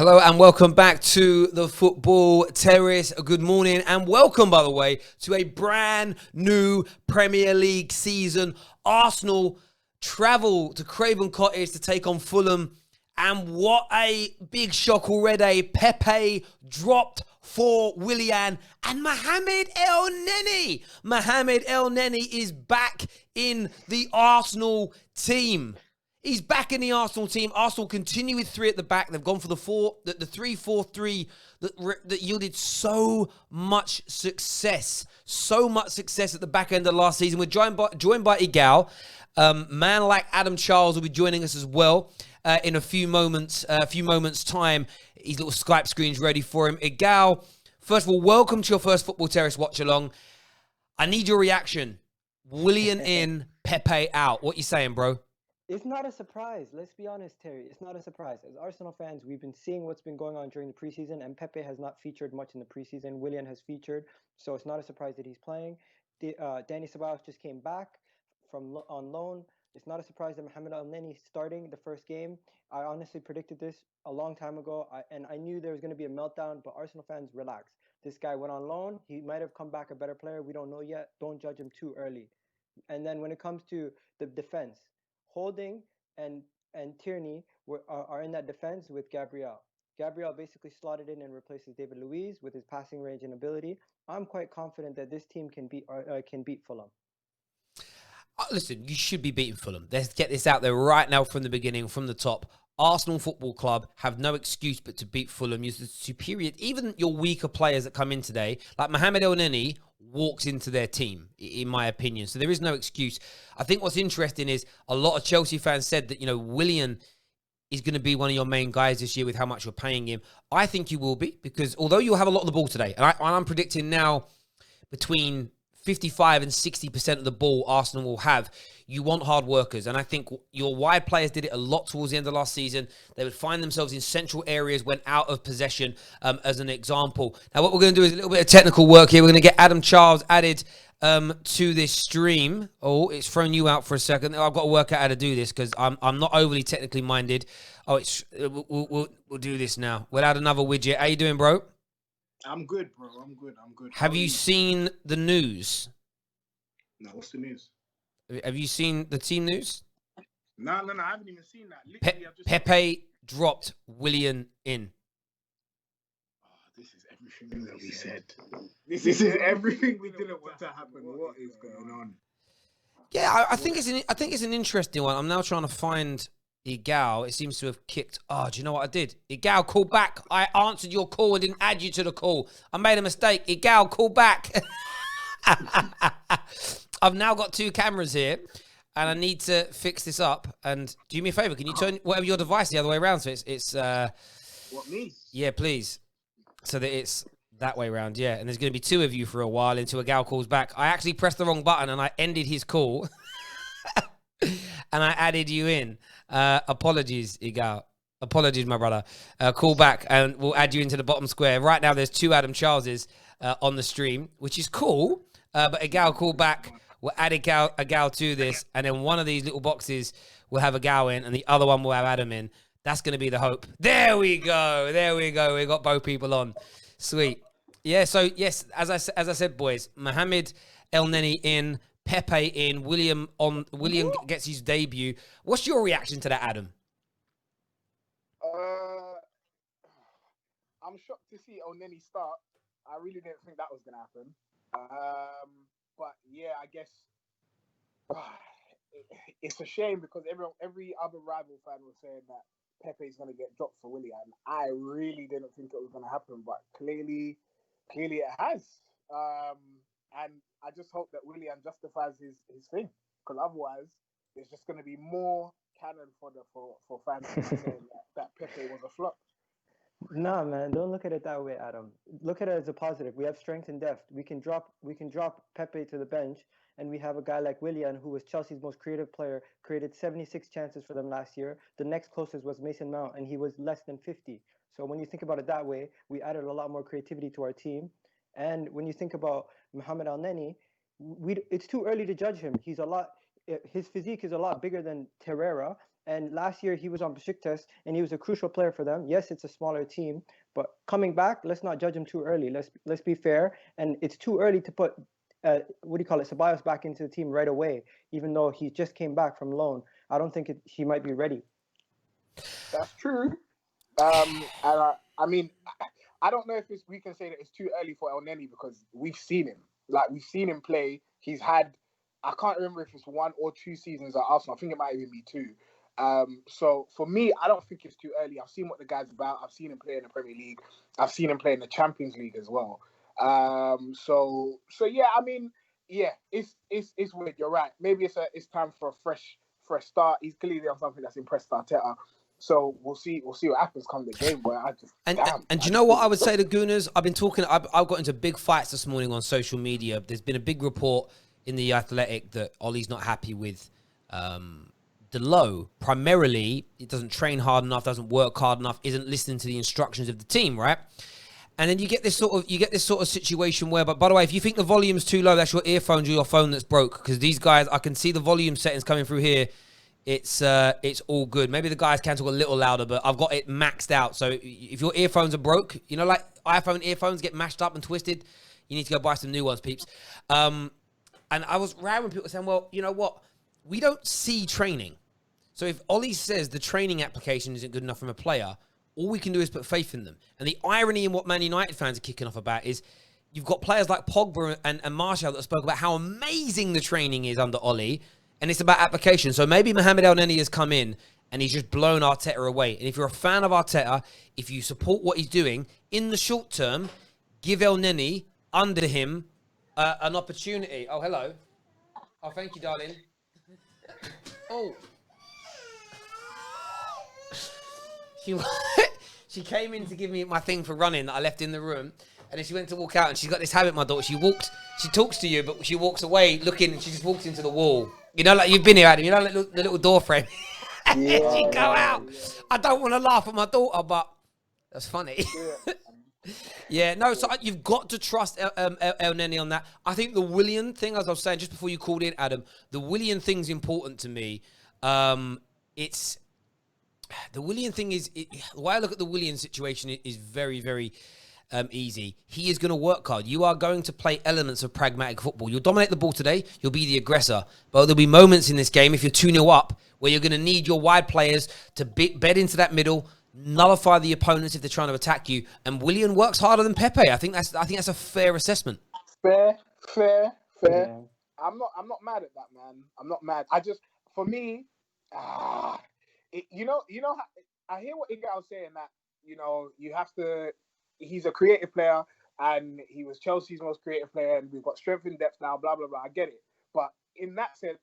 Hello and welcome back to the Football Terrace. Good morning and welcome, by the way, to a brand new Premier League season. Arsenal travel to Craven Cottage to take on Fulham. And what a big shock already. Pepe dropped for Willian and Mohamed El Neni. Mohamed El Neni is back in the Arsenal team. He's back in the Arsenal team. Arsenal continue with three at the back. They've gone for the 3-4-3 that yielded so much success. So much success at the back end of last season. We're joined by Igal. Man like Adam Charles will be joining us as well in a few moments time. His little Skype screen's ready for him. Igal, first of all, welcome to your first Football Terrace watch along. I need your reaction. Willian in, Pepe out. What you saying, bro? It's not a surprise. Let's be honest, Terry. It's not a surprise. As Arsenal fans, we've been seeing what's been going on during the preseason, and Pepe has not featured much in the preseason. Willian has featured, so it's not a surprise that he's playing. Danny Ceballos just came back on loan. It's not a surprise that Mohamed El Neni starting the first game. I honestly predicted this a long time ago, and I knew there was going to be a meltdown, but Arsenal fans, relax. This guy went on loan. He might have come back a better player. We don't know yet. Don't judge him too early. And then when it comes to the defense, Holding and Tierney are in that defense with Gabriel. Gabriel basically slotted in and replaces David Luiz with his passing range and ability. I'm quite confident that this team can beat Fulham. Listen, you should be beating Fulham. Let's get this out there right now from the beginning, from the top. Arsenal Football Club have no excuse but to beat Fulham. You're the superior. Even your weaker players that come in today, like Mohamed El Neni, walks into their team, in my opinion. So there is no excuse. I think what's interesting is a lot of Chelsea fans said that, Willian is going to be one of your main guys this year with how much you're paying him. I think you will be, because although you'll have a lot of the ball today, and I'm predicting now between 55 and 60% of the ball Arsenal will have, you want hard workers. And I think your wide players did it a lot towards the end of last season. They would find themselves in central areas when out of possession, as an example. Now, what we're going to do is a little bit of technical work here. We're going to get Adam Charles added to this stream. Oh, it's thrown you out for a second. I've got to work out how to do this because I'm not overly technically minded. Oh, we'll do this now. We'll add another widget. How you doing, bro? I'm good, bro. I'm good. Have you seen the news? No, what's the news? Have you seen the team news? No, I haven't even seen that. Literally, Pepe dropped Willian in. Oh, this is everything that we said. This is everything we didn't want to happen. What is going on? Yeah, I think it's an interesting one. I'm now trying to find Igal. It seems to have kicked. Oh, do you know what I did? Igal, call back. I answered your call and didn't add you to the call. I made a mistake. Igal, call back. I've now got two cameras here, and I need to fix this up. And do me a favor. Can you turn whatever your device the other way around? So it's What, me? Yeah, please. So that it's that way around. Yeah, and there's going to be two of you for a while until Igal calls back. I actually pressed the wrong button and I ended his call, and I added you in. Apologies, Igal. Apologies, my brother. Call back and we'll add you into the bottom square. Right now, there's two Adam Charleses on the stream, which is cool. But Igal, call back. We'll add Igal to this. And then one of these little boxes will have Igal in and the other one will have Adam in. That's going to be the hope. There we go. We got both people on. Sweet. Yeah, so, yes, as I said, boys, Mohamed El Neni in, Pepe in, William gets his debut. What's your reaction to that, Adam? I'm shocked to see El Neni start. I really didn't think that was going to happen. But yeah, I guess it's a shame because every other rival fan was saying that Pepe is going to get dropped for Willian. I really didn't think it was going to happen, but clearly it has. And I just hope that Willian justifies his thing, because otherwise there's just going to be more cannon for fans saying that Pepe was a flop. Nah, man, don't look at it that way, Adam. Look at it as a positive. We have strength and depth. We can drop Pepe to the bench, and we have a guy like Willian, who was Chelsea's most creative player, created 76 chances for them last year. The next closest was Mason Mount, and he was less than 50. So when you think about it that way, we added a lot more creativity to our team. And when you think about Mohamed El Neni, it's too early to judge him. His physique is a lot bigger than Terrera, And last year he was on Besiktas and he was a crucial player for them. Yes, it's a smaller team, but coming back, let's not judge him too early. Let's be fair. And it's too early to put what do you call it, Ceballos back into the team right away, even though he just came back from loan. I don't think he might be ready. That's true. And I mean, I don't know if we can say that it's too early for El Neni because we've seen him. Like, we've seen him play. He's had, I can't remember if it's 1 or 2 seasons at Arsenal. I think it might even be 2. So for me, I don't think it's too early. I've seen what the guy's about. I've seen him play in the Premier League. I've seen him play in the Champions League as well. So yeah, I mean, yeah, it's weird. You're right. Maybe it's time for a fresh start. He's clearly on something that's impressed Arteta. So we'll see what happens come the game. But I just and do you know what I would say to Gooners? I've been talking. I've got into big fights this morning on social media. There's been a big report in the Athletic that Ollie's not happy with Delo. Primarily, he doesn't train hard enough, doesn't work hard enough, isn't listening to the instructions of the team, right? And then you get this sort of situation where, but by the way, if you think the volume's too low, that's your earphones or your phone that's broke. Because these guys, I can see the volume settings coming through here. It's all good. Maybe the guys can talk a little louder, but I've got it maxed out. So if your earphones are broke, you know, like iPhone earphones get mashed up and twisted, you need to go buy some new ones, peeps. And I was round with people saying, well, you know what? We don't see training. So if Ollie says the training application isn't good enough from a player, all we can do is put faith in them. And the irony in what Man United fans are kicking off about is you've got players like Pogba and Martial that spoke about how amazing the training is under Ollie, and it's about application. So maybe Mohamed El Neni has come in and he's just blown Arteta away. And if you're a fan of Arteta, if you support what he's doing, in the short term, give El Neni, under him, an opportunity. Oh, hello. Oh, thank you, darling. Oh. She came in to give me my thing for running that I left in the room, and then she went to walk out, and she's got this habit, my daughter. She talks to you, but she walks away looking, and she just walks into the wall. You know, like you've been here, Adam. You know, like the little door frame. And then she go out. Yeah. I don't want to laugh at my daughter, but that's funny. Yeah, no, so you've got to trust El Neni on that. I think the Willian thing, as I was saying just before you called in, Adam, the Willian thing's important to me. The Willian thing is, the way I look at the Willian situation is very, very easy. He is going to work hard. You are going to play elements of pragmatic football. You'll dominate the ball today. You'll be the aggressor. But there'll be moments in this game, if you're 2-0 up, where you're going to need your wide players to bed into that middle, nullify the opponents if they're trying to attack you. And Willian works harder than Pepe. I think that's a fair assessment. Fair. Yeah. I'm not mad at that, man. I'm not mad. For me, you know, I hear what Igal was saying, that, you know, he's a creative player and he was Chelsea's most creative player and we've got strength in depth now, blah, blah, blah. I get it. But in that sense,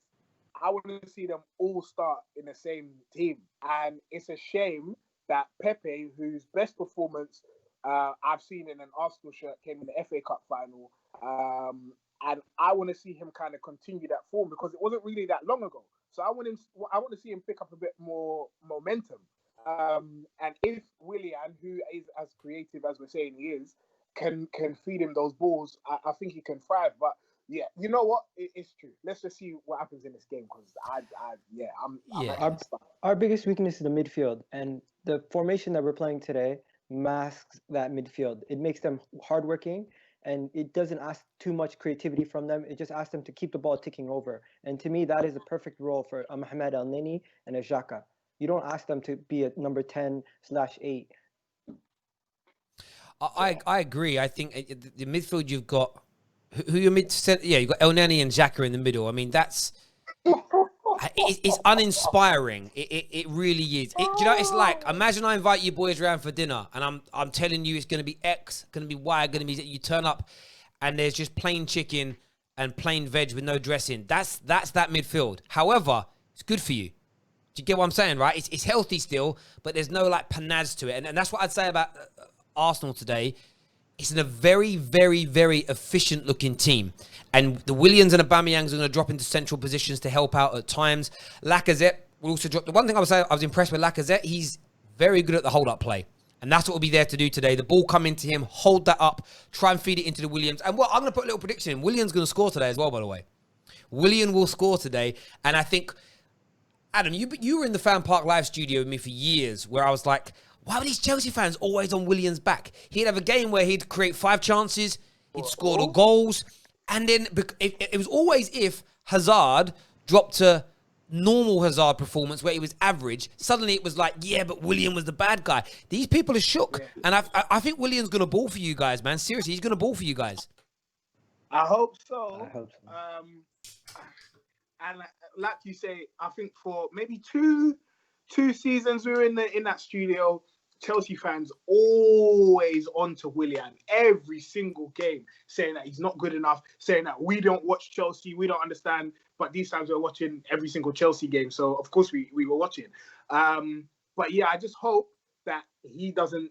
I want to see them all start in the same team. And it's a shame that Pepe, whose best performance I've seen in an Arsenal shirt, came in the FA Cup final. And I want to see him kind of continue that form because it wasn't really that long ago. So I want to see him pick up a bit more momentum. And if Willian, who is as creative as we're saying he is, can feed him those balls, I think he can thrive. But yeah, you know what? It's true. Let's just see what happens in this game because Our biggest weakness is the midfield, and the formation that we're playing today masks that midfield. It makes them hardworking, and it doesn't ask too much creativity from them. It just asks them to keep the ball ticking over. And to me, that is the perfect role for a Mohamed El Neni and a Xhaka. You don't ask them to be a number 10/8. I agree. I think the midfield you've got, who you're you've got El Neni and Xhaka in the middle. I mean, it's uninspiring. It really is. You know, it's like, imagine I invite you boys around for dinner and I'm telling you it's going to be X, going to be Y, going to be Z. You turn up and there's just plain chicken and plain veg with no dressing. That's that midfield. However, it's good for you. Do you get what I'm saying, right? It's healthy still, but there's no like panaz to it. And that's what I'd say about Arsenal today. It's a very, very, very efficient looking team. And the Williams and Aubameyangs are going to drop into central positions to help out at times. Lacazette will also drop. The one thing I would say, I was impressed with Lacazette. He's very good at the hold-up play. And that's what we'll be there to do today. The ball come into him, hold that up, try and feed it into the Williams. And I'm going to put a little prediction in. Williams going to score today as well, by the way. William will score today. And I think Adam, you were in the Fan Park Live studio with me for years, where I was like, why were these Chelsea fans always on Willian's back? He'd have a game where he'd create 5 chances, he'd score the goals, and then it was always if Hazard dropped to normal Hazard performance where he was average, suddenly it was like, yeah, but Willian was the bad guy. These people are shook. Yeah. And I think Willian's going to ball for you guys, man. Seriously, he's going to ball for you guys. I hope so. And like you say, I think for maybe two seasons we were in that studio, Chelsea fans always onto Willian every single game, saying that he's not good enough, saying that we don't watch Chelsea, we don't understand. But these times we're watching every single Chelsea game, so of course we were watching. But yeah, I just hope that he doesn't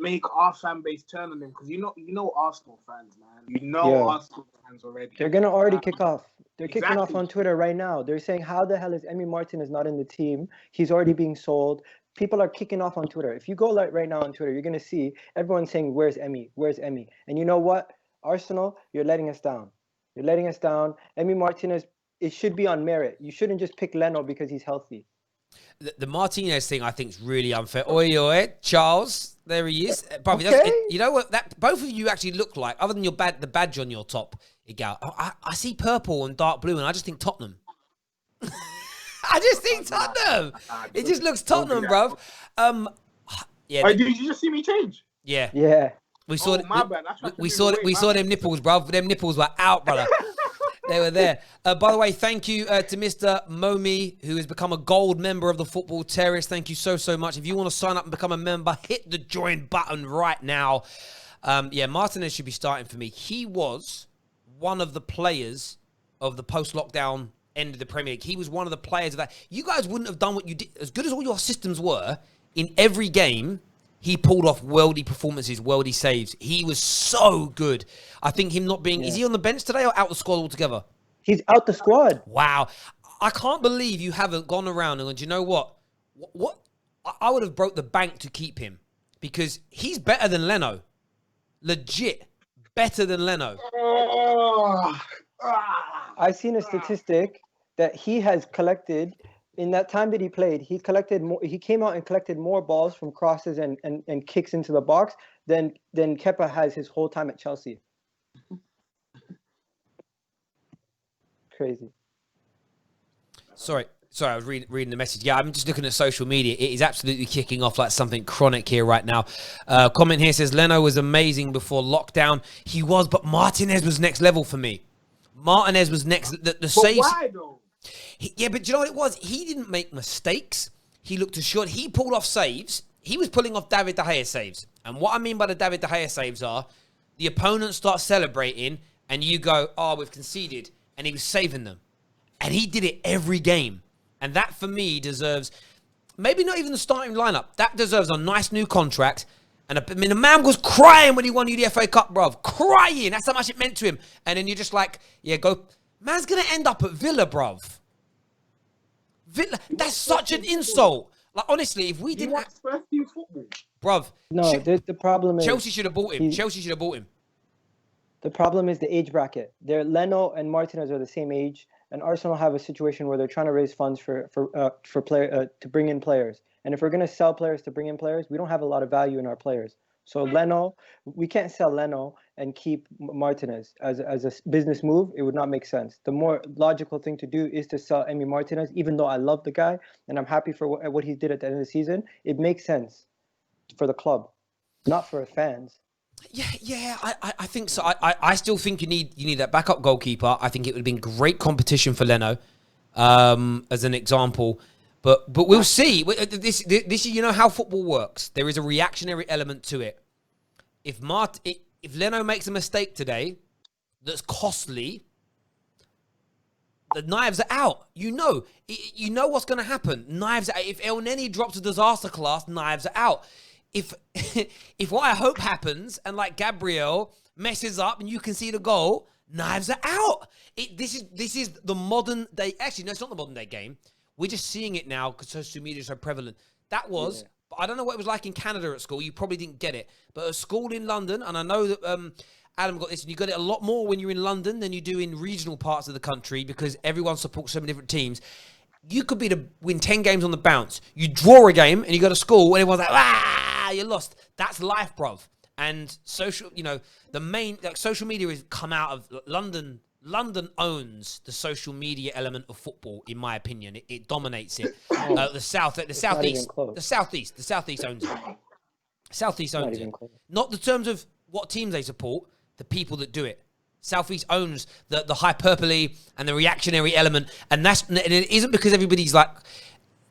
make our fan base turn on him, because you know Arsenal fans, man. Arsenal fans already. They're gonna already kick off. They're kicking off on Twitter right now. They're saying, how the hell is Emi Martinez not in the team? He's already being sold. People are kicking off on Twitter. If you go right now on Twitter, you're going to see everyone saying, where's Emi? Where's Emi? And you know what? Arsenal, you're letting us down. You're letting us down. Emi Martinez, it should be on merit. You shouldn't just pick Leno because he's healthy. The Martinez thing, I think, is really unfair. Oi, Charles, there he is. Bro, Okay. You know what? That both of you actually look like, other than the badge on your top, Igal. I see purple and dark blue, and I just think Tottenham. I just think Tottenham. It just looks Tottenham, bruv. Yeah. Did you just see me change? Yeah. Yeah. We saw we saw them nipples, bruv. Them nipples were out, brother. They were there. By the way, thank you to Mr. Momi, who has become a gold member of the Football Terrace. Thank you so much. If you want to sign up and become a member, hit the join button right now. Martinez should be starting for me. He was one of the players of the post-lockdown end of the Premier League. He was one of the players of that. You guys wouldn't have done what you did. As good as all your systems were, in every game, he pulled off worldy performances, worldy saves. He was so good. I think him not being... Yeah. Is he on the bench today or out the squad altogether? He's out the squad. Wow. I can't believe you haven't gone around and gone, do you know what? I would have broke the bank to keep him, because he's better than Leno. Legit. Better than Leno. I've seen a statistic that he has collected... In that time that he played, he collected more. He came out and collected more balls from crosses and kicks into the box than Kepa has his whole time at Chelsea. Crazy. Sorry, I was reading the message. Yeah, I'm just looking at social media. It is absolutely kicking off like something chronic here right now. Comment here says, Leno was amazing before lockdown. He was, but Martinez was next level for me. Martinez was next. The saves. Why though? Yeah, but do you know what it was? He didn't make mistakes. He looked assured. He pulled off saves. He was pulling off David De Gea saves. And what I mean by the David De Gea saves are, the opponent starts celebrating and you go, oh, we've conceded. And he was saving them. And he did it every game. And that, for me, deserves, maybe not even the starting lineup. That deserves a nice new contract. And the man was crying when he won you the FA Cup, bruv. Crying. That's how much it meant to him. And then you're just like, yeah, go. Man's going to end up at Villa, bruv. Villa, that's such an insult. Like, honestly, if we didn't... He wants first team football. Bruv. No, the problem is... Chelsea should have bought him. Chelsea should have bought him. The problem is the age bracket. Leno and Martinez are the same age, and Arsenal have a situation where they're trying to raise funds to bring in players. And if we're going to sell players to bring in players, we don't have a lot of value in our players. So Leno, we can't sell Leno and keep Martinez as a business move. It would not make sense. The more logical thing to do is to sell Emi Martinez, even though I love the guy and I'm happy for what he did at the end of the season. It makes sense for the club, not for fans. Yeah, I think so. I still think you need that backup goalkeeper. I think it would have been great competition for Leno, as an example. But we'll see. This is, you know how football works. There is a reactionary element to it. If Leno makes a mistake today that's costly, the knives are out. You know what's going to happen. Knives are out. If El Neni drops a disaster class, knives are out. If what I hope happens and like Gabriel messes up and you can see the goal, knives are out. This is the modern day. Actually, no, it's not the modern day game. We're just seeing it now because social media is so prevalent. That was, I don't know what it was like in Canada at school. You probably didn't get it. But at school in London, and I know that Adam got this, and you got it a lot more when you're in London than you do in regional parts of the country because everyone supports so many different teams. you could win 10 games on the bounce. You draw a game and you go to school and everyone's like, you lost. That's life, bruv. And social, social media has come out of London. London owns the social media element of football, in my opinion. It dominates it. The southeast owns it. Southeast owns it. Not the terms of what teams they support, the people that do it. Southeast owns the hyperbole and the reactionary element, and it isn't because everybody's like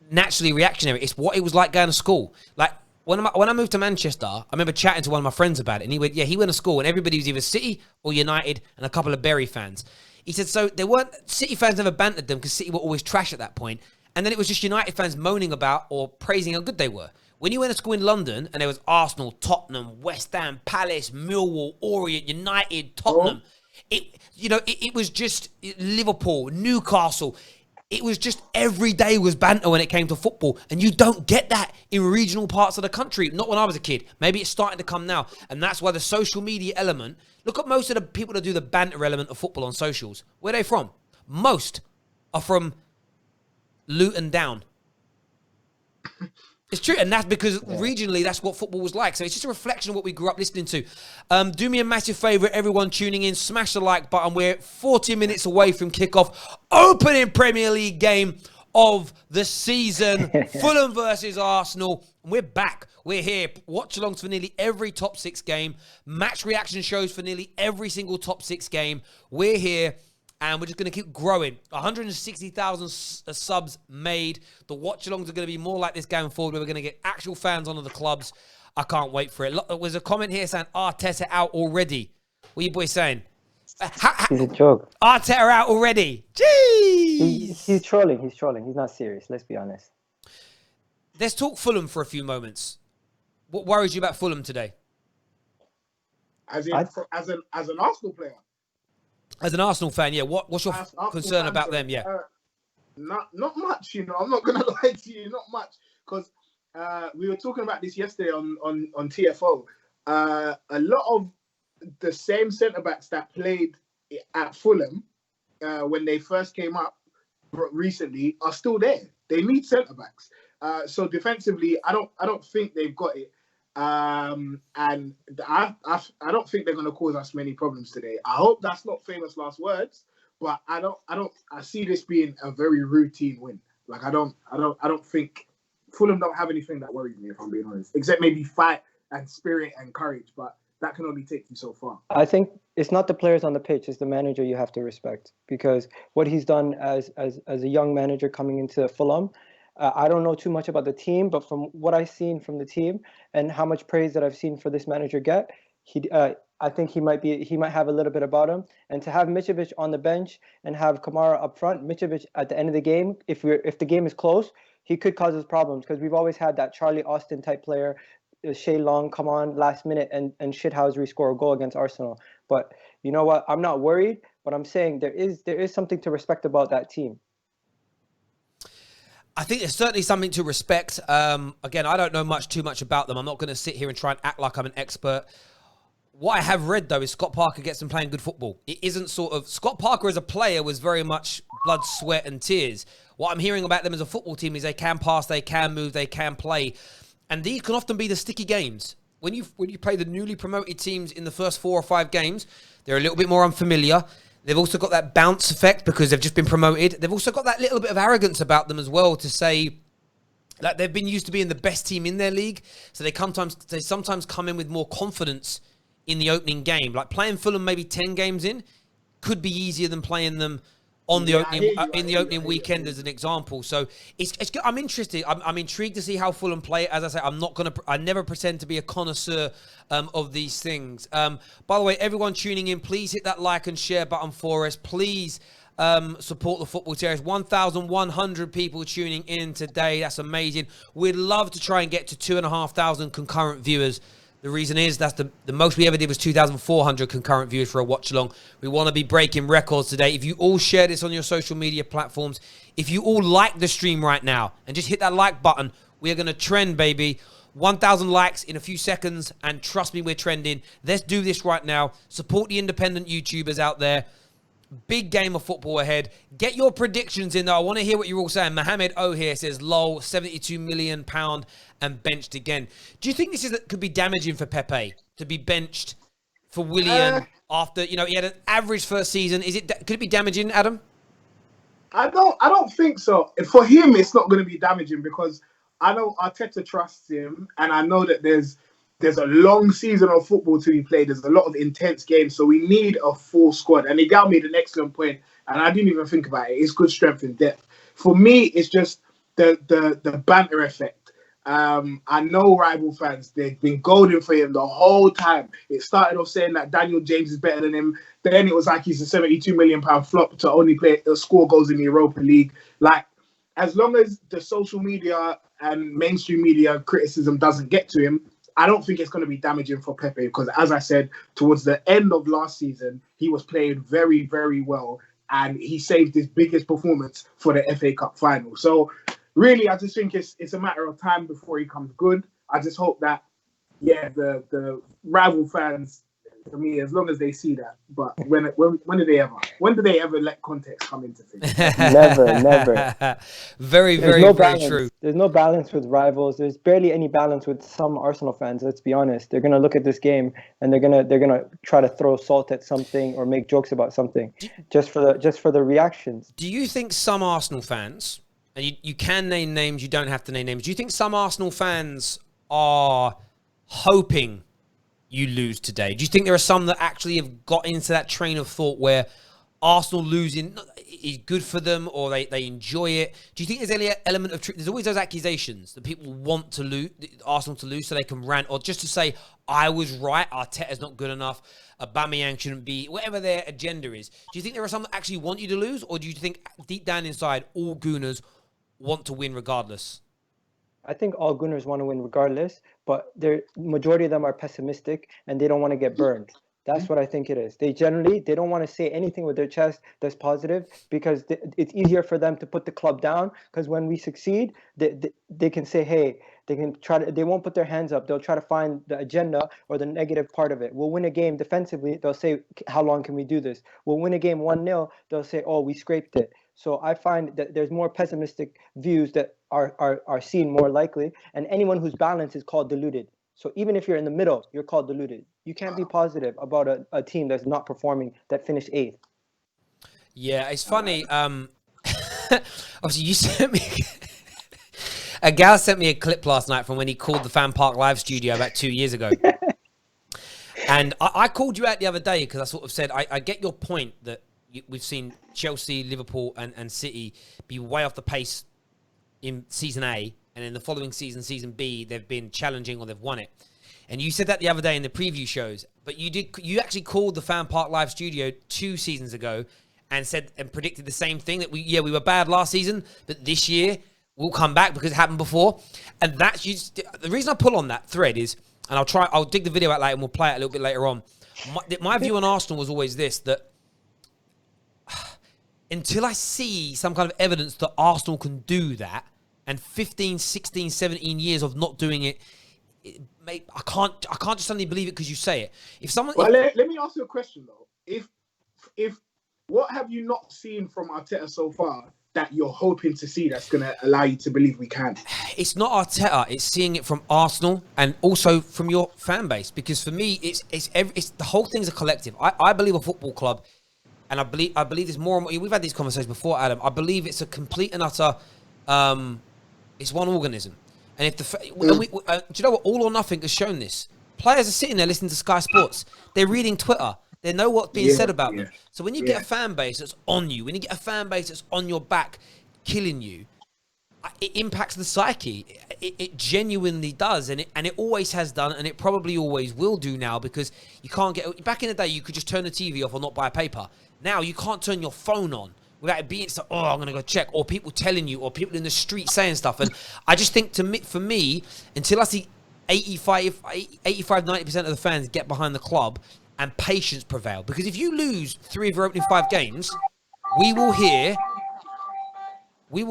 naturally reactionary. It's what it was like going to school. Like when I moved to Manchester, I remember chatting to one of my friends about it, and he went to school, and everybody was either City or United, and a couple of Bury fans. He said so there weren't City fans never bantered them because City were always trash at that point, and then it was just United fans moaning about or praising how good they were. When you went to school in London, and there was Arsenal, Tottenham, West Ham, Palace, Millwall, Orient, United, Tottenham. It was just Liverpool, Newcastle. It was just every day was banter when it came to football. And you don't get that in regional parts of the country. Not when I was a kid. Maybe it's starting to come now. And that's why the social media element, look at most of the people that do the banter element of football on socials. Where are they from? Most are from Luton down. It's true, and that's because regionally, that's what football was like. So it's just a reflection of what we grew up listening to. Do me a massive favour, everyone tuning in, smash the like button. We're 40 minutes away from kickoff. Opening Premier League game of the season. Fulham versus Arsenal. We're back. We're here. Watch-alongs for nearly every top 6 game. Match reaction shows for nearly every single top 6 game. We're here. And we're just going to keep growing. 160,000 subs made. The watch-alongs are going to be more like this going forward, where we're going to get actual fans onto the clubs. I can't wait for it. Look, there's a comment here saying, Arteta out already. What are you boys saying? He's a joke. Arteta out already. Jeez! He's trolling. He's not serious. Let's be honest. Let's talk Fulham for a few moments. What worries you about Fulham today? As an Arsenal player? As an Arsenal fan, yeah. What's your concern about them? Yeah. Not much, I'm not gonna lie to you, not much, because we were talking about this yesterday on TFO. A lot of the same centre backs that played at Fulham when they first came up recently are still there. They need centre backs. So defensively, I don't think they've got it. And I don't think they're going to cause us many problems today. I hope that's not famous last words, but I see this being a very routine win. Like I don't think Fulham don't have anything that worries me, if I'm being honest, except maybe fight and spirit and courage, but that can only take you so far. I think it's not the players on the pitch, it's the manager you have to respect, because what he's done as a young manager coming into Fulham, I don't know too much about the team, but from what I've seen from the team and how much praise that I've seen for this manager get, I think he might have a little bit about him. And to have Mitrovic on the bench and have Kamara up front, Mitrovic at the end of the game, if the game is close, he could cause us problems, because we've always had that Charlie Austin type player, Shay Long, come on last minute and shithousery score a goal against Arsenal. But you know what? I'm not worried, but I'm saying there is something to respect about that team. I think there's certainly something to respect. Again, I don't know too much about them. I'm not going to sit here and try and act like I'm an expert. What I have read, though, is Scott Parker gets them playing good football. It isn't Scott Parker as a player was very much blood, sweat, and tears. What I'm hearing about them as a football team is they can pass, they can move, they can play. And these can often be the sticky games. When you play the newly promoted teams in the first 4 or 5 games, they're a little bit more unfamiliar. They've also got that bounce effect because they've just been promoted. They've also got that little bit of arrogance about them as well, to say that they've been used to being the best team in their league. So they sometimes come in with more confidence in the opening game. Like playing Fulham maybe 10 games in could be easier than playing them on the opening weekend as an example. So I'm interested. I'm intrigued to see how Fulham play. As I say, I never pretend to be a connoisseur of these things. By the way, everyone tuning in, please hit that like and share button for us. Please support the Football Terrace. 1,100 people tuning in today. That's amazing. We'd love to try and get to 2,500 concurrent viewers. The reason is that's the most we ever did was 2,400 concurrent viewers for a watch-along. We want to be breaking records today. If you all share this on your social media platforms, if you all like the stream right now and just hit that like button, we are going to trend, baby. 1,000 likes in a few seconds, and trust me, we're trending. Let's do this right now. Support the independent YouTubers out there. Big game of football ahead. Get your predictions in, though. I want to hear what you're all saying. Mohammed O here says, lol, £72 million and benched again. Do you think could be damaging for Pepe to be benched for Willian after, he had an average first season? Could it be damaging, Adam? I don't think so. For him, it's not going to be damaging because I know Arteta trusts him, and I know that there's a long season of football to be played. There's a lot of intense games, so we need a full squad. And Igal made an excellent point, and I didn't even think about it. It's good strength and depth. For me, it's just the banter effect. I know rival fans, they've been goading for him the whole time. It started off saying that Daniel James is better than him. Then it was like he's a £72 million flop to only score goals in the Europa League. Like, as long as the social media and mainstream media criticism doesn't get to him, I don't think it's going to be damaging for Pepe because, as I said, towards the end of last season, he was playing very, very well and he saved his biggest performance for the FA Cup final. So, really, I just think it's a matter of time before he comes good. I just hope that, the rival fans, for me, as long as they see that. But when do they ever let context come into things? Never. Very, There's very, no very balance. true. There's no balance with rivals. There's barely any balance with some Arsenal fans. Let's be honest. They're gonna look at this game and they're gonna try to throw salt at something or make jokes about something, just for the reactions. Do you think some Arsenal fans, and you can name names, you don't have to name names, do you think some Arsenal fans are hoping you lose today? Do you think there are some that actually have got into that train of thought where Arsenal losing is good for them or they enjoy it? Do you think there's any element of truth? There's always those accusations that people want to lose, Arsenal to lose so they can rant, or just to say, I was right, Arteta's not good enough, Aubameyang shouldn't be, whatever their agenda is. Do you think there are some that actually want you to lose, or do you think deep down inside all Gooners want to win regardless? I think all Gunners want to win regardless, but the majority of them are pessimistic and they don't want to get burned. That's what I think it is. They don't want to say anything with their chest that's positive because it's easier for them to put the club down, because when we succeed, they can say, hey, they won't put their hands up. They'll try to find the agenda or the negative part of it. We'll win a game defensively. They'll say, how long can we do this? We'll win a game 1-0. They'll say, oh, we scraped it. So I find that there's more pessimistic views that are seen more likely, and anyone who's balanced is called deluded. So even if you're in the middle, you're called deluded. You can't be positive about a team that's not performing, that finished 8th. Yeah, it's funny. Obviously, you sent me... A gal sent me a clip last night from when he called the Fan Park Live studio about 2 years ago. And I called you out the other day because I sort of said, I get your point that we've seen Chelsea, Liverpool and City be way off the pace in Season A, and in the following season, Season B, they've been challenging or they've won it. And you said that the other day in the preview shows, but you actually called the Fan Park Live studio 2 seasons ago and said and predicted the same thing, that we were bad last season, but this year we'll come back because it happened before. And that's the reason I pull on that thread is, and I'll dig the video out later and we'll play it a little bit later on. My view on Arsenal was always this, that until I see some kind of evidence that Arsenal can do that, and 15, 16, 17 years of not doing it, I can't just suddenly believe it because you say it. Let me ask you a question though. If what have you not seen from Arteta so far that you're hoping to see that's going to allow you to believe we can? It's not Arteta. It's seeing it from Arsenal and also from your fan base. Because for me, it's the whole thing's a collective. I believe a football club, and I believe there's more and more. We've had these conversations before, Adam. I believe it's a complete and utter. It's one organism. And if do you know what? All or Nothing has shown this. Players are sitting there listening to Sky Sports. They're reading Twitter. They know what's being said about them. So when you get a fan base that's on you, when you get a fan base that's on your back, killing you, it impacts the psyche. It genuinely does, and it always has done, and it probably always will do now, because you can't get. Back in the day, you could just turn the TV off or not buy a paper. Now you can't turn your phone on without it being so, oh, I'm going to go check, or people telling you, or people in the street saying stuff. And I just think, for me, until I see 85, 90% of the fans get behind the club and patience prevail. Because if you lose 3 of your opening 5 games, we will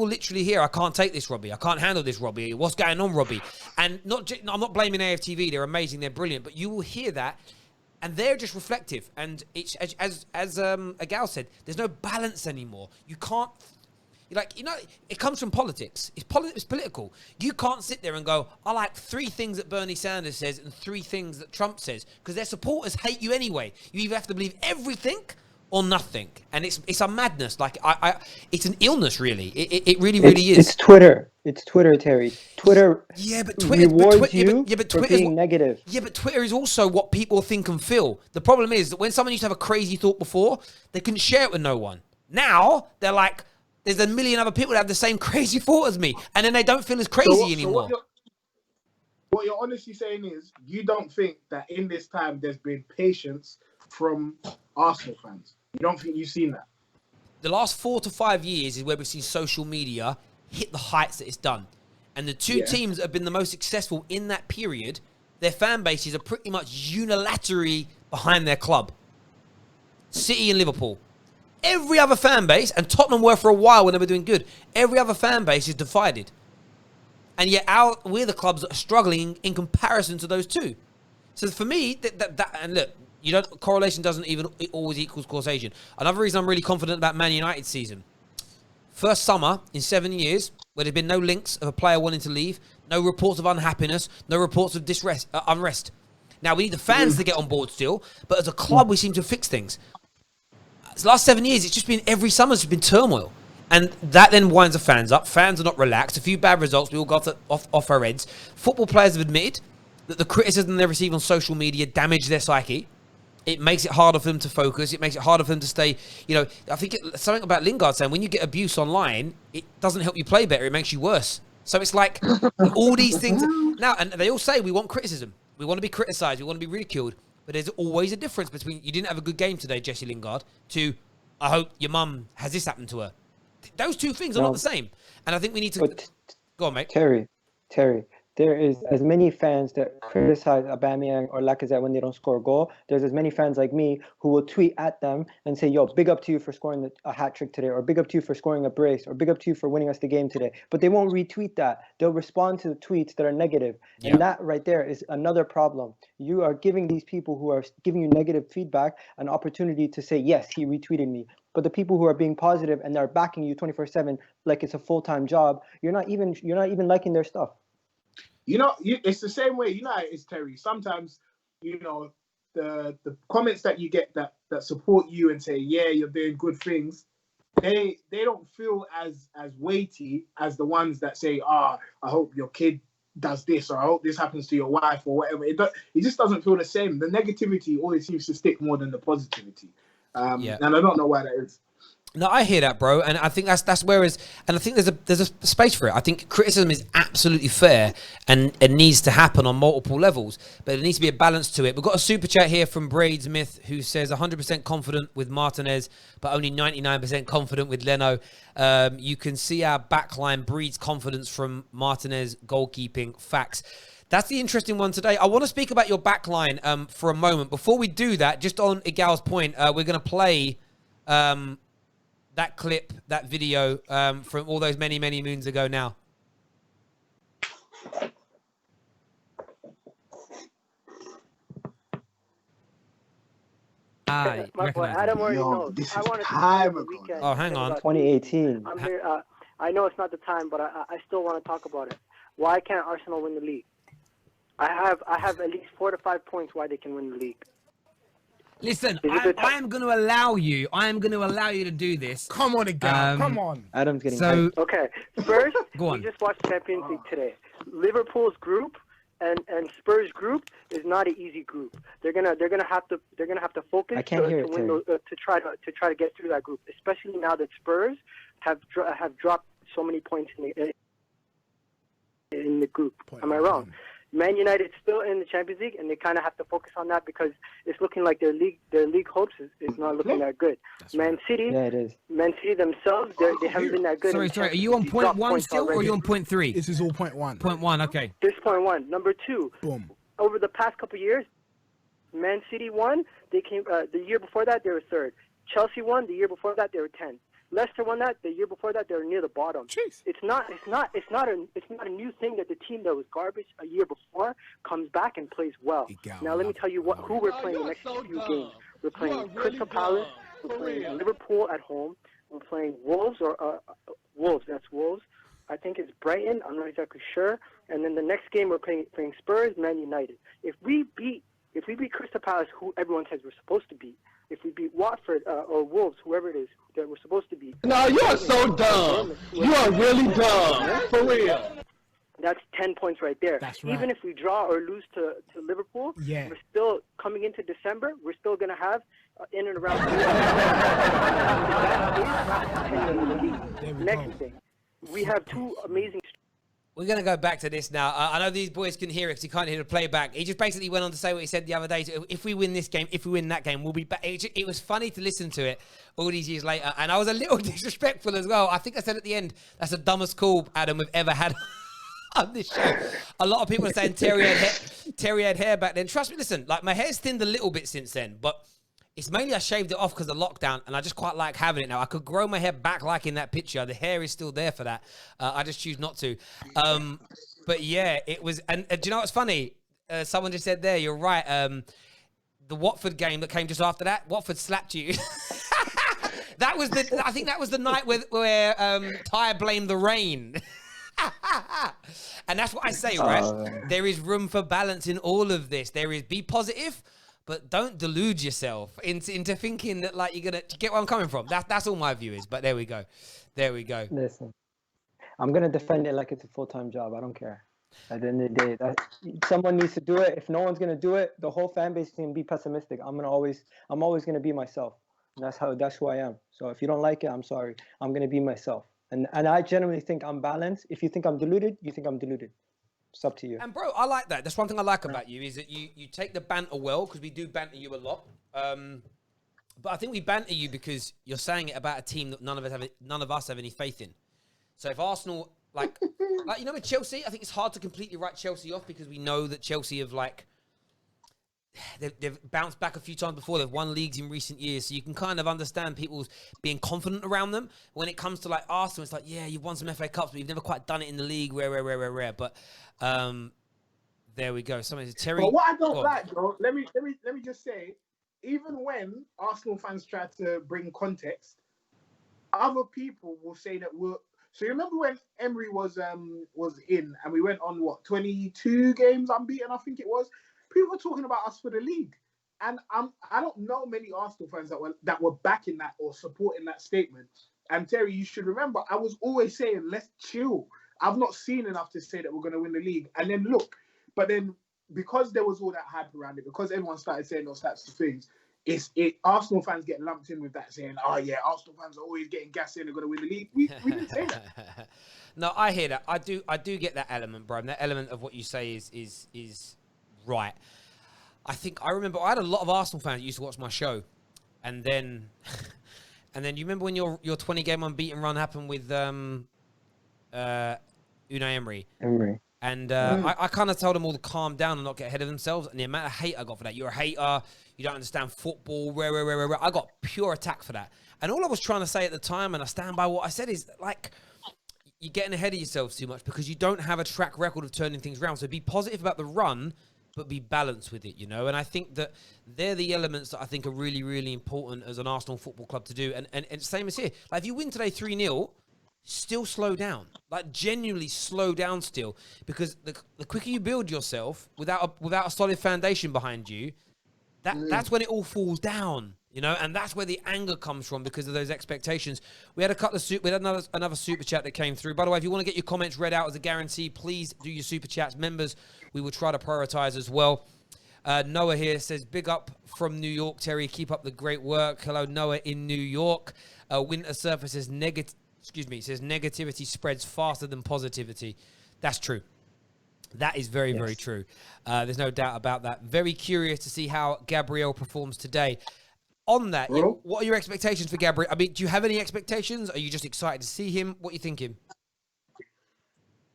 literally hear, I can't take this, Robbie. I can't handle this, Robbie. What's going on, Robbie? And I'm not blaming AFTV. They're amazing. They're brilliant. But you will hear that. And they're just reflective. And it's, as Agal said, there's no balance anymore. You can't, like, you know, it comes from politics. It's political. You can't sit there and go, I like 3 things that Bernie Sanders says and 3 things that Trump says, because their supporters hate you anyway. You either have to believe everything or nothing. And it's a madness. Like, it's an illness, really. It really is. It's Twitter. It's Twitter, Terry. Twitter rewards you for being negative. Yeah, but Twitter is also what people think and feel. The problem is that when someone used to have a crazy thought before, they couldn't share it with no one. Now, they're like, there's a million other people that have the same crazy thought as me, and then they don't feel as crazy anymore. What you're honestly saying is you don't think that in this time there's been patience from Arsenal fans. You don't think you've seen that? The last 4 to 5 years is where we've seen social media hit the heights that it's done. And the 2 teams that have been the most successful in that period, their fan bases are pretty much unilaterally behind their club. City and Liverpool. Every other fan base, and Tottenham were for a while when they were doing good, every other fan base is divided. And yet we're the clubs that are struggling in comparison to those 2. So for me, and look, correlation doesn't even always equals causation. Another reason I'm really confident about Man United's season. First summer in 7 years where there's been no links of a player wanting to leave, no reports of unhappiness, no reports of unrest. Now, we need the fans to get on board still, but as a club, we seem to fix things. The last 7 years, it's just been every summer's been turmoil. And that then winds the fans up. Fans are not relaxed. A few bad results, we all got off our heads. Football players have admitted that the criticism they receive on social media damage their psyche. It makes it harder for them to focus. It makes it harder for them to stay, I think something about Lingard saying when you get abuse online, it doesn't help you play better. It makes you worse. So it's like all these things. Now, and they all say we want criticism. We want to be criticised. We want to be ridiculed. But there's always a difference between you didn't have a good game today, Jesse Lingard, to I hope your mum has this happened to her. Those 2 things are not the same. And I think we need to... Go on, mate. Terry, there is as many fans that criticize Aubameyang or Lacazette when they don't score a goal. There's as many fans like me who will tweet at them and say, yo, big up to you for scoring a hat trick today, or big up to you for scoring a brace, or big up to you for winning us the game today. But they won't retweet that. They'll respond to the tweets that are negative. Yeah. And that right there is another problem. You are giving these people who are giving you negative feedback an opportunity to say, yes, he retweeted me. But the people who are being positive and they're backing you 24/7 like it's a full-time job, you're not even liking their stuff. It's the same way United is, Terry. Sometimes, the comments that you get that support you and say, yeah, you're doing good things, they don't feel as weighty as the ones that say, I hope your kid does this, or I hope this happens to your wife, or whatever. It just doesn't feel the same. The negativity always seems to stick more than the positivity. And I don't know why that is. No, I hear that, bro, and I think that's where is, and I think there's a space for it. I think criticism is absolutely fair and it needs to happen on multiple levels, but there needs to be a balance to it. We've got a super chat here from Braid's Myth who says 100% confident with Martinez, but only 99% confident with Leno. You can see our backline breeds confidence from Martinez goalkeeping. Facts. That's the interesting one today. I want to speak about your backline for a moment. Before we do that, just on Igal's point, we're going to play that clip, that video from all those many, many moons ago now. My boy Adam already knows. This I is want to time ago. Oh, hang on. 2018. I'm here. I know it's not the time, but I still want to talk about it. Why can't Arsenal win the league? I have at least 4 to 5 points why they can win the league. Listen, I am going to allow you. I am going to allow you to do this. Come on, again. Come on. Adam's getting hyped. Okay. First, Go on. we just watched Champions League today. Liverpool's group and Spurs group is not an easy group. They're gonna have to focus to try to get through that group, especially now that Spurs have dropped so many points in the group. Am I wrong? Man United still in the Champions League, and they kind of have to focus on that because it's looking like their league hopes is not looking that good. Man City, it is. Man City themselves, they haven't been that good. Sorry. Are you on point 1 still, or are you on point 3? This is all point 1. Point 1, okay. This point 1. Number 2. Boom. Over the past couple of years, Man City won. They came the year before that they were 3rd. Chelsea won. The year before that they were 10th. Leicester won that. The year before that, they were near the bottom. Jeez. It's not a new thing that the team that was garbage a year before comes back and plays well. Now let me tell you who we're playing the next few games. We're playing Crystal Palace. We're playing Liverpool at home. We're playing Wolves Wolves. That's Wolves. I think it's Brighton. I'm not exactly sure. And then the next game we're playing Spurs, Man United. If we beat Crystal Palace, who everyone says we're supposed to beat, if we beat Watford or Wolves, whoever it is that we're supposed to beat. No, you are so dumb. You are really dumb. For real. That's 10 points right there. That's right. Even if we draw or lose to Liverpool, Yeah. we're still coming into December. We're still going to have in and around. Next thing, we have two amazing. We're going to go back to this now. I know these boys can hear it because you can't hear the playback. He just basically went on to say what he said the other day. If we win this game, if we win that game, we'll be back. It was funny to listen to it all these years later. And I was a little disrespectful as well. I think I said at the end, that's the dumbest call, Adam, we've ever had on this show. A lot of people are saying Terry had hair back then. Trust me, listen, like my hair's thinned a little bit since then, but it's mainly I shaved it off because of lockdown, and I just quite like having it now. I could grow my hair back like in that picture. The hair is still there for that. I just choose not to. But yeah, it was. And do you know what's funny? Someone just said there, you're right. The Watford game that came just after that, Watford slapped you. I think that was the night where Ty blamed the rain. And that's what I say, right? There is room for balance in all of this. There is be positive, but don't delude yourself into thinking that like you're gonna get where I'm coming from. That's all my view is. But there we go. Listen, I'm gonna defend it like it's a full-time job. I don't care. At the end of the day, someone needs to do it. If no one's gonna do it, the whole fan base can be pessimistic. I'm always gonna be myself. And that's who I am. So if you don't like it, I'm sorry. I'm gonna be myself. And I genuinely think I'm balanced. If you think I'm deluded, you think I'm deluded. It's up to you. And bro, I like that. That's one thing I like about you is that you take the banter well, because we do banter you a lot. But I think we banter you because you're saying it about a team that none of us have any faith in. So if Arsenal, like you know with Chelsea, I think it's hard to completely write Chelsea off because we know that Chelsea have they've bounced back a few times before. They've won leagues in recent years, so you can kind of understand people's being confident around them. When it comes to like Arsenal, it's like, yeah, you've won some FA Cups, but you've never quite done it in the league. Rare. But there we go. Somebody Terry. But what I don't like, bro, let me just say, even when Arsenal fans try to bring context, other people will say that we're. So you remember when Emery was in and we went on 22 games unbeaten, I think it was. People were talking about us for the league, and I don't know many Arsenal fans that were backing that or supporting that statement. And Terry, you should remember, I was always saying, let's chill. I've not seen enough to say that we're going to win the league. And then look, but then because there was all that hype around it, because everyone started saying those types of things, Arsenal fans get lumped in with that, saying, "Oh yeah, Arsenal fans are always getting gas saying they're going to win the league." We didn't say that. No, I hear that. I do get that element, bro. And that element of what you say is right. I remember I had a lot of Arsenal fans that used to watch my show, and then you remember when your 20-game unbeaten run happened with Unai Emery. And I kind of told them all to calm down and not get ahead of themselves. And the amount of hate I got for that. You're a hater. You don't understand football. Rare. I got pure attack for that. And all I was trying to say at the time, and I stand by what I said, is like, you're getting ahead of yourselves too much because you don't have a track record of turning things around. So be positive about the run, but be balanced with it, you know? And I think that they're the elements that I think are really, really important as an Arsenal football club to do. And same as here. Like, if you win today 3-0, still slow down. Like, genuinely slow down still. Because the quicker you build yourself without a solid foundation behind you, that's when it all falls down, you know? And that's where the anger comes from because of those expectations. We had another super chat that came through. By the way, if you want to get your comments read out as a guarantee, please do your super chats. Members, we will try to prioritize as well. Noah here says, big up from New York, Terry. Keep up the great work. Hello, Noah in New York. Winter Surfer says, negativity spreads faster than positivity. That's true. That is very, very true. There's no doubt about that. Very curious to see how Gabriel performs today. On that, what are your expectations for Gabriel? I mean, do you have any expectations? Are you just excited to see him? What are you thinking?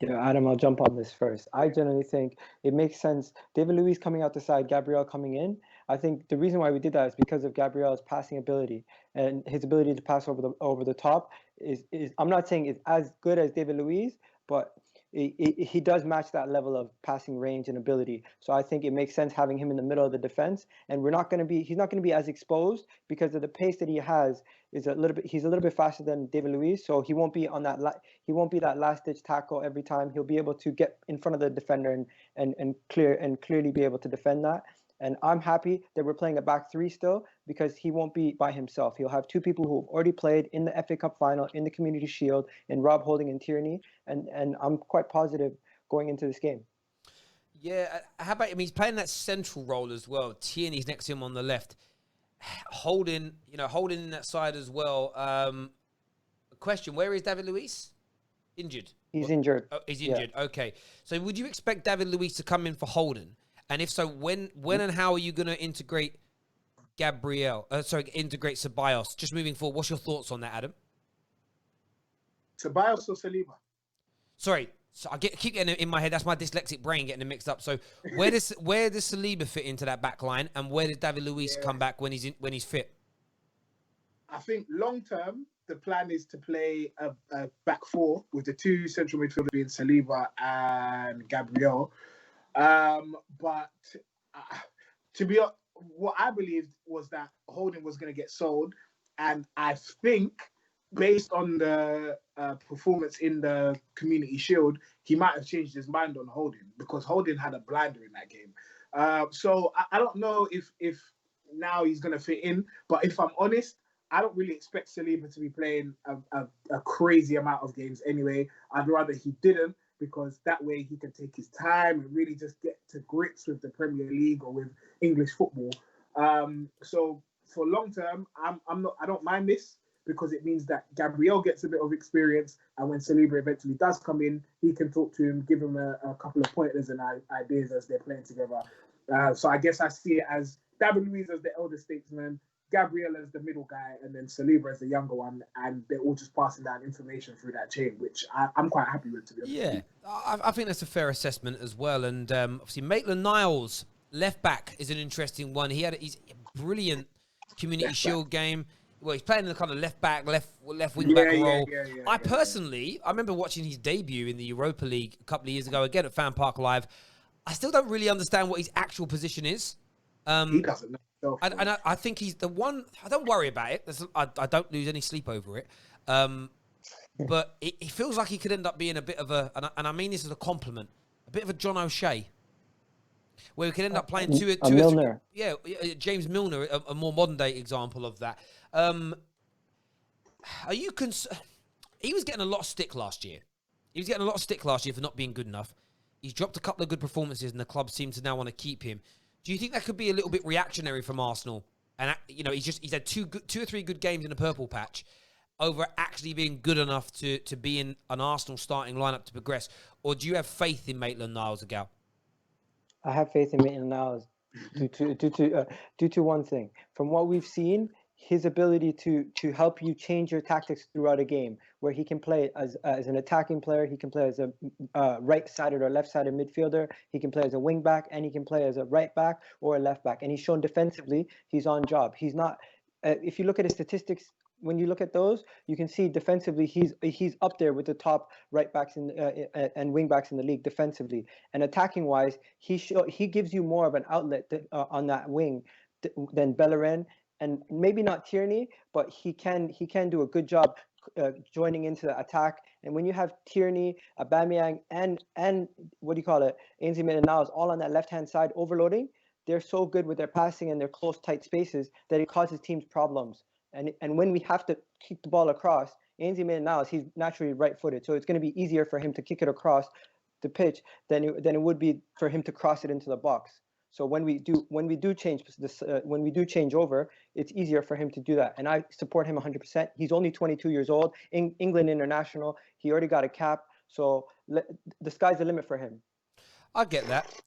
Yeah, Adam, I'll jump on this first. I generally think it makes sense. David Luiz coming out the side, Gabriel coming in. I think the reason why we did that is because of Gabriel's passing ability and his ability to pass over the top is I'm not saying it's as good as David Luiz, but he does match that level of passing range and ability. So I think it makes sense having him in the middle of the defense, and he's not going to be as exposed because of the pace that he has. He's a little bit faster than David Luiz, so he won't be on that he won't be that last ditch tackle every time. He'll be able to get in front of the defender and clearly be able to defend that. And I'm happy that we're playing a back three still, because he won't be by himself. He'll have two people who have already played in the FA Cup final, in the Community Shield, in Rob Holding and Tierney. And I'm quite positive going into this game. Yeah, how about him? He's playing that central role as well. Tierney's next to him on the left. Holding in that side as well. Question, where is David Luiz? Injured? He's injured. Oh, he's injured. Yeah. Okay. So would you expect David Luiz to come in for Holden? And if so, when and how are you going to integrate integrate Ceballos? Just moving forward, what's your thoughts on that, Adam? Ceballos or Saliba? Sorry, so I keep getting it in my head. That's my dyslexic brain getting it mixed up. So where does Saliba fit into that back line, and where does David Luiz come back when he's fit? I think long term, the plan is to play a back four with the two central midfielders being Saliba and Gabriel. But to be honest, what I believed was that Holding was going to get sold, and I think based on the performance in the Community Shield, he might have changed his mind on Holding, because Holding had a blinder in that game. So I don't know if now he's going to fit in, but if I'm honest, I don't really expect Saliba to be playing a crazy amount of games anyway. I'd rather he didn't, because that way he can take his time and really just get to grips with the Premier League or with English football. So for long term, I don't mind this, because it means that Gabriel gets a bit of experience, and when Saliba eventually does come in, he can talk to him, give him a couple of pointers and ideas as they're playing together. So I guess I see it as David Luiz as the elder statesman, Gabriel as the middle guy, and then Saliba as the younger one, and they're all just passing down information through that chain, which I'm quite happy with, to be honest. Yeah, I think that's a fair assessment as well. And obviously, Maitland-Niles, left back, is an interesting one. He's a brilliant Community Shield game. Well, he's playing in the kind of left wing back role. I remember watching his debut in the Europa League a couple of years ago, again at Fan Park Live. I still don't really understand what his actual position is. He doesn't know. I think he's the one. I don't worry about it. I don't lose any sleep over it. But it feels like he could end up being a bit of and I mean this as a compliment, a bit of a John O'Shea, where we could end up playing Milner. James Milner, a more modern day example of that. Are you He was getting a lot of stick last year. For not being good enough. He's dropped a couple of good performances, and the club seems to now want to keep him. Do you think that could be a little bit reactionary from Arsenal? And he's had two or three good games in the purple patch over actually being good enough to be in an Arsenal starting lineup to progress? Or do you have faith in Maitland-Niles, Agal? I have faith in Maitland-Niles due to one thing. From what we've seen, his ability to help you change your tactics throughout a game, where he can play as an attacking player, he can play as a right-sided or left-sided midfielder, he can play as a wing-back, and he can play as a right-back or a left-back. And he's shown defensively he's on job. He's not. If you look at his statistics, when you look at those, you can see defensively he's up there with the top right-backs and wing-backs in the league defensively. And attacking-wise, he gives you more of an outlet on that wing than Bellerin. And maybe not Tierney, but he can do a good job joining into the attack. And when you have Tierney, Aubameyang, and Ainsley Maitland-Niles all on that left-hand side overloading, they're so good with their passing and their close, tight spaces that it causes teams problems. And when we have to kick the ball across, Ainsley Maitland-Niles, he's naturally right-footed, so it's going to be easier for him to kick it across the pitch than it would be for him to cross it into the box. So when we do change over, it's easier for him to do that, and I support him 100%. He's only 22 years old, England international. He already got a cap, so the sky's the limit for him. I get that.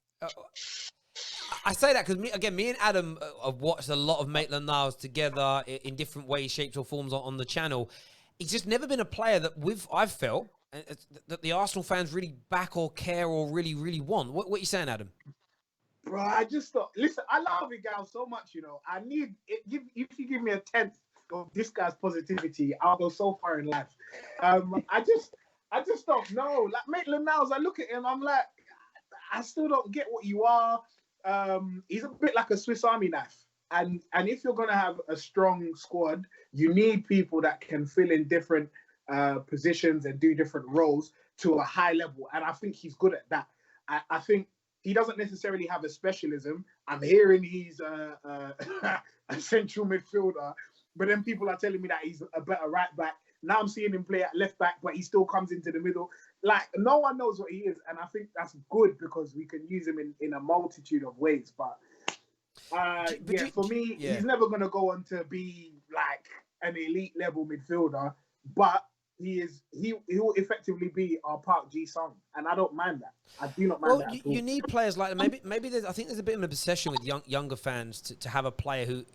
I say that because me and Adam have watched a lot of Maitland-Niles together in different ways, shapes, or forms on the channel. He's just never been a player that I've felt that the Arsenal fans really back or care or really, really want. What are you saying, Adam? Bro, I just thought, listen, I love Igal so much, you know. I need it. If you give me a tenth of this guy's positivity, I'll go so far in life. I just don't know. Like Maitland-Niles, I look at him, I'm like, I still don't get what you are. He's a bit like a Swiss Army knife. And if you're gonna have a strong squad, you need people that can fill in different positions and do different roles to a high level. And I think he's good at that. I think he doesn't necessarily have a specialism. I'm hearing he's a central midfielder, but then people are telling me that he's a better right back. Now I'm seeing him play at left back, but he still comes into the middle. Like, no one knows what he is, and I think that's good because we can use him in a multitude of ways. But for me, he's never going to go on to be like an elite level midfielder, but he will effectively be our Park Ji-sung, and I don't mind that. I do not mind that at all. You need players like maybe I think there's a bit of an obsession with younger fans to have a player who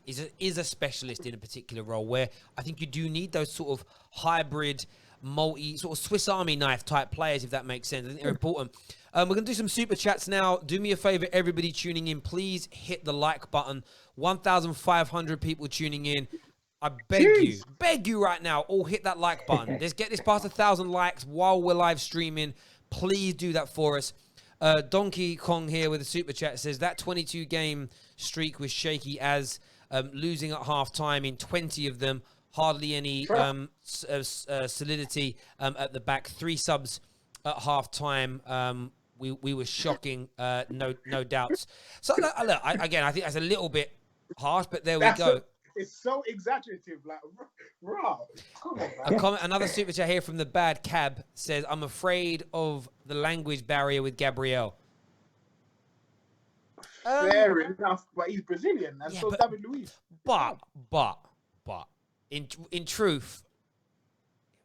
is a specialist in a particular role, where I think you do need those sort of hybrid, multi sort of Swiss Army knife type players, if that makes sense. I think they're important. We're going to do some super chats now. Do me a favor, everybody tuning in, please hit the like button. 1,500 people tuning in. I beg you right now, all hit that like button. Let's get this past 1,000 likes while we're live streaming. Please do that for us. Donkey Kong here with a super chat says that 22-game streak was shaky as losing at half-time in 20 of them. Hardly any solidity at the back. 3 subs at half-time. We were shocking, no doubts. So, look, again, I think that's a little bit harsh, but there we go. It's so exaggerative, like, bro. Come on, man. Another super chat here from the Bad Cab says, "I'm afraid of the language barrier with Gabriel." Fair enough, but he's Brazilian, and so is David Luiz. But, in truth,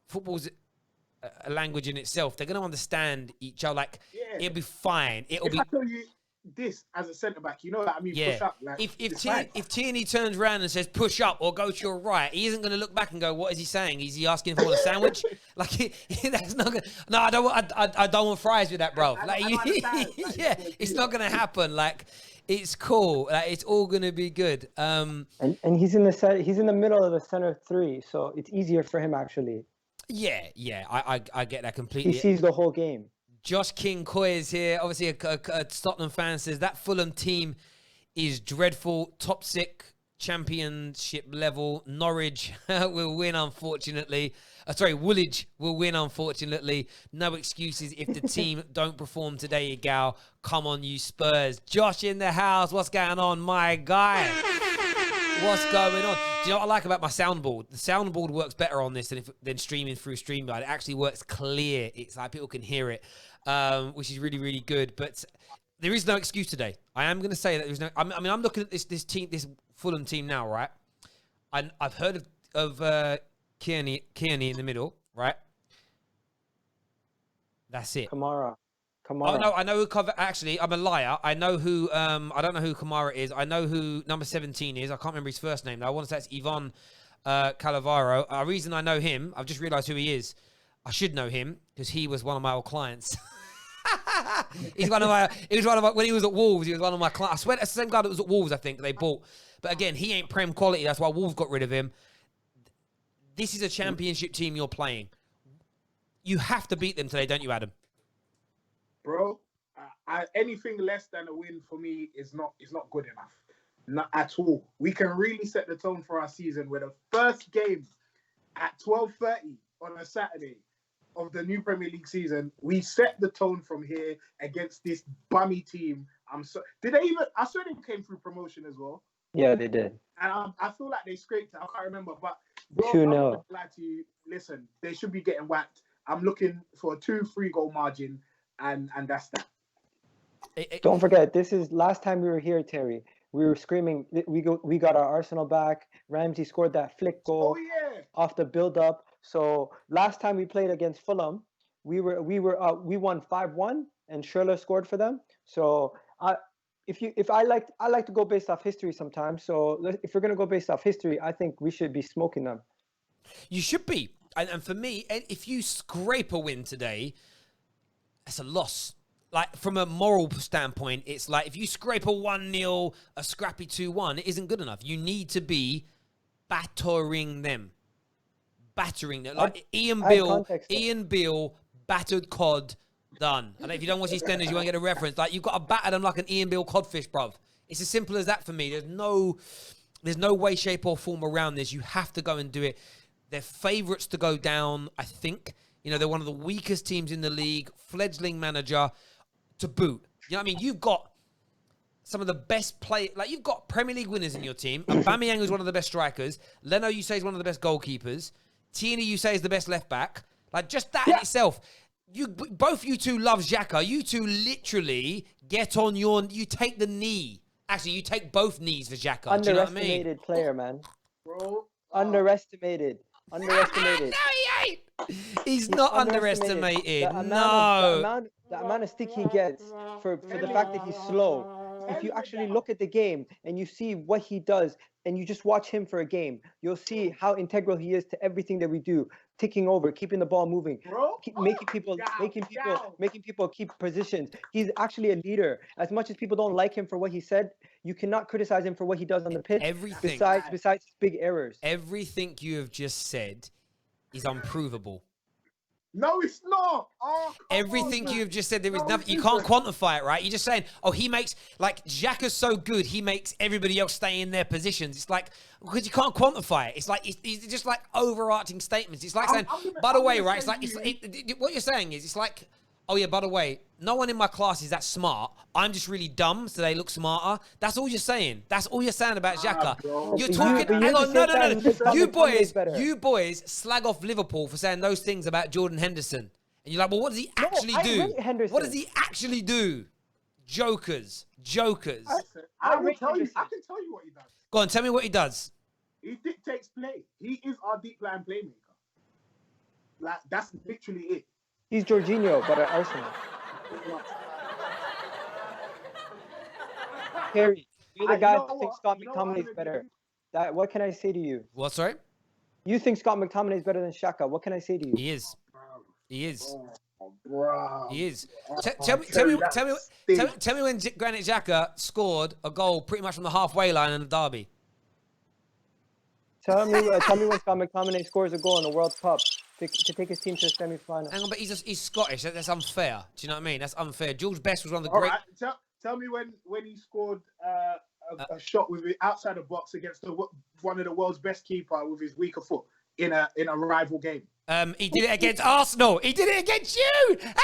football's a language in itself. They're going to understand each other. Like, it'll be fine. I tell you this as a centre back, you know that push up. Like, if Tierney turns around and says push up or go to your right, he isn't going to look back and go, "What is he saying? Is he asking for a sandwich?" Like, that's not gonna. No, I don't want fries with that, bro. It's not going to happen. Like, it's cool. Like, it's all going to be good. And he's in the middle of the center 3, so it's easier for him actually. Yeah, I get that completely. He sees the whole game. Josh King Coy is here. Obviously, a Tottenham fan says that Fulham team is dreadful. Top 6 championship level. Norwich will win, unfortunately. Woolwich will win, unfortunately. No excuses if the team don't perform today, Gal. Come on, you Spurs. Josh in the house. What's going on, my guy? What's going on? Do you know what I like about my soundboard? The soundboard works better on this than streaming through StreamYard. It actually works clear. It's like people can hear it, which is really, really good. But there is no excuse today. I am going to say that there's no. I mean, I'm looking at this team, this Fulham team now, right? I've heard of Kearney in the middle, right? That's it. Kamara. Oh, no, I know who cover. Actually, I'm a liar. I know who. I don't know who Kamara is. I know who number 17 is. I can't remember his first name. I want to say it's Ivan Calavaro. The reason I know him, I've just realised who he is. I should know him because he was one of my old clients. He was one of my when he was at Wolves. He was one of my clients. I swear that's the same guy that was at Wolves. I think they bought. But again, he ain't Prem quality. That's why Wolves got rid of him. This is a championship team you're playing. You have to beat them today, don't you, Adam? Bro, anything less than a win for me is not good enough. Not at all. We can really set the tone for our season with the first game at 12:30 on a Saturday of the new Premier League season. We set the tone from here against this bummy team. I swear they came through promotion as well. Yeah, they did. And I feel like they scraped it. I can't remember, but bro, 2-0. I'm not glad to you. Listen, they should be getting whacked. I'm looking for a 2-3 goal margin. And that's that. Don't forget, this is last time we were here, Terry. We were screaming. We got our Arsenal back. Ramsey scored that flick goal off the build-up. So last time we played against Fulham, we won 5-1, and Schürrle scored for them. So I like to go based off history sometimes. So if we're gonna go based off history, I think we should be smoking them. You should be, and for me, if you scrape a win today, it's a loss. like from a moral standpoint, it's like if you scrape a 1-0, a scrappy 2-1, it isn't good enough. You need to be battering them. Like Ian Beale, battered cod, done. And if you don't watch EastEnders, you won't get a reference. Like, you've got to batter them like an Ian Beale codfish, bruv. It's as simple as that for me. There's no way, shape, or form around this. You have to go and do it. They're favourites to go down, I think. You know, they're one of the weakest teams in the league. Fledgling manager to boot. You know what I mean? You've got some of the best like, you've got Premier League winners in your team. Aubameyang is one of the best strikers. Leno, you say, is one of the best goalkeepers. Tierney, you say, is the best left back. Like, just that in itself. Both you two love Xhaka. You two literally get on you take the knee. Actually, you take both knees for Xhaka. Underestimated player, man. Bro. Underestimated. No, he ain't. He's not underestimated. The amount of stick he gets for the fact that he's slow. If you actually look at the game and you see what he does and you just watch him for a game, you'll see how integral he is to everything that we do. Ticking over, keeping the ball moving, making people keep positions. He's actually a leader. As much as people don't like him for what he said, you cannot criticize him for what he does on the pitch. Besides his big errors. Everything you have just said is unprovable. No, it's not. Everything you have just said, there is nothing. You can't quantify it, right? You're just saying, he makes, like, Xhaka's so good, he makes everybody else stay in their positions. It's like, because you can't quantify it. It's like, it's just like overarching statements. It's like saying, by the way, right? It's like, what you're saying is, it's like, oh yeah, by the way, no one in my class is that smart. I'm just really dumb, so they look smarter. That's all you're saying. That's all you're saying about Xhaka. You're talking. Hang on, no. You boys slag off Liverpool for saying those things about Jordan Henderson, and you're like, well, what does he actually do? What does he actually do? Jokers. I can tell you what he does. Go on, tell me what he does. He dictates play. He is our deep line playmaker. Like, that's literally it. He's Jorginho, but at Arsenal. Harry, you're the guy who thinks Scott McTominay is better. What can I say to you? What, sorry? You think Scott McTominay is better than Xhaka. What can I say to you? He is. Bro. He is. Tell me when Granit Xhaka scored a goal pretty much from the halfway line in the derby. Tell me when Scott McTominay scores a goal in the World Cup to take his team to the semi-final. Hang on, but he's Scottish. That's unfair. Do you know what I mean? That's unfair. George Best was one of the great. Right. Tell me when he scored a shot with it outside the box against one of the world's best keeper with his weaker foot in a rival game. He did it against Arsenal. He did it against you. That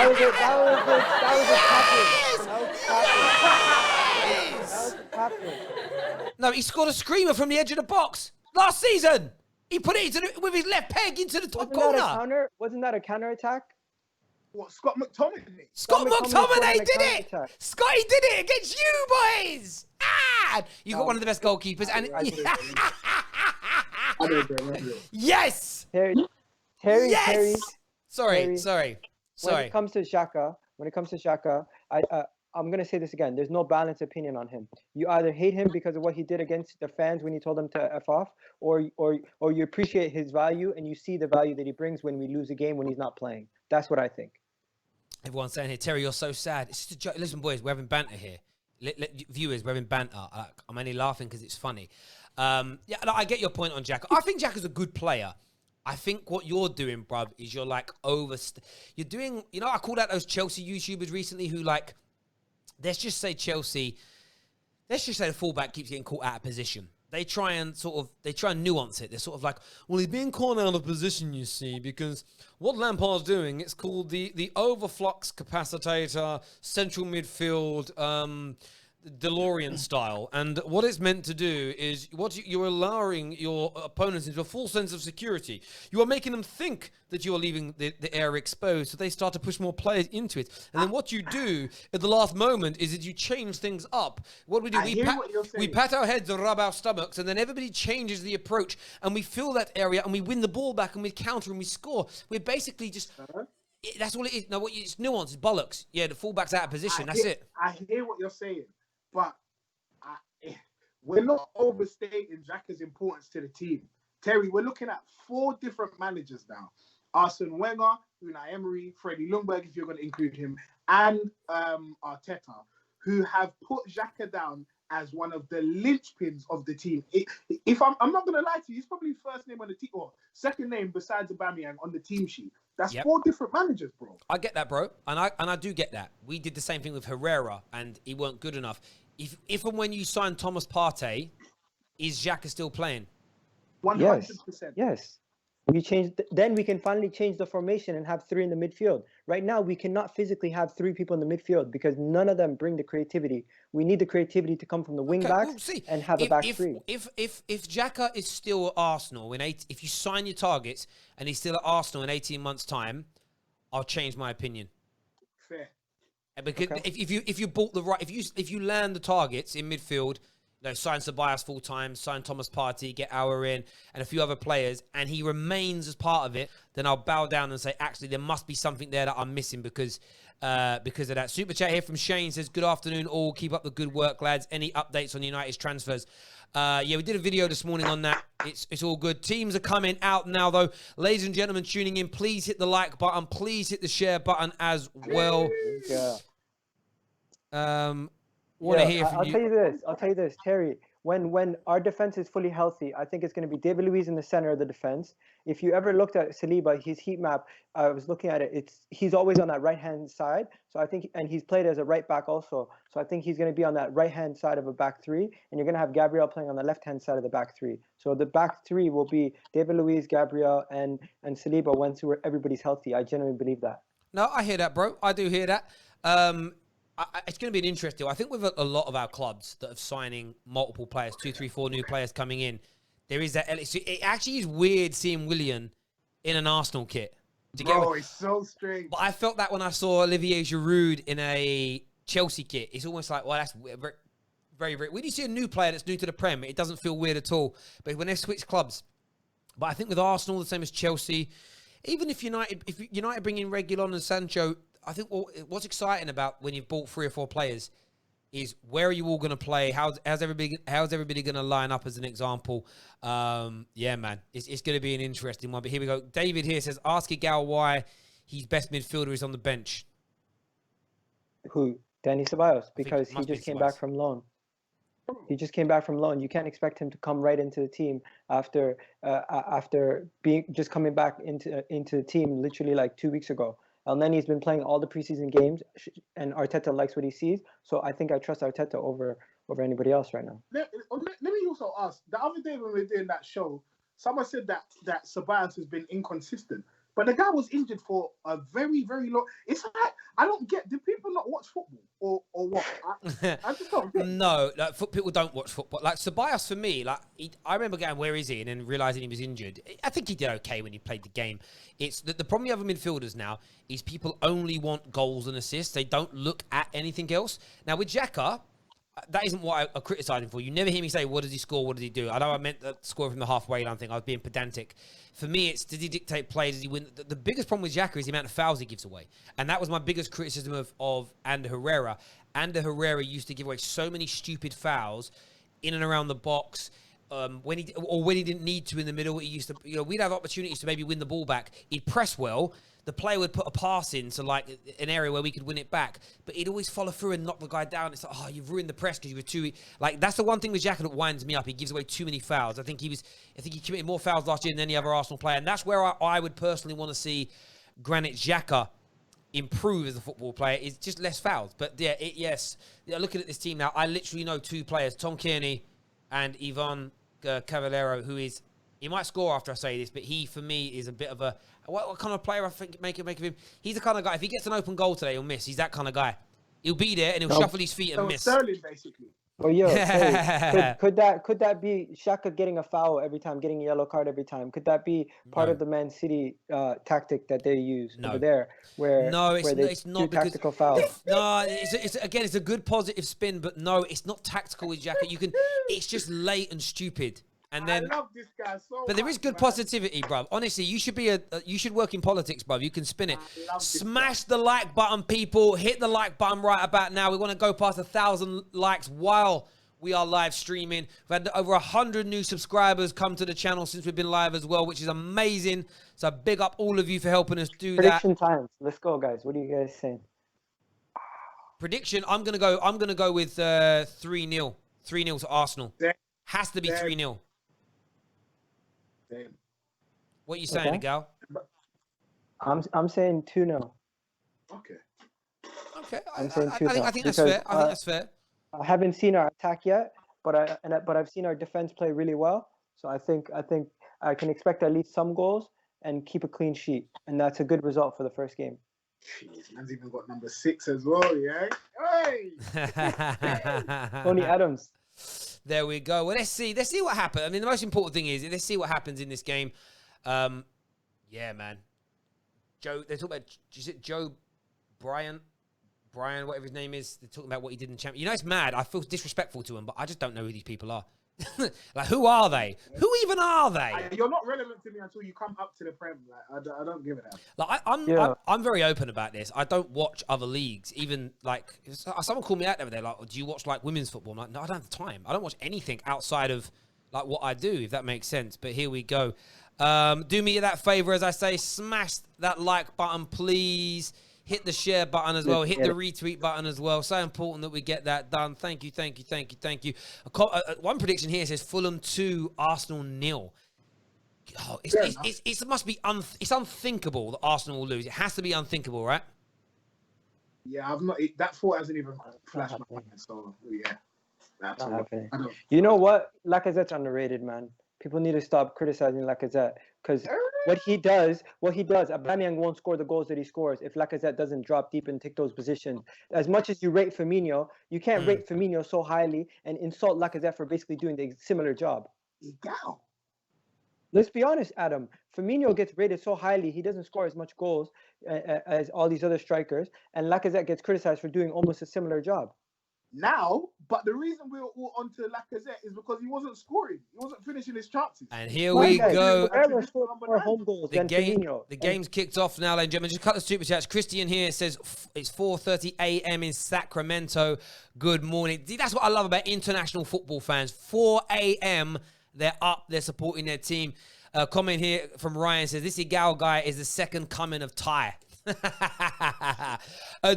was a tackle. No, he scored a screamer from the edge of the box last season. He put it with his left peg into the top corner. Wasn't that a counter attack? What, Scott McTominay? Scott McTominay did it. Scotty did it against you boys. You got one of the best goalkeepers, and yes. Terry. Sorry. When it comes to Xhaka, I'm going to say this again. There's no balanced opinion on him. You either hate him because of what he did against the fans when he told them to F off, or you appreciate his value and you see the value that he brings when we lose a game when he's not playing. That's what I think. Everyone's saying here, Terry, you're so sad. It's just a joke. Listen, boys, we're having banter here. Viewers, we're having banter. I'm only laughing because it's funny. I get your point on Xhaka. I think Xhaka's a good player. I think what you're doing, bruv, is you're like you're doing, I called out those Chelsea YouTubers recently who, like, let's just say the fullback keeps getting caught out of position. They try and nuance it. They're sort of like, well, he's being caught out of position, you see, because what Lampard's doing, it's called the overflux capacitator central midfield DeLorean style. And what it's meant to do is you're allowing your opponents into a full sense of security. You are making them think that you are leaving the air exposed, so they start to push more players into it. And then what you do at the last moment is that you change things up. What we do, we pat our heads and rub our stomachs, and then everybody changes the approach, and we fill that area, and we win the ball back, and we counter, and we score. We're basically just... That's all it is. No, it's nuance. It's bollocks. Yeah, the fullback's out of position. That's it. I hear what you're saying. But we're not overstating Xhaka's importance to the team. Terry, we're looking at 4 different managers now. Arsene Wenger, Unai Emery, Freddie Ljungberg, if you're going to include him, and Arteta, who have put Xhaka down as one of the linchpins of the team. If I'm not going to lie to you, he's probably first name on the team, or second name besides Aubameyang on the team sheet. That's 4 different managers, bro. I get that, bro, and I do get that. We did the same thing with Herrera, and he weren't good enough. If and when you sign Thomas Partey, is Xhaka still playing? 100%. Yes. Then we can finally change the formation and have 3 in the midfield. Right now, we cannot physically have 3 people in the midfield because none of them bring the creativity. We need the creativity to come from the wing backs and have a back 3. If Xhaka is still at Arsenal if you sign your targets and he's still at Arsenal in 18 months' time, I'll change my opinion. Fair. Because if you bought the right, if you land the targets in midfield. Sign Ceballos full time, sign Thomas Partey, get Auer in, and a few other players, and he remains as part of it, then I'll bow down and say, actually, there must be something there that I'm missing because of that. Super chat here from Shane says, good afternoon all, keep up the good work, lads. Any updates on United's transfers? We did a video this morning on that. It's all good. Teams are coming out now, though. Ladies and gentlemen tuning in, please hit the like button. Please hit the share button as well. I'll tell you this, Terry. When our defense is fully healthy, I think it's going to be David Luiz in the center of the defense. If you ever looked at Saliba, his heat map, I was looking at it. He's always on that right hand side. So I think, and he's played as a right back also. So I think he's going to be on that right hand side of a back 3, and you're going to have Gabriel playing on the left hand side of the back 3. So the back 3 will be David Luiz, Gabriel, and Saliba once everybody's healthy. I genuinely believe that. No, I hear that, bro. I do hear that. It's going to be an interesting. I think with a lot of our clubs that are signing multiple players, 2, 3, 4 new players coming in, there is that. It actually is weird seeing Willian in an Arsenal kit. It's so strange. But I felt that when I saw Olivier Giroud in a Chelsea kit. It's almost like, well, that's very, very, very. When you see a new player that's new to the Prem, it doesn't feel weird at all. But when they switch clubs, but I think with Arsenal, the same as Chelsea, even if United bring in Reguilon and Sancho. I think what's exciting about when you've bought 3 or 4 players is where are you all going to play? How's everybody going to line up as an example? Man, it's going to be an interesting one. But here we go. David here says, ask Igal why his best midfielder is on the bench. Who? Dani Ceballos, because he just came back from loan. He just came back from loan. You can't expect him to come right into the team after coming back into the team literally like 2 weeks ago. And then he's been playing all the preseason games, and Arteta likes what he sees. So I think I trust Arteta over anybody else right now. Let me also ask. The other day when we were doing that show, someone said that Ceballos has been inconsistent. But the guy was injured for a very, very long... It's like, I don't get... Do people not watch football? Or what? I just don't get it. No, people don't watch football. Like, Ceballos, for me, I remember going, where is he? And then realising he was injured. I think he did okay when he played the game. It's the problem with other midfielders now is people only want goals and assists. They don't look at anything else. Now, with Xhaka... That isn't what I criticise him for. You never hear me say, what does he score, what does he do? I know I meant that score from the halfway line thing. I was being pedantic. For me, it's, did he dictate plays? Does he win? The biggest problem with Xhaka is the amount of fouls he gives away. And that was my biggest criticism of Ander Herrera. Ander Herrera used to give away so many stupid fouls in and around the box. When he didn't need to in the middle, he used to, we'd have opportunities to maybe win the ball back. He'd press well. The player would put a pass into like an area where we could win it back, but he'd always follow through and knock the guy down. It's like, oh, you've ruined the press because you were too like. That's the one thing with Xhaka that winds me up. He gives away too many fouls. I think he committed more fouls last year than any other Arsenal player, and that's where I would personally want to see Granit Xhaka improve as a football player. Is just less fouls. But looking at this team now, I literally know 2 players, Tom Kearney and Ivan Cavallero, who is. He might score after I say this, but he, for me, is a bit of a... What kind of player I think make of him? He's the kind of guy, if he gets an open goal today, he'll miss. He's that kind of guy. He'll be there and he'll shuffle his feet and miss. Sterling, basically. Well, could that be Xhaka getting a foul every time, getting a yellow card every time? Could that be part of the Man City tactic that they use over there, where it's not do tactical fouls? No, it's a good positive spin, but no, it's not tactical with Xhaka. It's just late and stupid. And then, I love this guy so much. But there is good positivity, bruv. Honestly, you should work in politics, bruv. You can spin it. Smash the like button, people. Hit the like button right about now. We want to go past 1,000 likes while We are live streaming. We've had over 100 new subscribers come to the channel since we've been live as well, which is amazing. So big up all of you for helping us do Prediction times. Let's go, guys. What are you guys saying? Prediction, I'm gonna go with 3-0. 3-0 to Arsenal. Has to be 3-0. What are you saying, Gal? I'm saying 2-0. Okay. I'm saying 2-0. I think that's fair. I think that's fair. I haven't seen our attack yet, but I've seen our defense play really well. So I think I can expect at least some goals and keep a clean sheet, and that's a good result for the first game. Jeez, man's even got number 6 as well, yeah. Hey, Tony Adams. There we go. Well, let's see what happens. I mean, the most important thing is let's see what happens in this game. Yeah, man. Joe, they're talking about, is it Joe Brian, whatever his name is. They're talking about what he did in the Champions. You know, it's mad. I feel disrespectful to him, but I just don't know who these people are. Like, who are they? Who even are they? You're not relevant to me until you come up to the Prem. Like, I don't give it up. Like, I'm very open about this. I don't watch other leagues. Even like someone called me out the other day. Like, do you watch like women's football? I'm like, no, I don't have the time. I don't watch anything outside of like what I do, if that makes sense. But here we go. Do me that favor, as I say, smash that like button, please. Hit the share button as well. Hit the retweet button as well. So important that we get that done. Thank you. One prediction here says Fulham 2, Arsenal 0. Oh, it must be it's unthinkable that Arsenal will lose. It has to be unthinkable, right? Yeah, I've not. That thought hasn't even flashed my mind. So yeah, that's not happening. You know what? Lacazette's underrated, man. People need to stop criticizing Lacazette because what he does, Aubameyang won't score the goals that he scores if Lacazette doesn't drop deep and take those positions. As much as you rate Firmino, you can't rate Firmino so highly and insult Lacazette for basically doing the similar job. Let's be honest, Adam. Firmino gets rated so highly, he doesn't score as much goals as all these other strikers, and Lacazette gets criticized for doing almost a similar job. Now, but the reason we were all onto Lacazette is because he wasn't scoring. He wasn't finishing his chances. And here we go. The game's kicked off now, ladies and gentlemen. Just cut the super chats. Christian here says it's 4:30 a.m. in Sacramento. Good morning. That's what I love about international football fans. 4 a.m. They're up. They're supporting their team. Comment here from Ryan says, this Igal guy is the second coming of Ty.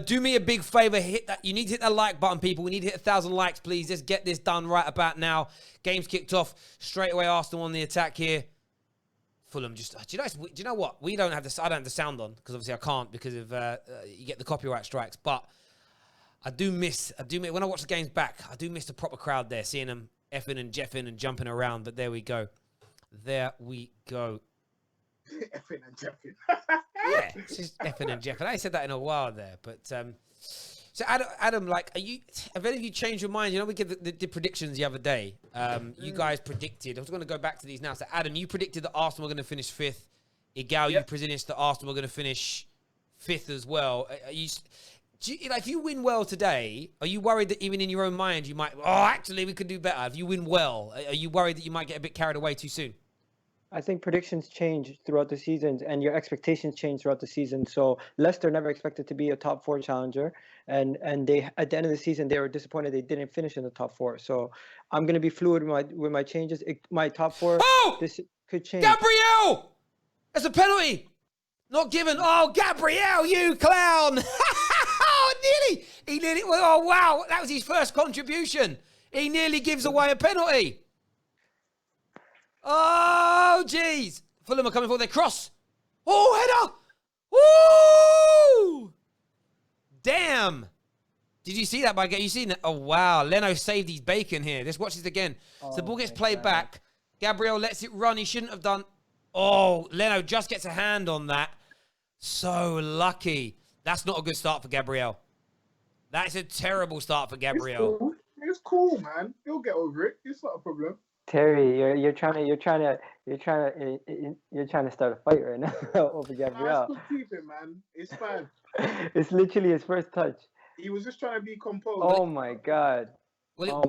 Do me a big favor, hit that. You need to hit that like button, people. We need to hit 1,000 likes, please. Let's get this done right about now. Game's kicked off straight away. Arsenal on the attack here. Fulham just. Do you know what? I don't have the sound on because obviously I can't because of you get the copyright strikes. But I do miss when I watch the games back. I do miss the proper crowd there, seeing them effing and jeffing and jumping around. But there we go. Effing and jeffing. Yeah, it's just effing and jeffing. I ain't said that in a while there, but so Adam, like, have any of you changed your mind? You know, we did predictions the other day. You guys predicted. I was going to go back to these now. So Adam, you predicted that Arsenal were going to finish 5th. Igal, you predicted that Arsenal were going to finish 5th as well. If you win well today, are you worried that even in your own mind you might? Oh, actually, we could do better. If you win well, are you worried that you might get a bit carried away too soon? I think predictions change throughout the seasons and your expectations change throughout the season. So Leicester never expected to be a top 4 challenger, and they at the end of the season they were disappointed they didn't finish in the top 4. So I'm going to be fluid with my changes. My top 4. Oh, this could change. Gabriel, that's a penalty, not given. Oh, Gabriel, you clown! Oh, he nearly. Oh, wow, that was his first contribution. He nearly gives away a penalty. Oh, jeez. Fulham are coming for their cross. Oh, header. Woo! Damn. Did you see that, by you seen that? Oh, wow. Leno saved his bacon here. Let's watch this again. So the ball gets played back. Gabriel lets it run. He shouldn't have done. Oh, Leno just gets a hand on that. So lucky. That's not a good start for Gabriel. That's a terrible start for Gabriel. It's cool, man. He'll get over it. It's not a problem. Terry, you're trying to start a fight right now over Gabriel. Nah, keep it, man. It's fine. It's literally his first touch. He was just trying to be composed. Oh my god. Well,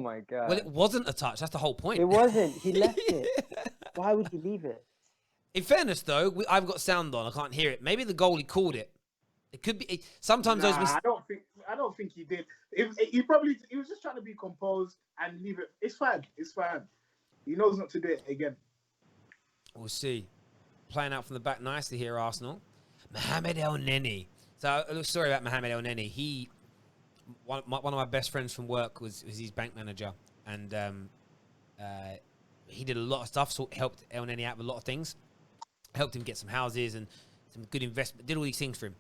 it wasn't a touch. That's the whole point. It wasn't. He left it. Why would you leave it? In fairness, though, I've got sound on. I can't hear it. Maybe the goalie called it. It could be. Sometimes nah, those. I don't think he did. He was just trying to be composed and leave it. It's fine. It's fine. He knows not to do it again. We'll see. Playing out from the back nicely here, Arsenal. Mohamed El Neni. So a little story about Mohamed El Neni. One of my best friends from work was his bank manager, and he did a lot of stuff. So helped El Neni out with a lot of things. Helped him get some houses and some good investment. Did all these things for him.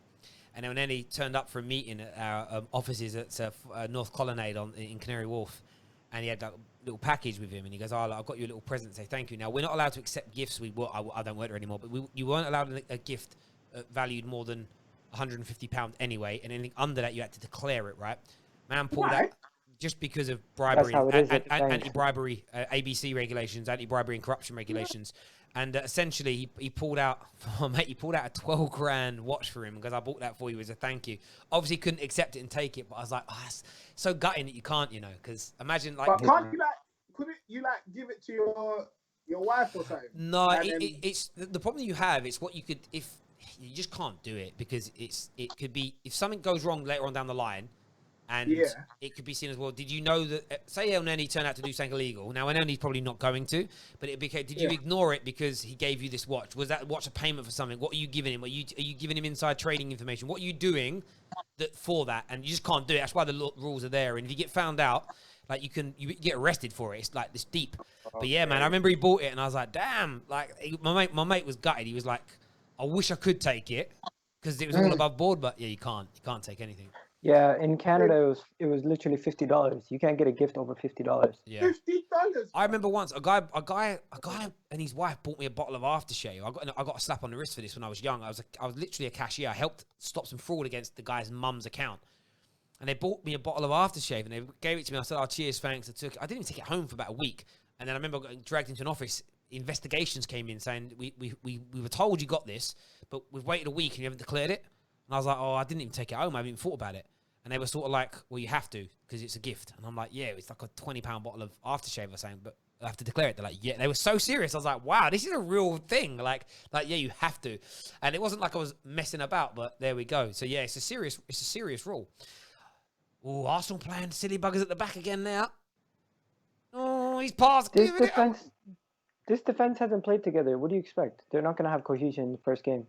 And El Neni turned up for a meeting at our offices at North Colonnade in Canary Wharf. And he had like a little package with him. And he goes, I've got you a little present to say thank you. Now, we're not allowed to accept gifts. I don't work there anymore. But you weren't allowed a gift valued more than £150 anyway. And anything under that, you had to declare it, right? Man pulled out just because of bribery, anti-bribery, ABC regulations, anti-bribery and corruption regulations. And essentially, he pulled out, he pulled out a 12 grand watch for him because I bought that for you as a thank you. Obviously, couldn't accept it and take it, but I was like, it's so gutting that you can't, because imagine like. But can't you couldn't you give it to your wife or something? No, it's the problem you have. It's what you could if you just can't do it because it could be if something goes wrong later on down the line. And it could be seen as, well, did you know that, say El Neni turned out to do something illegal. Now, El Neni's probably not going to, but did you ignore it because he gave you this watch? Was that watch a payment for something? What are you giving him? Are you giving him inside trading information? What are you doing for that? And you just can't do it. That's why the rules are there. And if you get found out, like you get arrested for it. It's like this deep. But yeah, man, I remember he bought it and I was like, damn. Like my mate was gutted. He was like, I wish I could take it because it was all above board. But yeah, you can't take anything. Yeah, in Canada it was literally $50. You can't get a gift over $50. Yeah. $50. I remember once a guy and his wife bought me a bottle of aftershave. I got a slap on the wrist for this when I was young. I was literally a cashier. I helped stop some fraud against the guy's mum's account. And they bought me a bottle of aftershave and they gave it to me. I said, "Oh, cheers, thanks." I didn't even take it home for about a week. And then I remember getting dragged into an office. Investigations came in saying we were told you got this, but we've waited a week and you haven't declared it. And I was like, "Oh, I didn't even take it home. I haven't even thought about it." And they were sort of like, well, you have to because it's a gift. And I'm like, yeah, it's like a £20 bottle of aftershave or something, but I have to declare it. They're like, yeah. They were so serious. I was like, wow, this is a real thing. Like yeah, you have to. And it wasn't like I was messing about, but there we go. So yeah, it's a serious rule. Oh, Arsenal playing silly buggers at the back again now. Oh, he's passed. This defense hasn't played together. What do you expect? They're not going to have cohesion in the first game.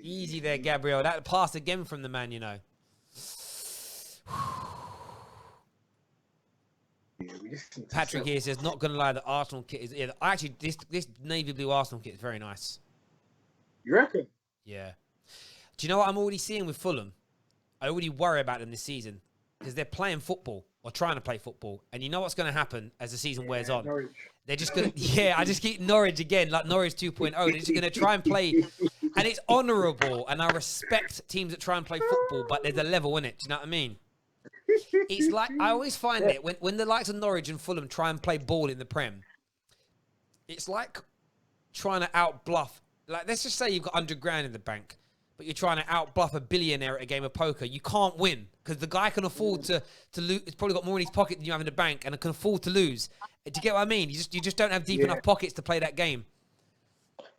Easy there, Gabriel. That pass again from the man, Patrick here says, not going to lie, the Arsenal kit is... Yeah, actually, this navy blue Arsenal kit is very nice. You reckon? Yeah. Do you know what I'm already seeing with Fulham? I already worry about them this season because they're playing football or trying to play football. And you know what's going to happen as the season wears on? Norwich. They're just going to... I just keep Norwich again, like Norwich 2.0. They're just going to try and play... And it's honourable, and I respect teams that try and play football, but there's a level in it. Do you know what I mean? It's like, I always find it, when the likes of Norwich and Fulham try and play ball in the Prem, it's like trying to out-bluff. Like, let's just say you've got 100 grand in the bank, but you're trying to out-bluff a billionaire at a game of poker. You can't win, because the guy can afford to lose. He's probably got more in his pocket than you have in the bank, and can afford to lose. Do you get what I mean? You just don't have deep enough pockets to play that game.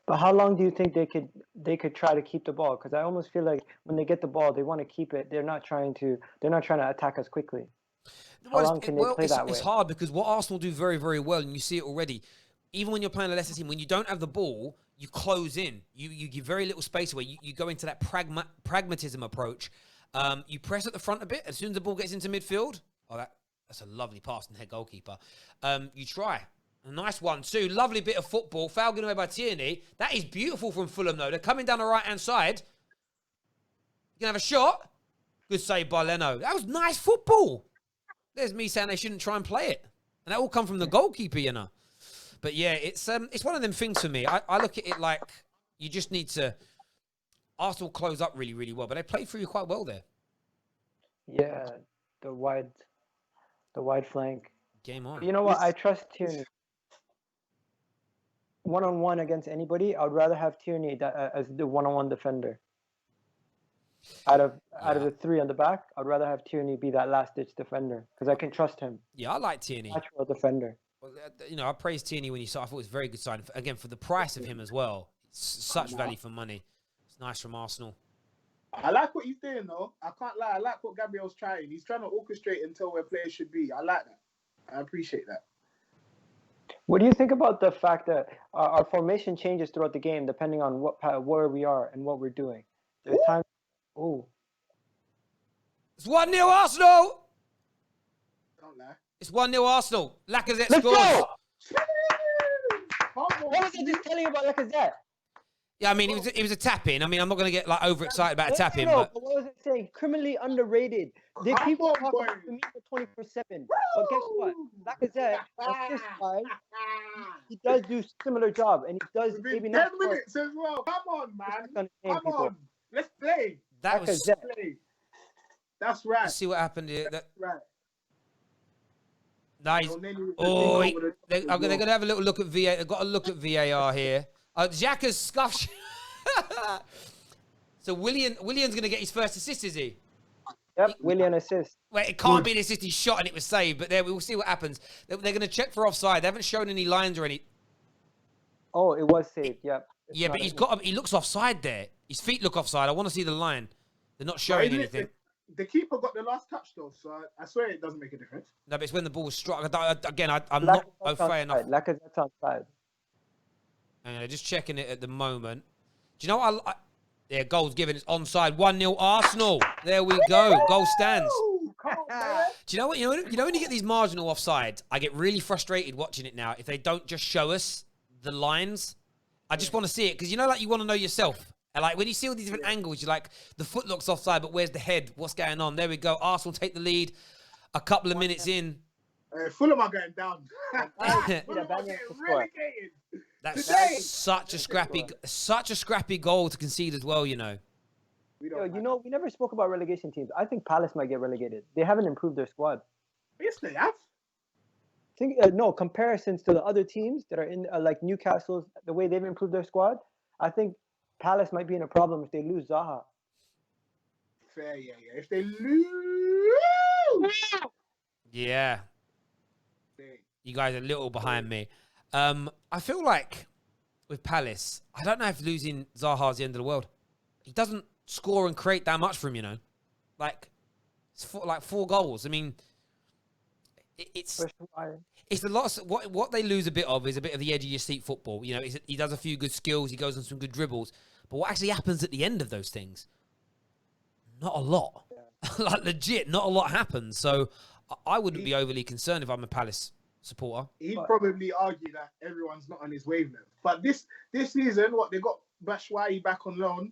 But how long do you think they could try to keep the ball? Because I almost feel like when they get the ball, they want to keep it. They're not trying to attack us quickly. How long can they play that way? It's hard because what Arsenal do very, very well, and you see it already, even when you're playing a Leicester team, when you don't have the ball, you close in. You give very little space away. You go into that pragmatism approach. You press at the front a bit. As soon as the ball gets into midfield, that's a lovely pass from their goalkeeper. You try. A nice one, too. Lovely bit of football. Foul given away by Tierney. That is beautiful from Fulham, though. They're coming down the right-hand side. You can have a shot. Good save by Leno. That was nice football. There's me saying they shouldn't try and play it. And that all come from the goalkeeper, But, yeah, it's one of them things for me. I look at it like you just need to... Arsenal close up really, really well. But they played through you quite well there. Yeah, the wide flank. Game on. You know what? I trust Tierney. One-on-one against anybody, I would rather have Tierney as the one-on-one defender. Out of the three on the back, I'd rather have Tierney be that last-ditch defender because I can trust him. Yeah, I like Tierney. Natural defender. Well, I praised Tierney when he saw. I thought it was a very good sign. Again, for the price of him as well. Such value for money. It's nice from Arsenal. I like what he's doing, though. I can't lie. I like what Gabriel's trying. He's trying to orchestrate and tell where players should be. I like that. I appreciate that. What do you think about the fact that our formation changes throughout the game depending on where we are and what we're doing? There's times. Oh. It's 1-0 Arsenal. Don't lie. It's 1-0 Arsenal. Lacazette Let's scores. go! What was I just telling you about Lacazette? Yeah, I mean, it was a tap-in. I mean, I'm not going to get like overexcited about a tap-in, No, but what was I saying? Criminally underrated. People talk about me for 24/7. But guess what? Lacazette, assist-wise, he does do similar job, and he does maybe 10 not. minutes as well. Come on, man. Come people. on. Let's play. that was. Lacazette. Play. That's right. Let's see what happened here. That's right. Nice. Oh, they're going to have a little look at VAR. They've got to look at VAR here. Xhaka's scuffed. So Willian's going to get his first assist, is he? Yep, Willian assist. Wait, it can't be an assist. He shot and it was saved. But there, we'll see what happens. They're going to check for offside. They haven't shown any lines or any. Oh, it was saved. Yep. Yeah, but he looks offside there. His feet look offside. I want to see the line. They're not showing anything. The keeper got the last touch, though, so I swear it doesn't make a difference. No, but it's when the ball was struck. Again, I'm not au fait enough. Lacazette's outside. And just checking it at the moment. Do you know what? Yeah, goal's given. It's onside. 1-0 Arsenal. There we go. Goal stands. Come on, man. Do you know what? You know when you get these marginal offsides, I get really frustrated watching it now. If they don't just show us the lines, I just want to see it because like you want to know yourself. And like when you see all these different angles, you're like, the foot looks offside, but where's the head? What's going on? There we go. Arsenal take the lead. A couple of minutes in. Fulham are going down. Fulham are getting relegated. That's such a scrappy goal to concede as well. We never spoke about relegation teams. I think Palace might get relegated. They haven't improved their squad. Yes, they have. No comparisons to the other teams that are in like Newcastle's, the way they've improved their squad. I think Palace might be in a problem if they lose Zaha. Fair, yeah. If they lose, yeah. You guys are a little behind me. I feel like with Palace, I don't know if losing Zaha is the end of the world. He doesn't score and create that much for him, Like, it's 4 goals. I mean, it's a lot. What they lose a bit of is a bit of the edge of your seat football. He does a few good skills. He goes on some good dribbles. But what actually happens at the end of those things? Not a lot. Yeah. Like, legit, not a lot happens. So I wouldn't be overly concerned if I'm a Palace supporter. He'd probably argue that everyone's not on his wavelength. But this season, they got Batshuayi back on loan,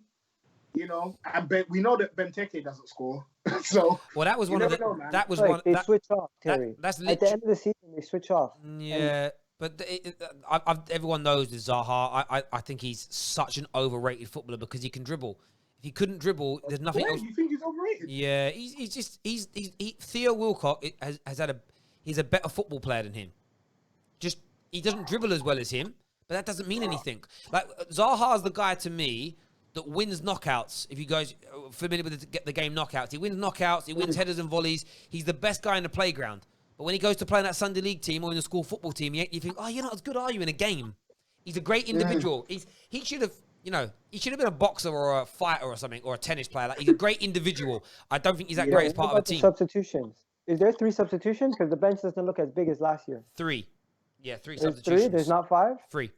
and we know that Benteke doesn't score. So that was one of the. Know, that was like one. They switch off, Terry. That's at the end of the season. They switch off. Yeah, but everyone knows with Zaha. I think he's such an overrated footballer because he can dribble. If he couldn't dribble, there's nothing else. You think he's overrated? Yeah, he's Theo Walcott he's a better football player than him. Just he doesn't dribble as well as him, but that doesn't mean anything. Like Zaha's the guy to me that wins knockouts. If you guys are familiar with the game knockouts, he wins knockouts, he wins headers and volleys. He's the best guy in the playground. But when he goes to play in that Sunday league team or in the school football team, you think, oh, you're not as good, are you, in a game? He's a great individual. He should have, he should have been a boxer or a fighter or something, or a tennis player. Like, he's a great individual. I don't think he's that great as part of a team. Substitutions. Is there 3 substitutions? Because the bench doesn't look as big as last year. 3. Yeah, 3 There's substitutions. 3? There's not 5? 3.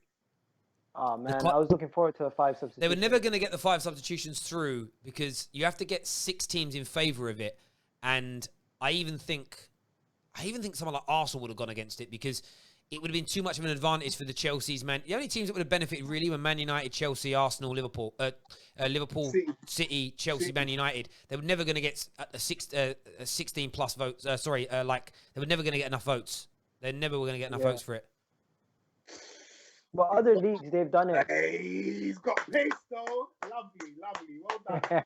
Oh, man. I was looking forward to the 5 substitutions. They were never going to get the 5 substitutions through because you have to get 6 teams in favour of it. And I even think someone like Arsenal would have gone against it because it would have been too much of an advantage for the Chelsea's. The only teams that would have benefited really were Man United, Chelsea, Arsenal, Liverpool, City, Chelsea, Man United. They were never going to get a 16 plus votes. They were never going to get enough votes. They never were going to get enough votes for it. Well, other leagues, they've done it. Hey, he's got pace, though. Lovely. Well done.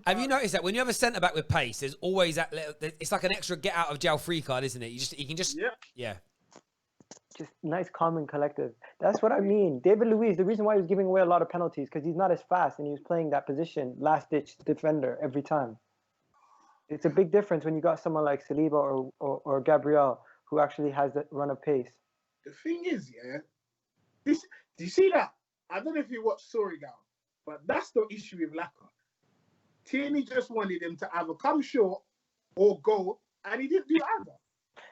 Have you noticed that when you have a centre-back with pace, there's always that little, it's like an extra get-out-of-jail-free card, isn't it? You can just... Yeah. Just nice, calm, and collective. That's what I mean. David Luiz, the reason why he was giving away a lot of penalties, because he's not as fast, and he was playing that position, last-ditch defender, every time. It's a big difference when you got someone like Saliba or Gabriel, who actually has that run of pace. The thing is, do you see that? I don't know if you watched Surigao. But that's the issue with Laka. Tierney just wanted him to either come short or go, and he didn't do either.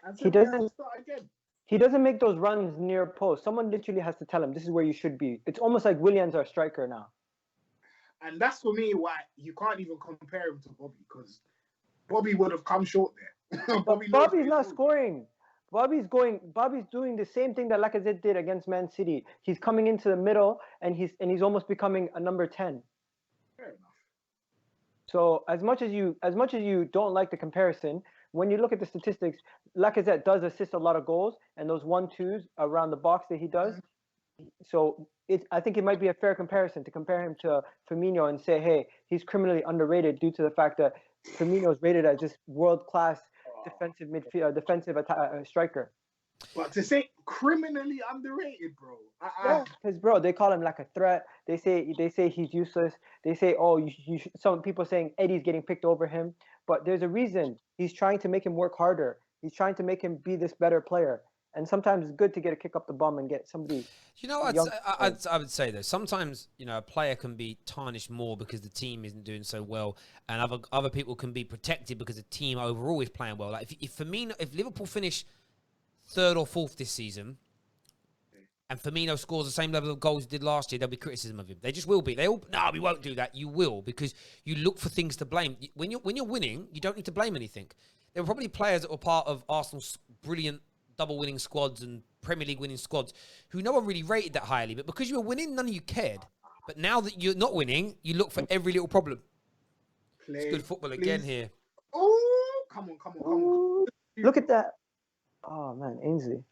And so he doesn't start again. He doesn't make those runs near post. Someone literally has to tell him this is where you should be. It's almost like Willian's our striker now. And that's for me why you can't even compare him to Bobby, because Bobby would have come short there. Bobby's not scoring. Bobby's doing the same thing that Lacazette did against Man City. He's coming into the middle and he's almost becoming a number 10. Fair enough. So as much as you don't like the comparison, when you look at the statistics, Lacazette does assist a lot of goals and those 1-2s around the box that he does. So I think it might be a fair comparison to compare him to Firmino and say, hey, he's criminally underrated due to the fact that Firmino is rated as this world-class defensive striker. But to say criminally underrated, bro. Yeah, because bro, they call him like a threat. They say he's useless. They say, oh, some people saying Eddie's getting picked over him. But there's a reason. He's trying to make him work harder. He's trying to make him be this better player. And sometimes it's good to get a kick up the bum and get somebody. You know, I would say though, sometimes, you know, a player can be tarnished more because the team isn't doing so well, and other people can be protected because the team overall is playing well. Like if Liverpool finish 3rd or 4th this season, and Firmino scores the same level of goals he did last year, there'll be criticism of him. They just will be. No, we won't do that. You will, because you look for things to blame. When you're winning, you don't need to blame anything. There were probably players that were part of Arsenal's brilliant double-winning squads and Premier League winning squads who no one really rated that highly, but because you were winning, none of you cared. But now that you're not winning, you look for every little problem. It's good football again here. Oh, come on. Look at that. Oh, man, Ainsley.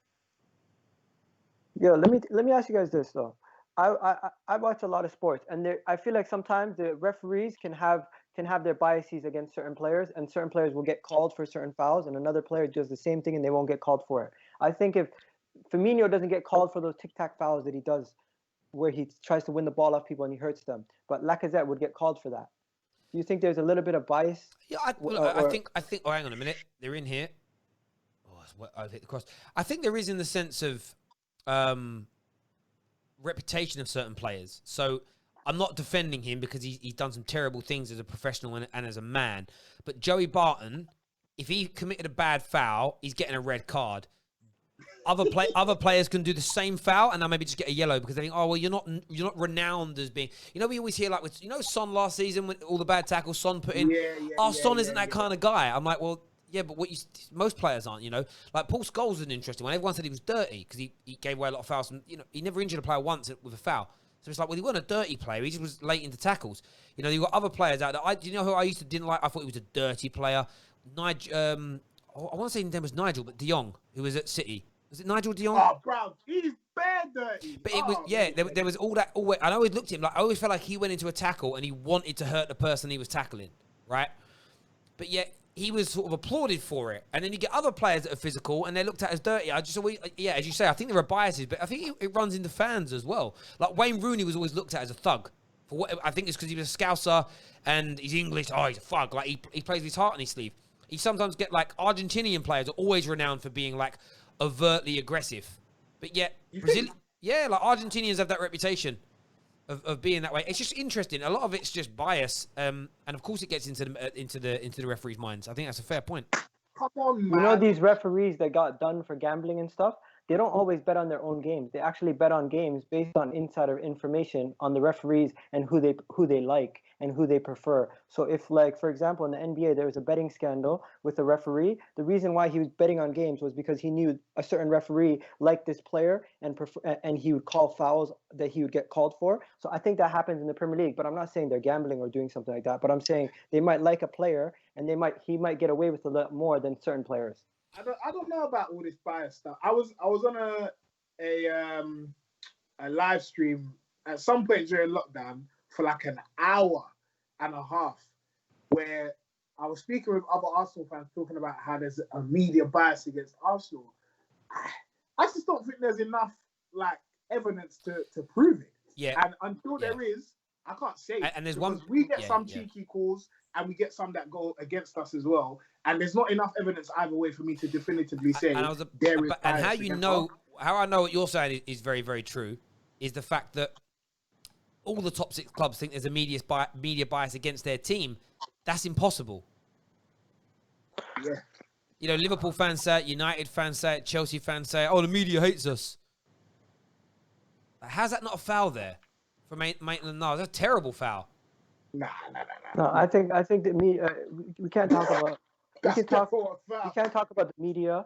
Yo, let me ask you guys this, though. I watch a lot of sports, and I feel like sometimes the referees can have their biases against certain players, and certain players will get called for certain fouls, and another player does the same thing and they won't get called for it. I think if Firmino doesn't get called for those tic-tac fouls that he does, where he tries to win the ball off people and he hurts them, but Lacazette would get called for that. Do you think there's a little bit of bias? Yeah, I think. Oh, hang on a minute. They're in here. Oh, I've hit the cross. I think there is, in the sense of reputation of certain players. So I'm not defending him because he's done some terrible things as a professional and as a man. But Joey Barton, if he committed a bad foul, he's getting a red card. Other players can do the same foul and they'll maybe just get a yellow because they think, oh, well, you're not renowned as being. You know, we always hear, like, with, you know, Son last season when all the bad tackles Son put in. Son isn't that kind of guy. I'm like, well, yeah, but most players aren't, you know. Like, Paul Scholes is an interesting one. Everyone said he was dirty because he gave away a lot of fouls. And, you know, he never injured a player once with a foul. So it's like, well, he wasn't a dirty player. He just was late into tackles. You know, you've got other players out there. Do you know who I didn't like? I thought he was a dirty player. I want to say his name was Nigel, but De Jong, who was at City. Was it Nigel De Jong? Oh, bro, he's bad dirty. But it was, yeah, there was all that. I always looked at him, like, I always felt like he went into a tackle and he wanted to hurt the person he was tackling, right? But yet, he was sort of applauded for it. And then you get other players that are physical and they're looked at as dirty. I just always, yeah, as you say, I think there are biases, but I think it runs into fans as well. Like, Wayne Rooney was always looked at as a thug. For what I think it's because he was a Scouser and he's English. Oh, he's a thug. Like, he plays with his heart on his sleeve. You sometimes get, like, Argentinian players are always renowned for being, like, overtly aggressive. But yet, like, Argentinians have that reputation of being that way. It's just interesting. A lot of it's just bias, and of course it gets into the referees' minds. I think that's a fair point. Come on, man. You know, these referees that got done for gambling and stuff, they don't always bet on their own games. They actually bet on games based on insider information on the referees and who they like and who they prefer. So if, like, for example, in the NBA, there was a betting scandal with a referee, the reason why he was betting on games was because he knew a certain referee liked this player and he would call fouls that he would get called for. So I think that happens in the Premier League, but I'm not saying they're gambling or doing something like that, but I'm saying they might like a player and he might get away with a lot more than certain players. I don't know about all this bias stuff. I was on a live stream at some point during lockdown for like an hour and a half, where I was speaking with other Arsenal fans talking about how there's a media bias against Arsenal. I just don't think there's enough, like, evidence to prove it. Yeah. And until there is, I can't say it. And there's we get some cheeky calls and we get some that go against us as well. And there's not enough evidence either way for me to definitively say there is. And how I know what you're saying is very, very true, is the fact that all the top 6 clubs think there's a media bias against their team. That's impossible. Yeah. You know, Liverpool fans say it, United fans say it, Chelsea fans say it. Oh, the media hates us. How's that not a foul there for Maitland-Niles? That's a terrible foul. Nah. No, I think that we can't talk about. We can't talk about the media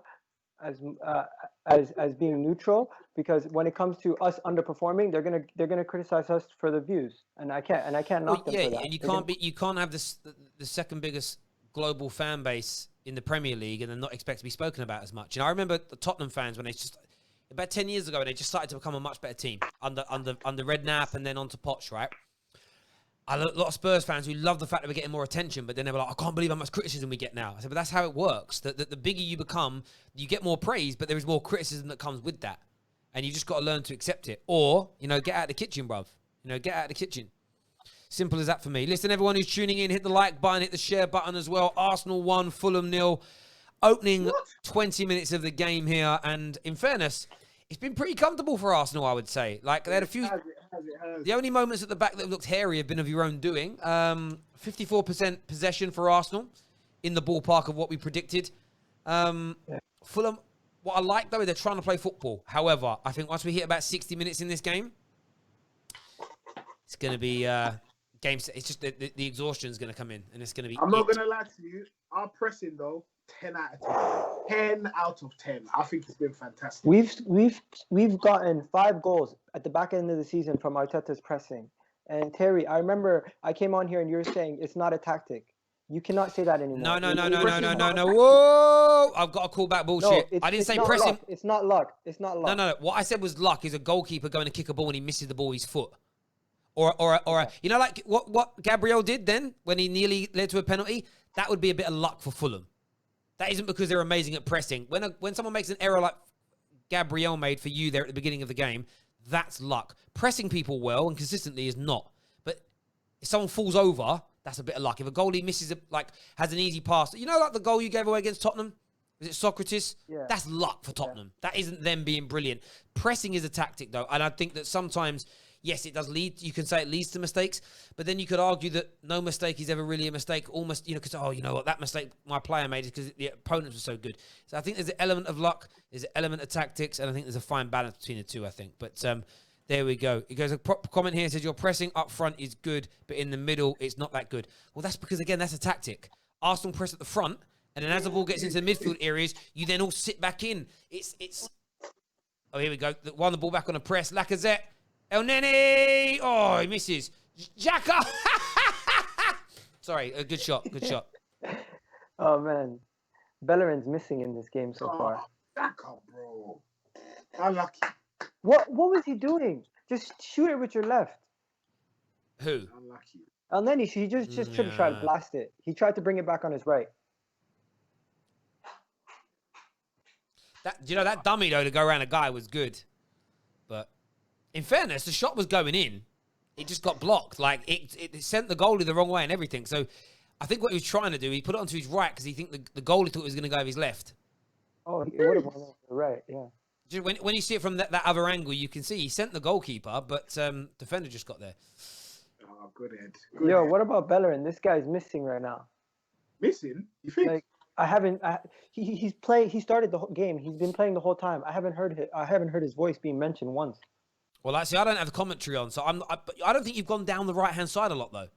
as being neutral, because when it comes to us underperforming, they're gonna criticize us for the views, and I can't knock them for that. And you can't have the second biggest global fan base in the Premier League and then not expect to be spoken about as much. And I remember the Tottenham fans when they just about 10 years ago, they just started to become a much better team under Redknapp and then onto Poch, right? A lot of Spurs fans who love the fact that we're getting more attention, but then they were like, I can't believe how much criticism we get now. I said, but that's how it works. The bigger you become, you get more praise, but there is more criticism that comes with that. And you just got to learn to accept it. Or, get out of the kitchen, bruv. Get out of the kitchen. Simple as that for me. Listen, everyone who's tuning in, hit the like button, hit the share button as well. Arsenal 1, Fulham 0. Opening 20 minutes of the game here. And in fairness, it's been pretty comfortable for Arsenal, I would say. Like, they had a few... The only moments at the back that looked hairy have been of your own doing. 54% possession for Arsenal, in the ballpark of what we predicted. Fulham, what I like, though, is they're trying to play football. However, I think once we hit about 60 minutes in this game, it's going to be... It's just the exhaustion is going to come in, and it's going to be... I'm not going to lie to you. Our pressing, though, 10 out of 10. 10 out of 10. I think it's been fantastic. We've gotten 5 goals at the back end of the season from Arteta's pressing. And Terry, I remember I came on here and you were saying it's not a tactic. You cannot say that anymore. No. Whoa! I've got to call back bullshit. No, I didn't say pressing. Luck. It's not luck. No. What I said was luck is a goalkeeper going to kick a ball and he misses the ball with his foot. Or like what Gabriel did then when he nearly led to a penalty? That would be a bit of luck for Fulham. That isn't because they're amazing at pressing. When someone makes an error like Gabriel made for you there at the beginning of the game, that's luck. Pressing people well and consistently is not. But if someone falls over, that's a bit of luck. If a goalie misses, has an easy pass. Like the goal you gave away against Tottenham? Was it Socrates? Yeah. That's luck for Tottenham. Yeah. That isn't them being brilliant. Pressing is a tactic, though. And I think that sometimes... Yes, it does lead. You can say it leads to mistakes, but then you could argue that no mistake is ever really a mistake. Almost, because you know what, that mistake my player made is because the opponents were so good. So I think there's an element of luck, there's an element of tactics, and I think there's a fine balance between the two. I think, but there we go. It goes a comment here says your pressing up front is good, but in the middle it's not that good. Well, that's because again that's a tactic. Arsenal press at the front, and then as the ball gets into the midfield areas, you then all sit back in. It's. Oh, here we go. Won the ball back on a press. Lacazette. El Nene! Oh, he misses. Xhaka! Sorry, a good shot. Oh, man. Bellerin's missing in this game so far. Xhaka, bro. Unlucky. What was he doing? Just shoot it with your left. Who? Unlucky. El Nene, he just tried to try to blast it. He tried to bring it back on his right. That dummy, though, to go around a guy was good. But... in fairness, the shot was going in. It just got blocked. Like, it sent the goalie the wrong way and everything. So, I think what he was trying to do, he put it onto his right because he think the goalie thought it was going to go over his left. Oh, it would have gone over the right, yeah. Just when you see it from that other angle, you can see he sent the goalkeeper, but defender just got there. Oh, good head. What about Bellerin? This guy's missing right now. Missing? You think? Like, he's playing. He started the whole game. He's been playing the whole time. I haven't heard his voice being mentioned once. Well, actually, I don't have the commentary on, so I don't think you've gone down the right-hand side a lot, though.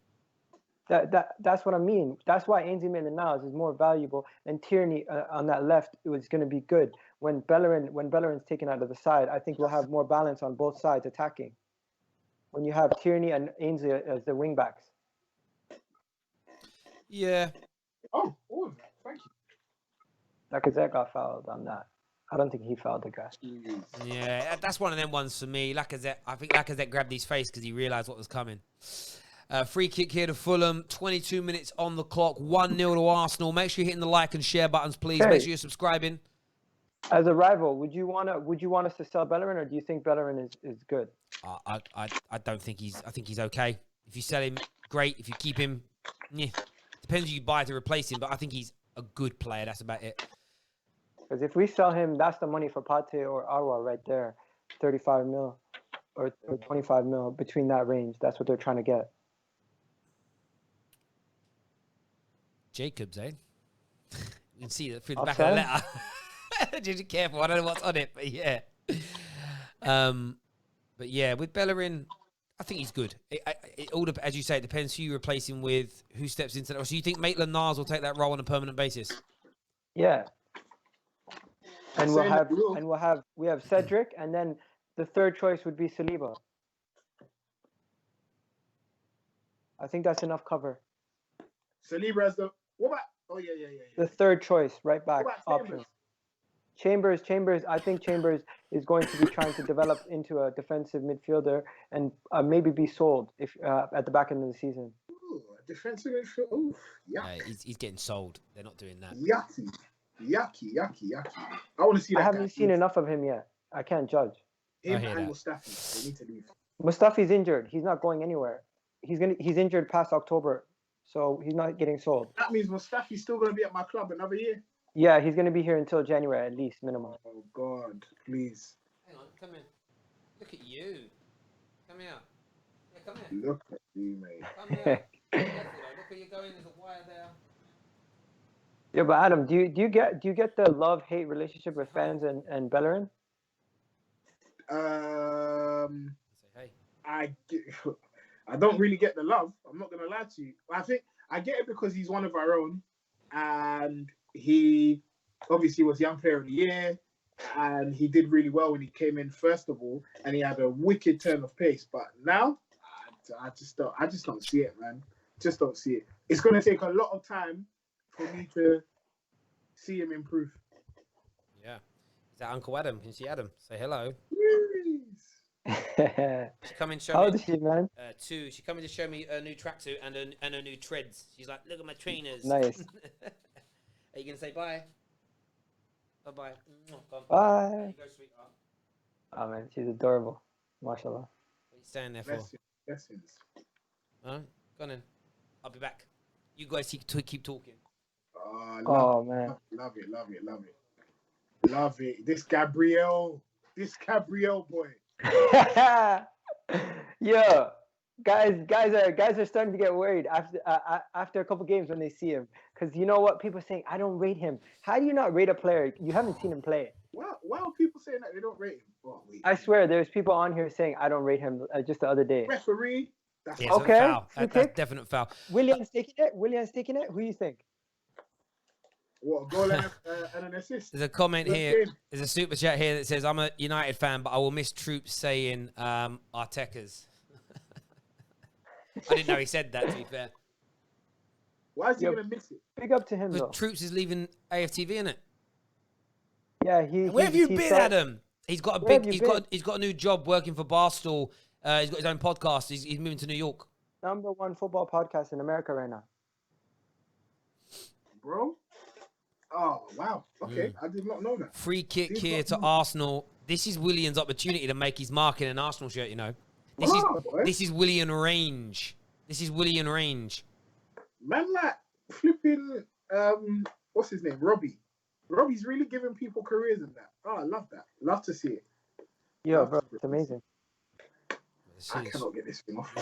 That's what I mean. That's why Ainsley Maitland-Niles is more valuable, and Tierney on that left, it was going to be good. When Bellerin's taken out of the side, I think we'll have more balance on both sides attacking. When you have Tierney and Ainsley as the wing-backs. Yeah. Oh, thank you. Lacazette got fouled on that. I don't think he fouled the guy. Yeah, that's one of them ones for me. Lacazette, I think Lacazette grabbed his face because he realised what was coming. Free kick here to Fulham. 22 minutes on the clock. 1-0 to Arsenal. Make sure you're hitting the like and share buttons, please. Hey, make sure you're subscribing. As a rival, would you want us to sell Bellerin, or do you think Bellerin is good? I don't think I think he's okay. If you sell him, great. If you keep him, yeah. Depends who you buy to replace him, but I think he's a good player. That's about it. Because if we sell him, that's the money for Pate or Arwa right there. 35 mil. or 25 mil, between that range. That's what they're trying to get. Jacobs, eh? You can see that through the back of the letter. Just careful, I don't know what's on it, but yeah. But yeah, with Bellerin, I think he's good. It all, as you say, it depends who you replace him with, who steps into that. So you think Maitland-Niles will take that role on a permanent basis? Yeah. And we have Cedric, and then the third choice would be Saliba. I think that's enough cover. Saliba as the what about? Oh yeah. The third choice, right back option. Chambers. I think Chambers is going to be trying to develop into a defensive midfielder and maybe be sold if at the back end of the season. Ooh, defensive midfielder. Ooh, yeah, he's getting sold. They're not doing that. Yucky. I want to see that. I haven't seen enough of him yet. I can't judge. Him and Mustafi, they need to leave. Mustafi's injured. He's not going anywhere. He's injured past October, so he's not getting sold. That means Mustafi's still going to be at my club another year. Yeah, he's going to be here until January at least, minimum. Oh, God, please. Hang on, come in. Look at you. Come here. Yeah, come here. Look at you, mate. Come here. Look where you're going. There's a wire there. Yeah, but Adam, do you get the love-hate relationship with fans and Bellerin? Say hey. I don't really get the love. I'm not going to lie to you. I think I get it because he's one of our own, and he obviously was Young Player of the Year, and he did really well when he came in first of all, and he had a wicked turn of pace. But now, I just don't see it, man. Just don't see it. It's going to take a lot of time for me to see him improve. Yeah, is that Uncle Adam? Can you see Adam? Say hello. She come in show How me. old is she, man? 2. She come in to show me a new tracksuit and her new treads. She's like, look at my trainers. Nice. Are you gonna say bye? Bye. Bye. There you go, sweetheart. Oh man, she's adorable. Mashallah. What are you standing there for? Blessings. Go on in. I'll be back. You guys keep talking. Oh man. Love it. Love it. This Gabriel boy. Yeah, guys are starting to get worried after a couple games when they see him, because you know what, people are saying I don't rate him. How do you not rate a player? You haven't seen him play. Why are people saying that they don't rate him? Oh, I swear there's people on here saying I don't rate him just the other day. Referee. That's okay. Foul. That's definite foul. Willian's taking it. Who do you think? What, a goal and an assist? There's a comment here. There's a super chat here that says, I'm a United fan, but I will miss Troops saying Artekas. I didn't know he said that, to be fair. Why is he going to miss it? Big up to him, though. Troops is leaving AFTV, innit? Yeah, where have you been, Adam? He's got a new job working for Barstool. He's got his own podcast. He's moving to New York. #1 football podcast in America right now. Bro? Oh, wow. Okay, I did not know that. Free kick here to Arsenal. This is Willian's opportunity to make his mark in an Arsenal shirt, you know. This is Willian Range. Man, like, flipping, what's his name? Robbie. Robbie's really giving people careers in that. Oh, I love that. Love to see it. Yeah, bro, it's amazing. I cannot get this thing off.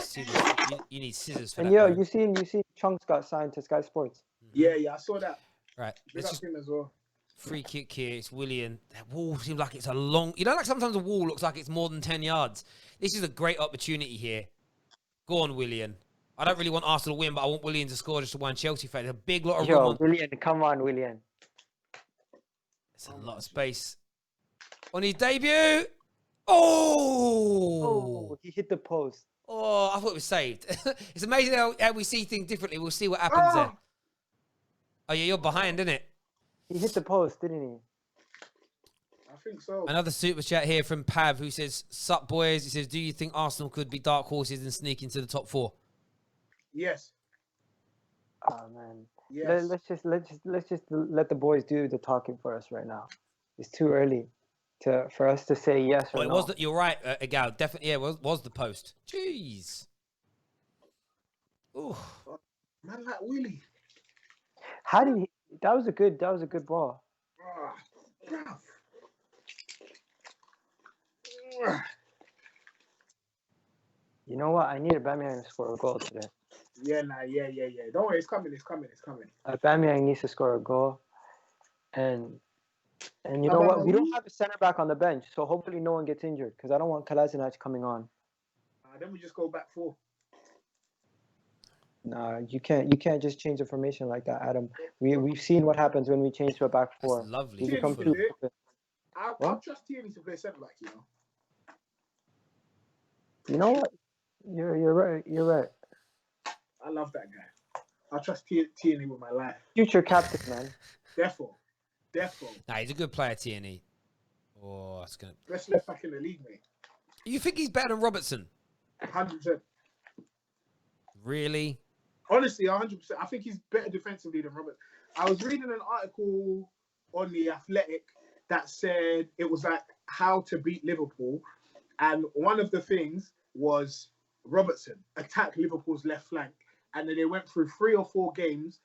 You need scissors for and that. Yeah, you seen Chunks got signed to Sky Sports. Yeah, I saw that. Right. Let's just him as well. Free kick here. It's Willian. That wall seems like it's a long... You know, like sometimes a wall looks like it's more than 10 yards. This is a great opportunity here. Go on, Willian. I don't really want Arsenal to win, but I want Willian to score just to one Chelsea fan. There's a big lot of room. Willian, come on, Willian. It's a lot of space. On his debut... Oh, he hit the post. Oh, I thought it was saved. It's amazing how we see things differently. We'll see what happens there. Oh, yeah, you're behind, isn't it? He hit the post, didn't he? I think so. Another super chat here from Pav, who says, "Sup, boys?" He says, "Do you think Arsenal could be dark horses and sneak into the top 4?" Yes. Oh man. Yes. Let's just let the boys do the talking for us right now. It's too early for us to say yes or no. You're right, Egal. Definitely, yeah, was the post. Jeez. Ooh. Man, like Willie. How did he? That was a good ball. You know what? I need Aubameyang to score a goal today. Yeah. Don't worry, it's coming. Aubameyang needs to score a goal, and you know what? We don't have a center back on the bench, so hopefully no one gets injured because I don't want Kolasinac coming on. Then we just go back 4. Nah, you can't just change the formation like that, Adam. We've seen what happens when we change to a back 4. That's lovely. We become too. I'll trust Tierney to play centre back. You know what? You're right. I love that guy. I trust Tierney with my life. Future captain, man. Therefore. Nah, he's a good player, Tierney. Oh, it's gonna. Best left back in the league, mate. You think he's better than Robertson? 100%. Really? Honestly, 100%. I think he's better defensively than Robert. I was reading an article on The Athletic that said it was like how to beat Liverpool. And one of the things was Robertson attack Liverpool's left flank. And then they went through 3 or 4 games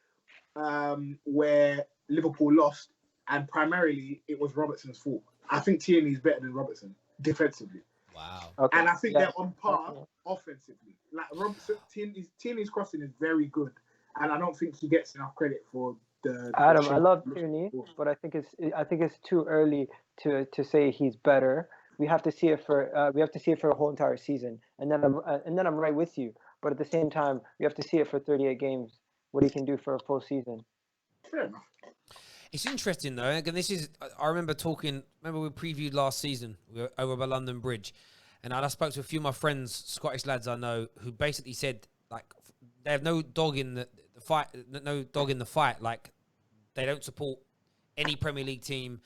where Liverpool lost. And primarily, it was Robertson's fault. I think Tierney is better than Robertson defensively. Wow. Okay. And I think they're on par offensively. Like Robertson, Tierney's crossing is very good. And I don't think he gets enough credit for the Adam, I love Tierney, but I think it's too early to say he's better. We have to see it for a whole entire season, and then I'm right with you. But at the same time, we have to see it for 38 games. What he can do for a full season. Fair enough. It's interesting though. Again, I remember we previewed last season. We were over by London Bridge, and I spoke to a few of my friends, Scottish lads I know, who basically said like they have no dog in the fight. Like they don't support any Premier League team.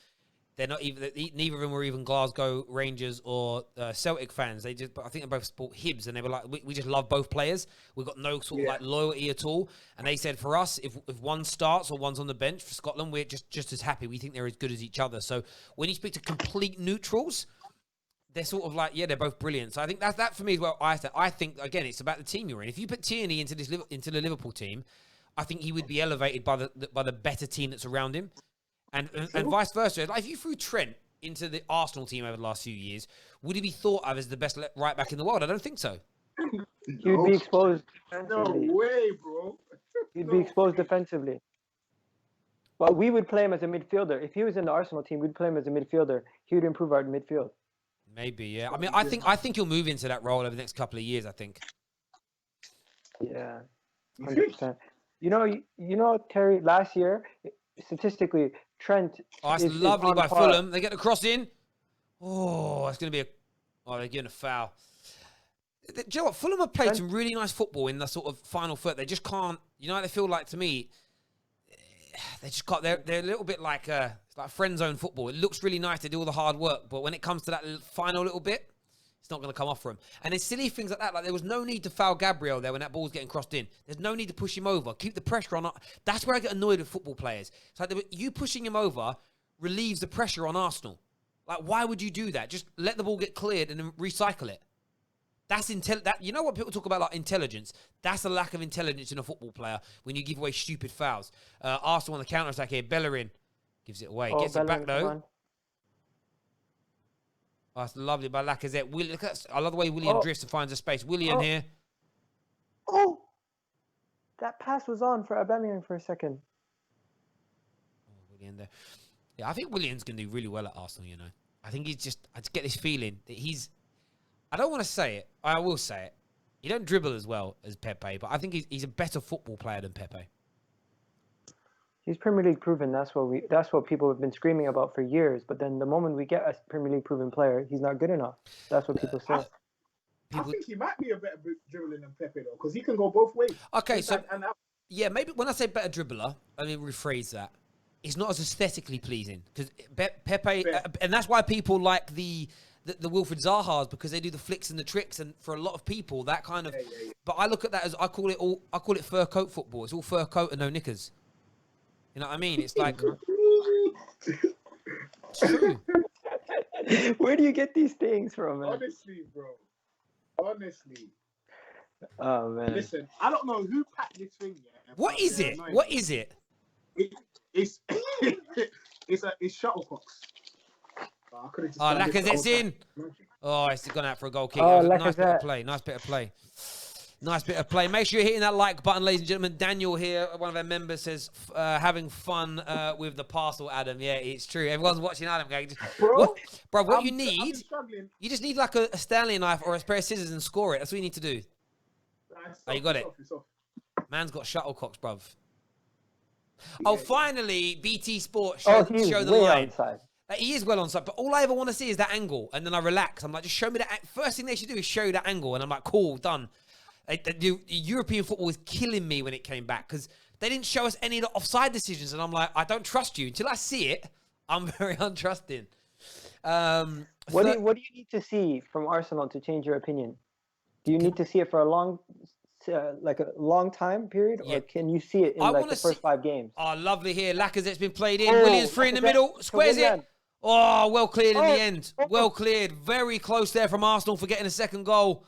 They're not even. Neither of them were even Glasgow Rangers or Celtic fans. I think they both support Hibs, and they were like, we just love both players. We've got no sort of like loyalty at all. And they said for us, if one starts or one's on the bench for Scotland, we're just as happy. We think they're as good as each other. So when you speak to complete neutrals, they're sort of like, yeah, they're both brilliant. So I think that for me is what I said. I think again, it's about the team you're in. If you put Tierney into the Liverpool team, I think he would be elevated by the better team that's around him. And vice versa. Like if you threw Trent into the Arsenal team over the last few years, would he be thought of as the best right back in the world? I don't think so. He'd be exposed defensively. No way, bro. He'd be exposed defensively. But we would play him as a midfielder. If he was in the Arsenal team, we'd play him as a midfielder. He would improve our midfield. Maybe, yeah. I mean, I think he'll move into that role over the next couple of years, I think. Yeah, 100%. You know, Terry, last year, statistically, Trent. Oh, that's lovely by Fulham. They get the cross in. Oh, it's going to be they're getting a foul. Do you know what? Fulham have played some really nice football in the sort of final third. They just can't, they feel like to me, they just got, they're a little bit like, it's like friend zone football. It looks really nice. They do all the hard work. But when it comes to that final little bit, it's not going to come off for him. And it's silly things like that. Like there was no need to foul Gabriel there when that ball was getting crossed in. There's no need to push him over. Keep the pressure on. That's where I get annoyed with football players. It's like you pushing him over relieves the pressure on Arsenal. Like why would you do that? Just let the ball get cleared and then recycle it. That's you know what people talk about like intelligence? That's a lack of intelligence in a football player when you give away stupid fouls. Arsenal on the counter attack here. Bellerin gives it away. Gets it back though. Oh, that's lovely by Lacazette. I love the way Willian drifts and finds a space. Willian here. Oh! That pass was on for Aubameyang for a second. Oh, Willian there. Yeah, I think Willian's going to do really well at Arsenal, I think I just get this feeling that I don't want to say it. I will say it. He don't dribble as well as Pepe, but I think he's a better football player than Pepe. He's Premier League proven. That's what people have been screaming about for years. But then the moment we get a Premier League proven player, he's not good enough. That's what people say. I think he might be a better dribbler than Pepe though, because he can go both ways. Okay, yeah, maybe when I say better dribbler, let me rephrase that. It's not as aesthetically pleasing because Pepe, and that's why people like the Wilfried Zahas because they do the flicks and the tricks, and for a lot of people that kind of. Yeah. But I look at that as I call it fur coat football. It's all fur coat and no knickers. You know what I mean? It's like it's true. Where do you get these things from, man? Honestly, bro. Honestly. Oh man. Listen, I don't know who packed this thing yet. What is it? What is it? It's it's shuttlecocks. Lacazette's in. Oh, it's gone out for a goal kick. Oh, Nice bit of play. Nice bit of play. Nice bit of play. Make sure you're hitting that like button, ladies and gentlemen. Daniel here, one of our members, says, having fun with the parcel, Adam. Yeah, it's true. Everyone's watching Adam going, what you need, you just need like a Stanley knife or a pair of scissors and score it. That's what you need to do. Oh, you got it. Man's got shuttlecocks, bruv. Oh, finally, BT Sport show the line. Outside. He is well on side, but all I ever want to see is that angle. And then I relax. I'm like, just show me that. First thing they should do is show you that angle. And I'm like, cool, done. The European football was killing me when it came back because they didn't show us any of the offside decisions. And I'm like, I don't trust you. Until I see it, I'm very untrusting. What do you need to see from Arsenal to change your opinion? Do you need to see it for a long time period, or can you see it in the first 5 games? Oh, lovely here. Lacazette's been played in. Williams free in the middle. Squares it. Oh, well cleared in the end. Well cleared. Very close there from Arsenal for getting a second goal.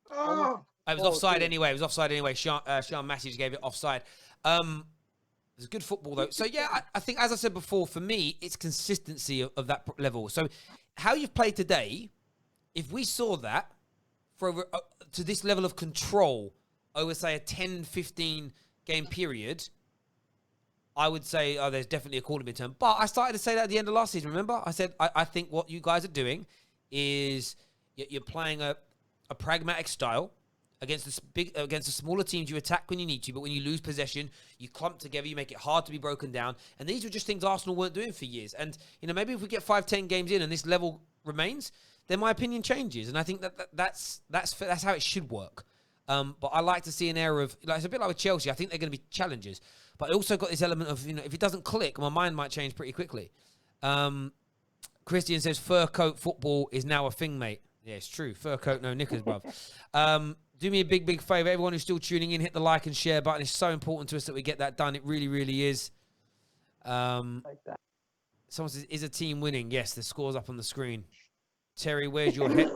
It was offside anyway. Sean Massey gave it offside. It's a good football, though. So, yeah, I think, as I said before, for me, it's consistency of that level. So, how you've played today, if we saw that to this level of control over, say, a 10, 15 game period, I would say, there's definitely a call to midterm. But I started to say that at the end of last season, remember? I said, I think what you guys are doing is you're playing a pragmatic style against the smaller teams. You attack when you need to, but when you lose possession, you clump together, you make it hard to be broken down. And these were just things Arsenal weren't doing for years. And, maybe if we get 5-10 games in and this level remains, then my opinion changes. And I think that's how it should work. But I like to see an era of, it's a bit like with Chelsea. I think they're going to be challengers. But I also got this element of, if it doesn't click, my mind might change pretty quickly. Christian says, fur coat football is now a thing, mate. Yeah, it's true. Fur coat, no knickers, bruv. Do me a big, big favour. Everyone who's still tuning in, hit the like and share button. It's so important to us that we get that done. It really, really is. Like that. Someone says, is a team winning? Yes, the score's up on the screen. Terry, where's your hair?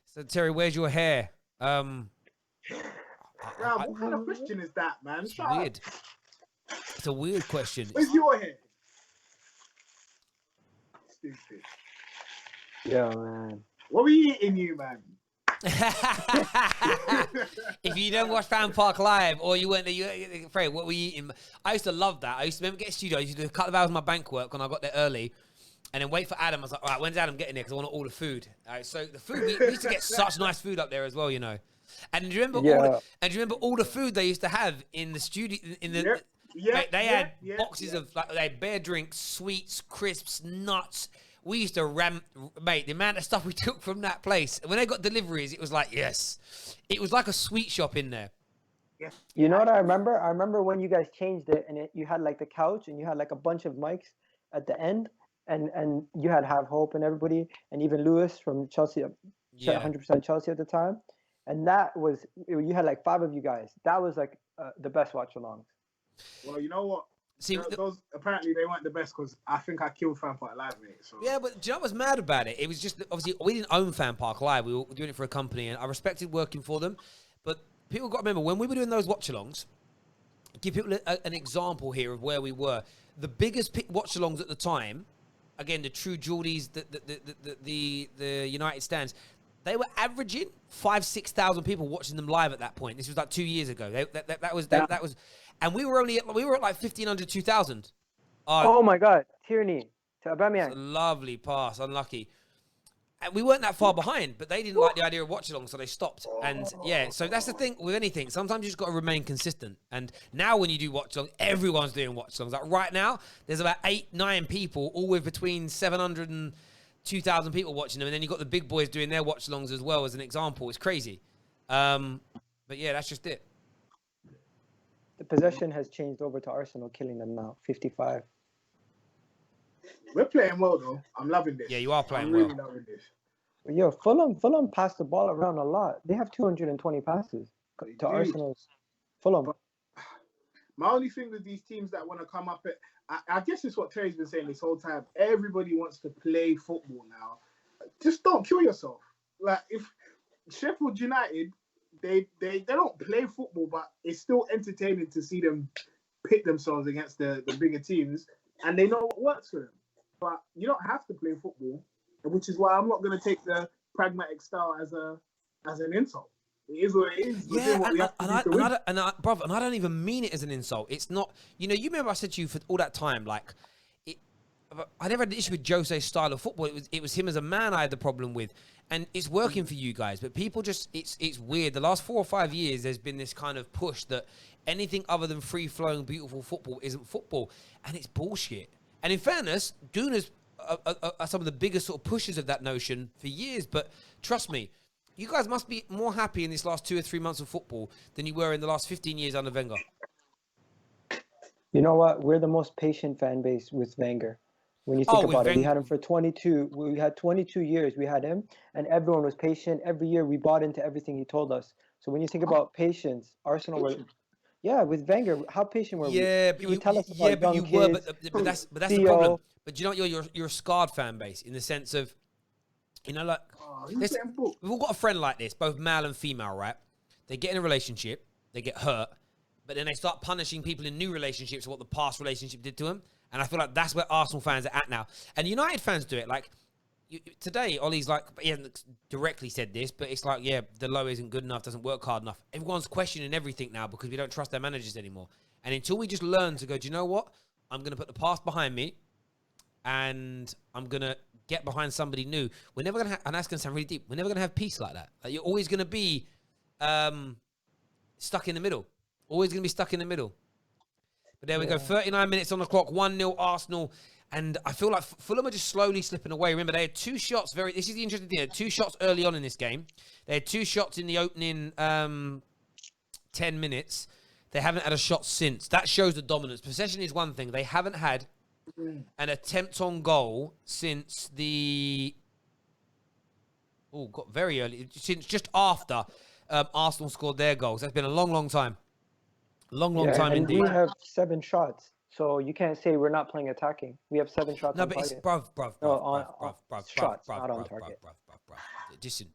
So, Terry, where's your hair? What kind of question is that, man? It's weird. It's a weird question. Where's your hair? Stupid. Yeah, man. What were you eating, you man? If you don't watch Fan Park Live or you weren't there, Fred, what were you eating? I used to love that. I used to remember get a studio. I used to do a couple of hours of my bank work when I got there early. And then wait for Adam. I was like, all right, when's Adam getting there? Because I want all the food. All right, so the food, we used to get such nice food up there as well, And do you remember all the food they used to have in the studio? They had boxes of they had beer drinks, sweets, crisps, nuts. We used to mate, the amount of stuff we took from that place. When they got deliveries, it was like, yes. It was like a sweet shop in there. Yeah. You know what I remember? I remember when you guys changed it and you had like the couch and you had like a bunch of mics at the end. And you had Have Hope and everybody, and even Lewis from Chelsea, 100% Chelsea at the time. And that was, you had like 5 of you guys. That was like the best watch-alongs. Well, you know what? See, those apparently they weren't the best because I think I killed Fan Park Live, mate. So. Yeah, but do you know what's mad about it? It was just, obviously, we didn't own Fan Park Live. We were doing it for a company, and I respected working for them. But people got to remember, when we were doing those watch-alongs, give people an example here of where we were. The biggest watch-alongs at the time, again, the true Geordies, the United Stands, they were averaging 5,000-6,000 people watching them live at that point. This was like 2 years ago. That was, and we were at like 1,500, 2,000. Oh my God, Tierney to Aubameyang. Lovely pass, unlucky. And we weren't that far behind, but they didn't like the idea of watch-along, so they stopped. And yeah, so that's the thing with anything. Sometimes you just got to remain consistent. And now when you do watch-along, everyone's doing watch-alongs. Like right now, there's about 8-9 people, all with between 700 and 2,000 people watching them. And then you've got the big boys doing their watch-alongs as well as an example. It's crazy. But yeah, that's just it. The possession has changed over to Arsenal, killing them now, 55. We're playing well, though. I'm loving this. Yeah, you are playing really well. Loving this. Yo, Fulham passed the ball around a lot. They have 220 passes to Arsenal's. Fulham. But my only thing with these teams that want to come up, I guess it's what Terry's been saying this whole time. Everybody wants to play football now. Just don't kill yourself. Like, if Sheffield United, they don't play football, but it's still entertaining to see them pit themselves against the bigger teams, and they know what works for them. But you don't have to play football. which is why I'm not going to take the pragmatic style as an insult. It is what it is. Yeah, and I don't even mean it as an insult. It's not, you remember I said to you for all that time, like, I never had an issue with Jose's style of football. It was him as a man I had the problem with. And it's working for you guys, but people just, it's weird. The last 4 or 5 years, there's been this kind of push that anything other than free-flowing, beautiful football isn't football. And it's bullshit. And in fairness, Gooners are some of the biggest sort of pushers of that notion for years. But trust me, you guys must be more happy in this last 2 or 3 months of football than you were in the last 15 years under Wenger. You know what? We're the most patient fan base with Wenger. When you think about it, we had him for 22. We had 22 years. We had him, and everyone was patient. Every year, we bought into everything he told us. So when you think about patience, Arsenal were, with Wenger, how patient were we? Yeah, but that's the problem. But you know, you're a scarred fan base in the sense of, like, we've all got a friend like this, both male and female, right? They get in a relationship, they get hurt, but then they start punishing people in new relationships for what the past relationship did to them. And I feel like that's where Arsenal fans are at now. And United fans do it. Like, today, Ollie's like, he hasn't directly said this, but it's like, the low isn't good enough, doesn't work hard enough. Everyone's questioning everything now because we don't trust their managers anymore. And until we just learn to go, do you know what? I'm going to put the past behind me and I'm going to get behind somebody new. We're never going to have, and that's going to sound really deep, we're never going to have peace like that. Like, you're always going to be stuck in the middle. Always going to be stuck in the middle. But there we go, 39 minutes on the clock, 1-0 Arsenal. And I feel like Fulham are just slowly slipping away. Remember, they had 2 shots. This is the interesting thing. They had 2 shots early on in this game. They had 2 shots in the opening 10 minutes. They haven't had a shot since. That shows the dominance. Possession is one thing. They haven't had an attempt on goal since got very early. Since just after Arsenal scored their goals. That's been a long, long time. Long time and indeed. We have 7 shots, so you can't say we're not playing attacking. We have 7 shots. No, but it's bruv. Shots, not on target. Listen.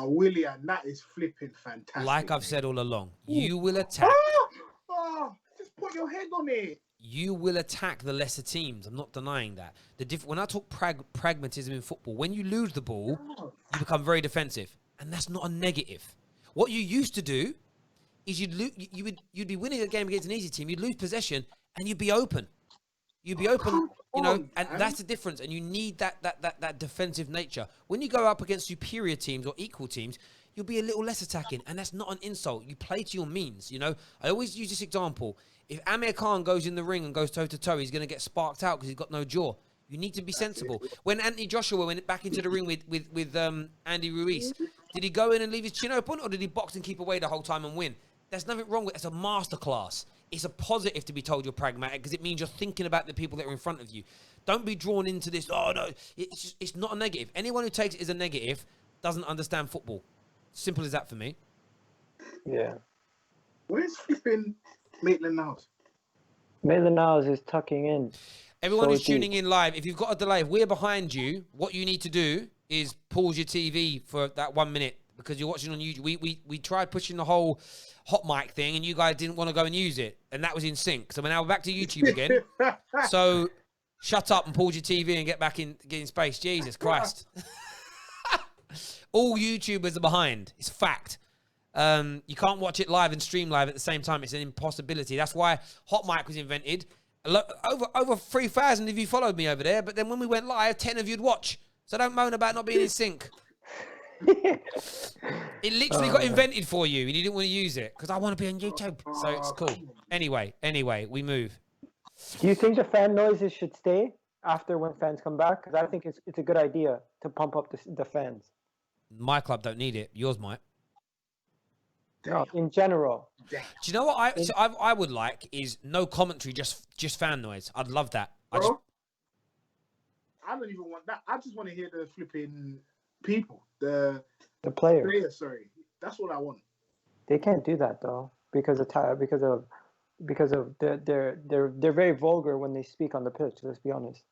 William, that is flipping fantastic. Like I've said all along, you will attack. Just put your head on it. You will attack the lesser teams. I'm not denying that. When I talk pragmatism in football, when you lose the ball, you become very defensive, and that's not a negative. What you used to do is you'd be winning a game against an easy team, you'd lose possession, and you'd be open. And that's the difference. And you need that defensive nature. When you go up against superior teams or equal teams, you'll be a little less attacking, and that's not an insult. You play to your means. I always use this example. If Amir Khan goes in the ring and goes toe to toe, he's going to get sparked out because he's got no jaw. You need to be sensible. When Anthony Joshua went back into the ring with Andy Ruiz, did he go in and leave his chin open, or did he box and keep away the whole time and win? There's nothing wrong with it. It's a masterclass. It's a positive to be told you're pragmatic because it means you're thinking about the people that are in front of you. Don't be drawn into this. Oh, no. It's not a negative. Anyone who takes it as a negative doesn't understand football. Simple as that for me. Yeah. Where's flipping Maitland-Niles? Maitland-Niles is tucking in. Everyone who's tuning in live, if you've got a delay, if we're behind you, what you need to do is pause your TV for that 1 minute because you're watching on YouTube. We tried pushing the whole hot mic thing, and you guys didn't want to go and use it, and that was in sync. So we're now back to YouTube again. So shut up and pause your TV and get back in space. Jesus Christ. All YouTubers are behind. It's a fact. You can't watch it live and stream live at the same time. It's an impossibility. That's why hot mic was invented. Over 3,000 of you followed me over there, but then when we went live, 10 of you'd watch. So don't moan about not being in sync. It literally got invented for you, and you didn't want to use it because I want to be on YouTube. So it's cool. Anyway, we move. Do you think the fan noises should stay after when fans come back? Because I think it's a good idea to pump up the fans. My club don't need it. Yours might. No, in general. Do you know what I would like is no commentary, just fan noise. I'd love that. I don't even want that. I just want to hear the flipping people, the players. Sorry, that's what I want. They can't do that though because they're very vulgar when they speak on the pitch. Let's be honest.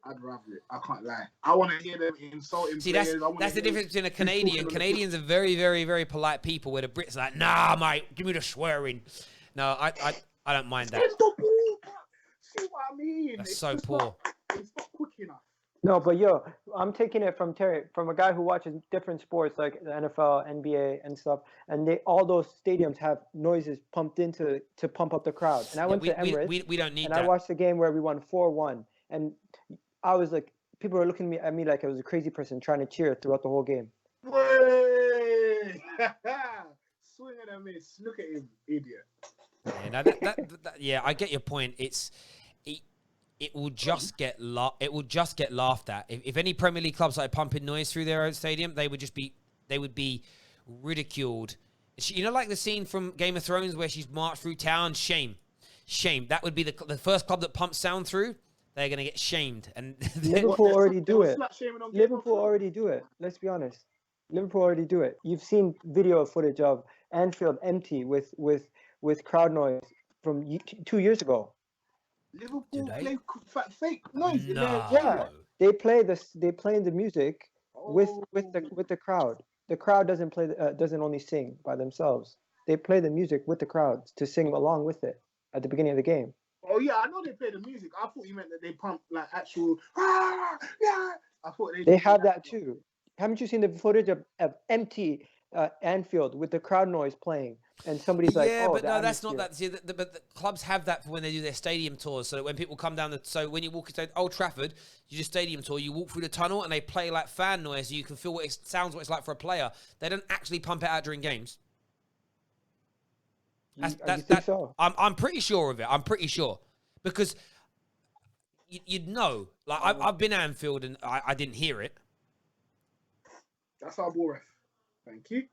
I'd rather it. I can't lie. I want to hear them insulting players. That's the difference between a Canadian. Canadians are very, very, very polite people, where the Brits are like, nah, mate, give me the swearing. No, I don't mind that. See what I mean? That's so poor. It's not quick enough. No, but yo, I'm taking it from Terry, from a guy who watches different sports like the NFL, NBA, and stuff. And all those stadiums have noises pumped into to pump up the crowd. And I went to Emirates, we don't need and that. I watched the game where we won 4-1, and I was like, people were looking at me like I was a crazy person trying to cheer throughout the whole game. Way! Swinging a miss. Look at him, idiot. Yeah, yeah, I get your point. It will just get laughed at. If any Premier League clubs started pumping noise through their own stadium, they would be ridiculed. You know, like the scene from Game of Thrones where she's marched through town. Shame. That would be the first club that pumps sound through. They're going to get shamed. And Liverpool already do it. Liverpool already do it. Let's be honest. Liverpool already do it. You've seen video footage of Anfield empty with crowd noise from 2 years ago. Liverpool play fake noise. No. Yeah, they play the music with the crowd. The crowd doesn't only sing by themselves. They play the music with the crowd to sing along with it at the beginning of the game. Oh yeah, I know they play the music. I thought you meant that they pump like actual. Yeah, I thought they have that too. Haven't you seen the footage of empty Anfield with the crowd noise playing? And somebody's like, yeah, oh, but no, that's not that. See, but the clubs have that for when they do their stadium tours. So that when people come down, so when you walk into Old Trafford, you do stadium tour, you walk through the tunnel, and they play like fan noise, so you can feel what it's like for a player. They don't actually pump it out during games. So? I'm pretty sure of it. I'm pretty sure because you'd know. Like I've been at Anfield and I didn't hear it. That's our ball ref. Thank you.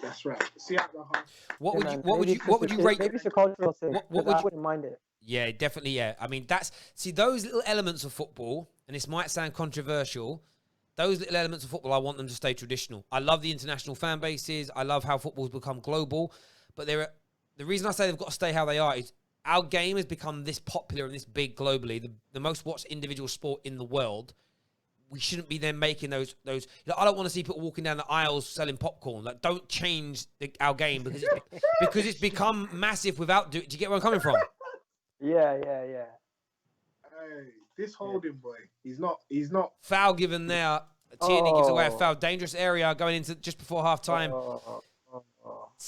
That's right. See out the half. What would you rate? Maybe it's a cultural thing. What would I wouldn't mind it. Yeah, definitely. Yeah, I mean those little elements of football, and this might sound controversial. Those little elements of football, I want them to stay traditional. I love the international fan bases. I love how football's become global, but the reason I say they've got to stay how they are is our game has become this popular and this big globally, the most watched individual sport in the world. We shouldn't be then making those. I don't want to see people walking down the aisles selling popcorn. Like, don't change our game because it's become massive without. Do you get where I'm coming from? Yeah. Hey, this holding boy, he's not. Foul given there. Tierney gives away a foul. Dangerous area going into just before half time.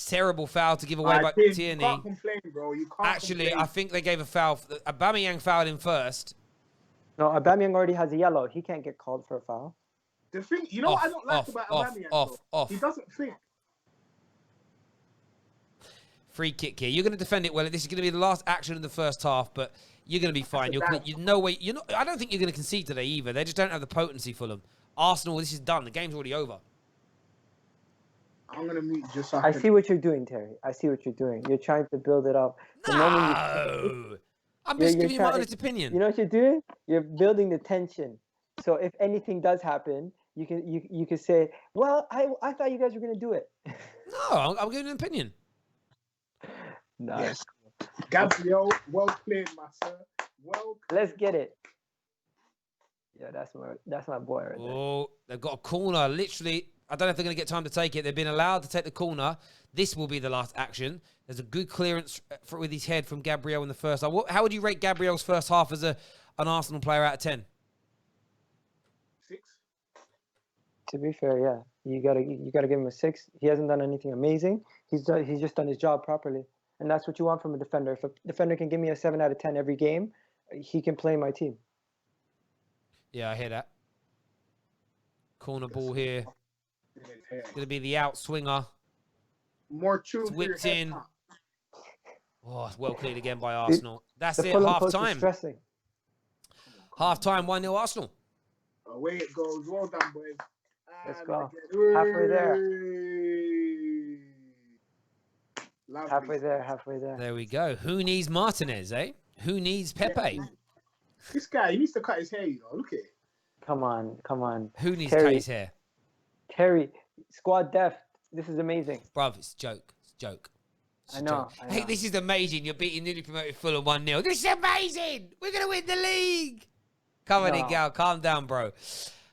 Terrible foul to give away by Tierney. You can't complain, bro. You can't. Actually, complain. I think they gave a foul. Aubameyang fouled him first. No, Aubameyang already has a yellow. He can't get called for a foul. The thing, you know what I don't like about Aubameyang? He doesn't think. Free kick here. You're going to defend it well. This is going to be the last action in the first half, but you're going to be fine. You're no way. You're not. I don't think you're going to concede today either. They just don't have the potency for them. Arsenal, this is done. The game's already over. I'm going to mute just so I see what you're doing, Terry. I see what you're doing. You're trying to build it up. No! I'm just giving you my honest opinion. You know what you're doing? You're building the tension. So if anything does happen, you can say, well, I thought you guys were going to do it. No, I'm giving an opinion. No. Yes. Gabriel, well played, my sir. Well played. Let's get it. Yeah, that's my boy right there. Oh, they've got a corner. Literally, I don't know if they're going to get time to take it. They've been allowed to take the corner. This will be the last action. There's a good clearance with his head from Gabriel in the first half. How would you rate Gabriel's first half as an Arsenal player out of 10? 6. To be fair, yeah, you gotta give him a 6. He hasn't done anything amazing. He's just done his job properly, and that's what you want from a defender. If a defender can give me a 7 out of 10 every game, he can play my team. Yeah, I hear that. Corner ball here. It's going to be the out swinger. More true. Whipped in. Oh, it's well cleared again by Arsenal. That's it, Fulham half time. Half time, 1-0 Arsenal. Away it goes. Well done, boys. Let's go. Halfway there. Halfway there. There we go. Who needs Martinez, eh? Who needs Pepe? This guy, he needs to cut his hair, you know. Look at it. Come on. Who needs to cut his hair? Terry, squad depth. This is amazing. Bruv, it's a joke. I know. Hey, this is amazing. You're beating newly promoted Fulham 1-0. This is amazing. We're going to win the league. Come on, Gal. Calm down, bro.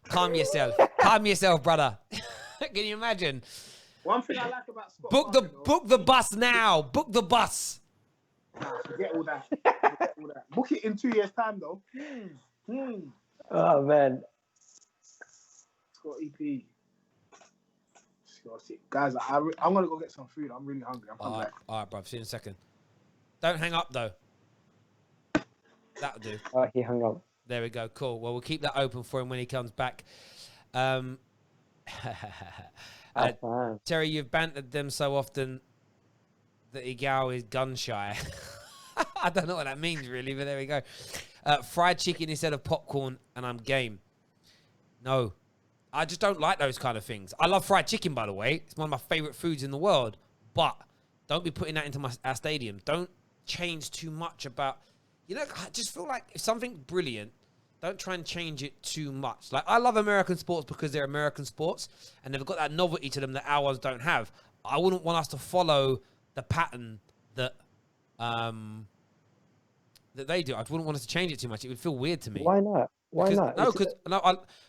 Calm yourself. Calm yourself, brother. Can you imagine? One thing I like about Scott book the bus now. Book the bus. Forget all that. Book it in 2 years' time, though. Oh man. Scott EP. Guys, I'm gonna go get some food. I'm really hungry. I'm coming back. All right, bruv. See you in a second. Don't hang up though. That'll do. Oh, he hung up. There we go. Cool. Well, we'll keep that open for him when he comes back. Terry, you've bantered them so often that Igao is gun shy. I don't know what that means really, but there we go. Fried chicken instead of popcorn, and I'm game. No, I just don't like those kind of things. I love fried chicken, by the way. It's one of my favorite foods in the world. But don't be putting that into our stadium. Don't change too much about... You know, I just feel like if something brilliant, don't try and change it too much. Like, I love American sports because they're American sports, and they've got that novelty to them that ours don't have. I wouldn't want us to follow the pattern that they do. I wouldn't want us to change it too much. It would feel weird to me. Why not? Why not? No,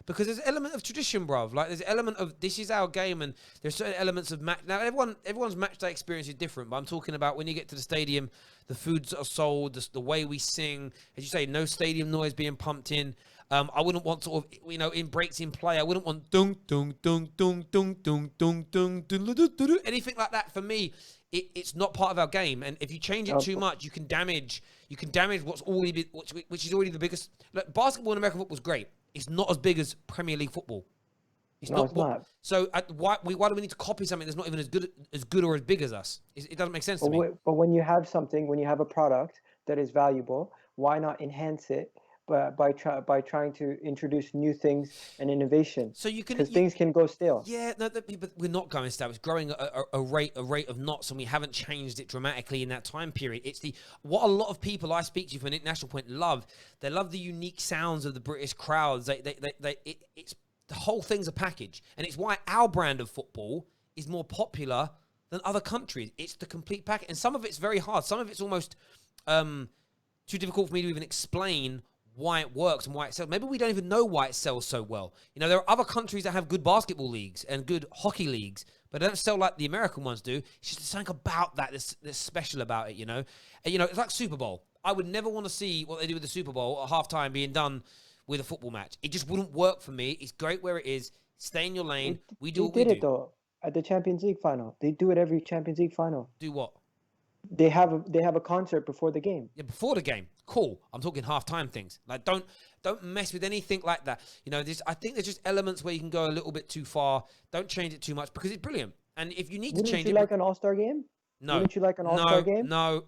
because there's an element of tradition, bruv. Like, there's an element of this is our game, and there's certain elements of match. Now, everyone's match day experience is different, but I'm talking about when you get to the stadium, the foods that are sold, the way we sing. As you say, no stadium noise being pumped in. I wouldn't want sort of, in breaks in play. I wouldn't want dung dung dung dung dung dung dung dung dung anything like that. For me, it's not part of our game. And if you change it too much, you can damage what's already which is already the biggest. Look, basketball in American football is great. It's not as big as Premier League football. It's not. So why do we need to copy something that's not even as good or as big as us? It doesn't make sense to me. But when you have a product that is valuable, why not enhance it? But by trying to introduce new things and innovation, so you can, because things can go stale. Yeah, no, but we're not going stale. It's growing a rate of knots, and we haven't changed it dramatically in that time period. It's what a lot of people I speak to from an international point love. They love the unique sounds of the British crowds. It's the whole thing's a package, and it's why our brand of football is more popular than other countries. It's the complete package, and some of it's very hard. Some of it's almost too difficult for me to even explain why it works and why it sells. Maybe we don't even know why it sells so well. There are other countries that have good basketball leagues and good hockey leagues, but they don't sell like the American ones do. It's just something about that that's special about it, And, it's like Super Bowl. I would never want to see what they do with the Super Bowl at halftime being done with a football match. It just wouldn't work for me. It's great where it is. Stay in your lane. We do what we do. They did it, though, at the Champions League final. They do it every Champions League final. Do what? They have a concert before the game. Yeah, before the game. Cool. I'm talking halftime things. Like, don't mess with anything like that. I think there's just elements where you can go a little bit too far. Don't change it too much because it's brilliant. And if you need to change it, wouldn't you like an All-Star game? No. Wouldn't you like an All-Star game? No.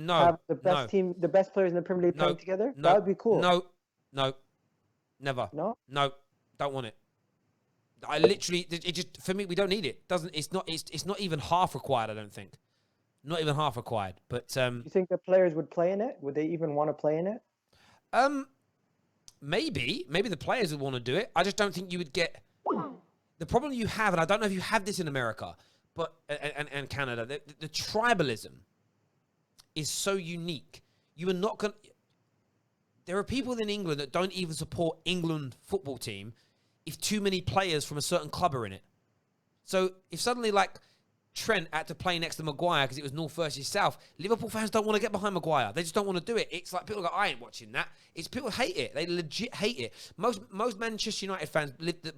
Have the best team, the best players in the Premier League playing together? That would be cool. No. Never. No. Don't want it. I literally, it just, for me, we don't need it. It's not even half required, I don't think. Not even half required, but you think the players would play in it? Would they even want to play in it? Maybe the players would want to do it. I just don't think you would get the problem you have, and I don't know if you have this in America, but and Canada. The tribalism is so unique. You are not going. There are people in England that don't even support England football team if too many players from a certain club are in it. So if suddenly Trent had to play next to Maguire because it was North versus South, Liverpool fans don't want to get behind Maguire. They just don't want to do it. It's like people go, I ain't watching that. It's people hate it. They legit hate it. Most Manchester United fans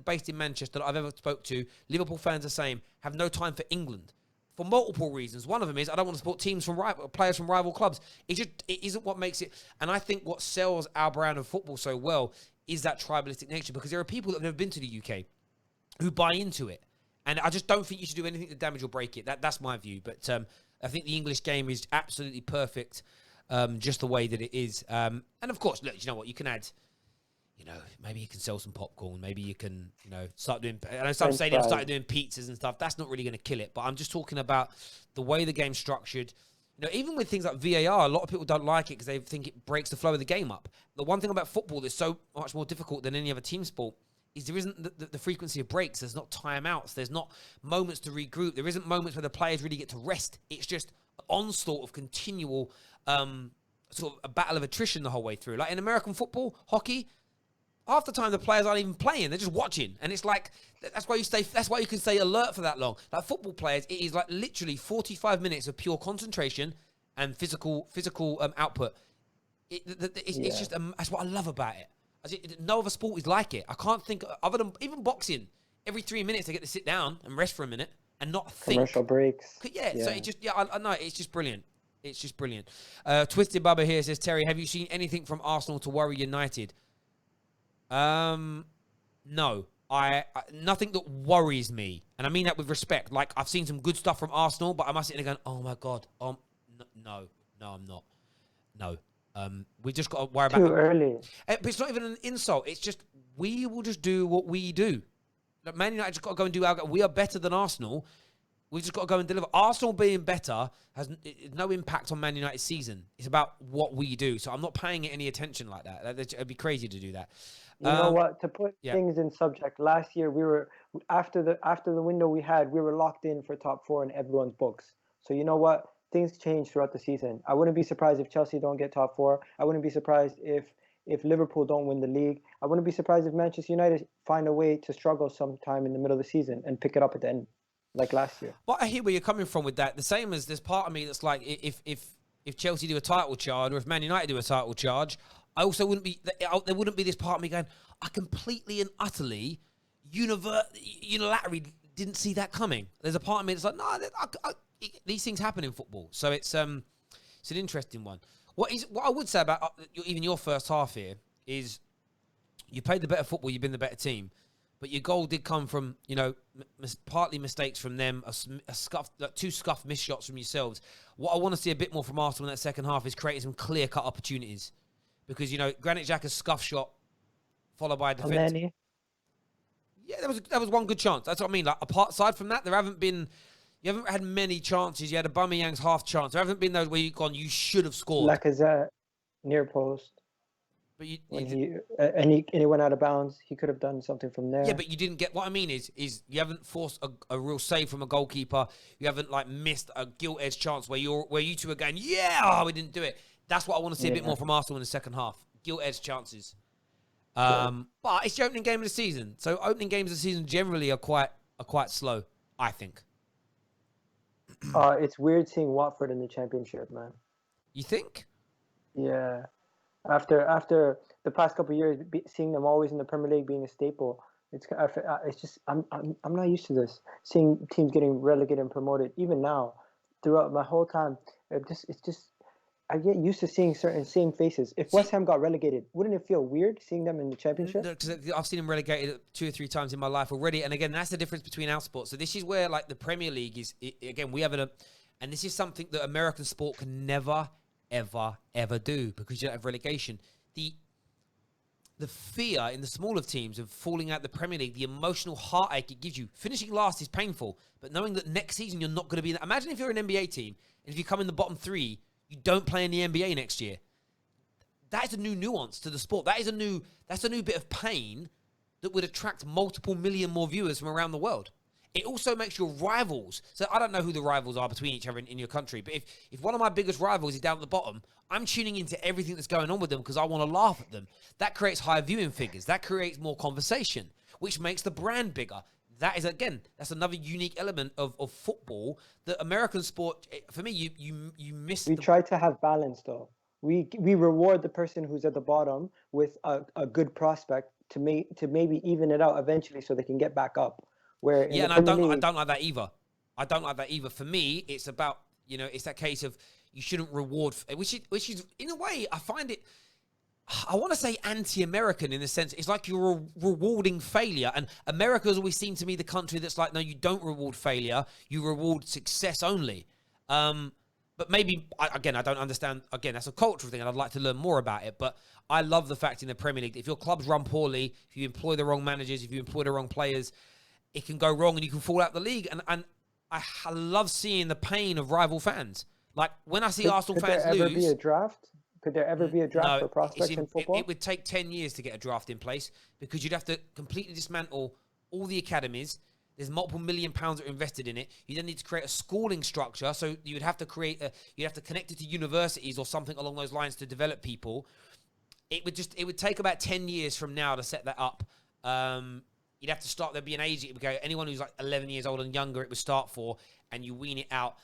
based in Manchester that I've ever spoke to, Liverpool fans the same, have no time for England for multiple reasons. One of them is I don't want to support teams from players from rival clubs. It isn't what makes it. And I think what sells our brand of football so well is that tribalistic nature, because there are people that have never been to the UK who buy into it. And I just don't think you should do anything to damage or break it. That's my view. But I think the English game is absolutely perfect, just the way that it is. And of course, look, you know what? You can add, maybe you can sell some popcorn. Maybe you can, start doing. I know some stadiums started doing pizzas and stuff. That's not really going to kill it. But I'm just talking about the way the game's structured. Even with things like VAR, a lot of people don't like it because they think it breaks the flow of the game up. The one thing about football that's so much more difficult than any other team sport is there isn't the frequency of breaks. There's not timeouts. There's not moments to regroup. There isn't moments where the players really get to rest. It's just an onslaught of continual sort of a battle of attrition the whole way through. Like in American football, hockey, half the time the players aren't even playing. They're just watching. And it's like, that's why you can stay alert for that long. Like football players, it is like literally 45 minutes of pure concentration and physical output. It's just, that's what I love about it. No other sport is like it. I can't think, other than even boxing, every 3 minutes they get to sit down and rest for a minute and not think. Commercial breaks. Yeah. So it just, I know, it's just brilliant. It's just brilliant. Twisted Bubba here says, Terry, have you seen anything from Arsenal to worry United? No. Nothing that worries me. And I mean that with respect. Like, I've seen some good stuff from Arsenal, but I must sit there going, oh my God. No, I'm not. No. We just got to worry about... Too early. But it's not even an insult. It's just, we will just do what we do. Like, Man United just got to go and do our... We are better than Arsenal. We've just got to go and deliver. Arsenal being better has no impact on Man United's season. It's about what we do. So I'm not paying it any attention like that. It'd be crazy to do that. You know what? To put things in subject, last year we were after the window we had, we were locked in for top 4 in everyone's books. So you know what? Things change throughout the season. I wouldn't be surprised if Chelsea don't get top 4. I wouldn't be surprised if Liverpool don't win the league. I wouldn't be surprised if Manchester United find a way to struggle sometime in the middle of the season and pick it up at the end, like last year. Well, I hear where you're coming from with that. The same as there's part of me that's like, if Chelsea do a title charge or if Man United do a title charge, I also wouldn't be, there wouldn't be this part of me going, I completely and utterly, unilaterally didn't see that coming. There's a part of me that's like, no, these things happen in football. So it's an interesting one. What I would say about even your first half here is you played the better football, you've been the better team, but your goal did come from, partly mistakes from them, two scuffed missed shots from yourselves. What I want to see a bit more from Arsenal in that second half is creating some clear-cut opportunities. Because, Granit Xhaka's scuff shot followed by a defense. Yeah, that was one good chance. That's what I mean. Like, aside from that, you haven't had many chances. You had Aubameyang's half chance. There haven't been those where you should have scored. Lacazette, near post. But he went out of bounds. He could have done something from there. Yeah, but you didn't get... What I mean is you haven't forced a real save from a goalkeeper. You haven't, missed a gilt-edged chance where you two are going, we didn't do it. That's what I want to see a bit more from Arsenal in the second half. Gilt-edged chances. But it's the opening game of the season. So opening games of the season generally are quite slow, I think. It's weird seeing Watford in the Championship, man. You think? Yeah. After the past couple of years, seeing them always in the Premier League being a staple, it's just I'm not used to this. Seeing teams getting relegated and promoted, even now, throughout my whole time, it's just I get used to seeing certain same faces. If West Ham got relegated, wouldn't it feel weird seeing them in the Championship? No, because I've seen them relegated 2 or 3 times in my life already. And again, that's the difference between our sport. So this is where the Premier League is, again, we have and this is something that American sport can never, ever, ever do because you don't have relegation. The fear in the smaller teams of falling out the Premier League, the emotional heartache it gives you. Finishing last is painful, but knowing that next season you're not going to be in that. Imagine if you're an NBA team and if you come in the bottom 3, you don't play in the NBA next year. That is a new nuance to the sport. That's a new bit of pain that would attract multiple million more viewers from around the world. It also makes your rivals. So I don't know who the rivals are between each other in your country, but if one of my biggest rivals is down at the bottom, I'm tuning into everything that's going on with them because I want to laugh at them. That creates higher viewing figures. That creates more conversation, which makes the brand bigger. That is, again, that's another unique element of football that American sport, for me, you miss. We try to have balance, though. We reward the person who's at the bottom with a good prospect to maybe even it out eventually so they can get back up. I don't like that either. I don't like that either. For me, it's about, it's that case of you shouldn't reward, which is in a way, I find it, I want to say anti-American in the sense, it's like you're rewarding failure. And America has always seemed to me the country that's like, no, you don't reward failure. You reward success only. But maybe, I don't understand. Again, that's a cultural thing and I'd like to learn more about it. But I love the fact in the Premier League that if your clubs run poorly, if you employ the wrong managers, if you employ the wrong players, it can go wrong and you can fall out the league. And I love seeing the pain of rival fans. Like when I see Arsenal fans lose. Could there ever be a draft? Could there ever be a draft for prospects in football? It would take 10 years to get a draft in place because you'd have to completely dismantle all the academies. There's multiple £1 million that are invested in it. You then need to create a schooling structure. So you'd have to you'd have to connect it to universities or something along those lines to develop people. It would take about 10 years from now to set that up. You'd have to start, there'd be an age, it would go, anyone who's like 11 years old and younger, it would start for, and you wean it out.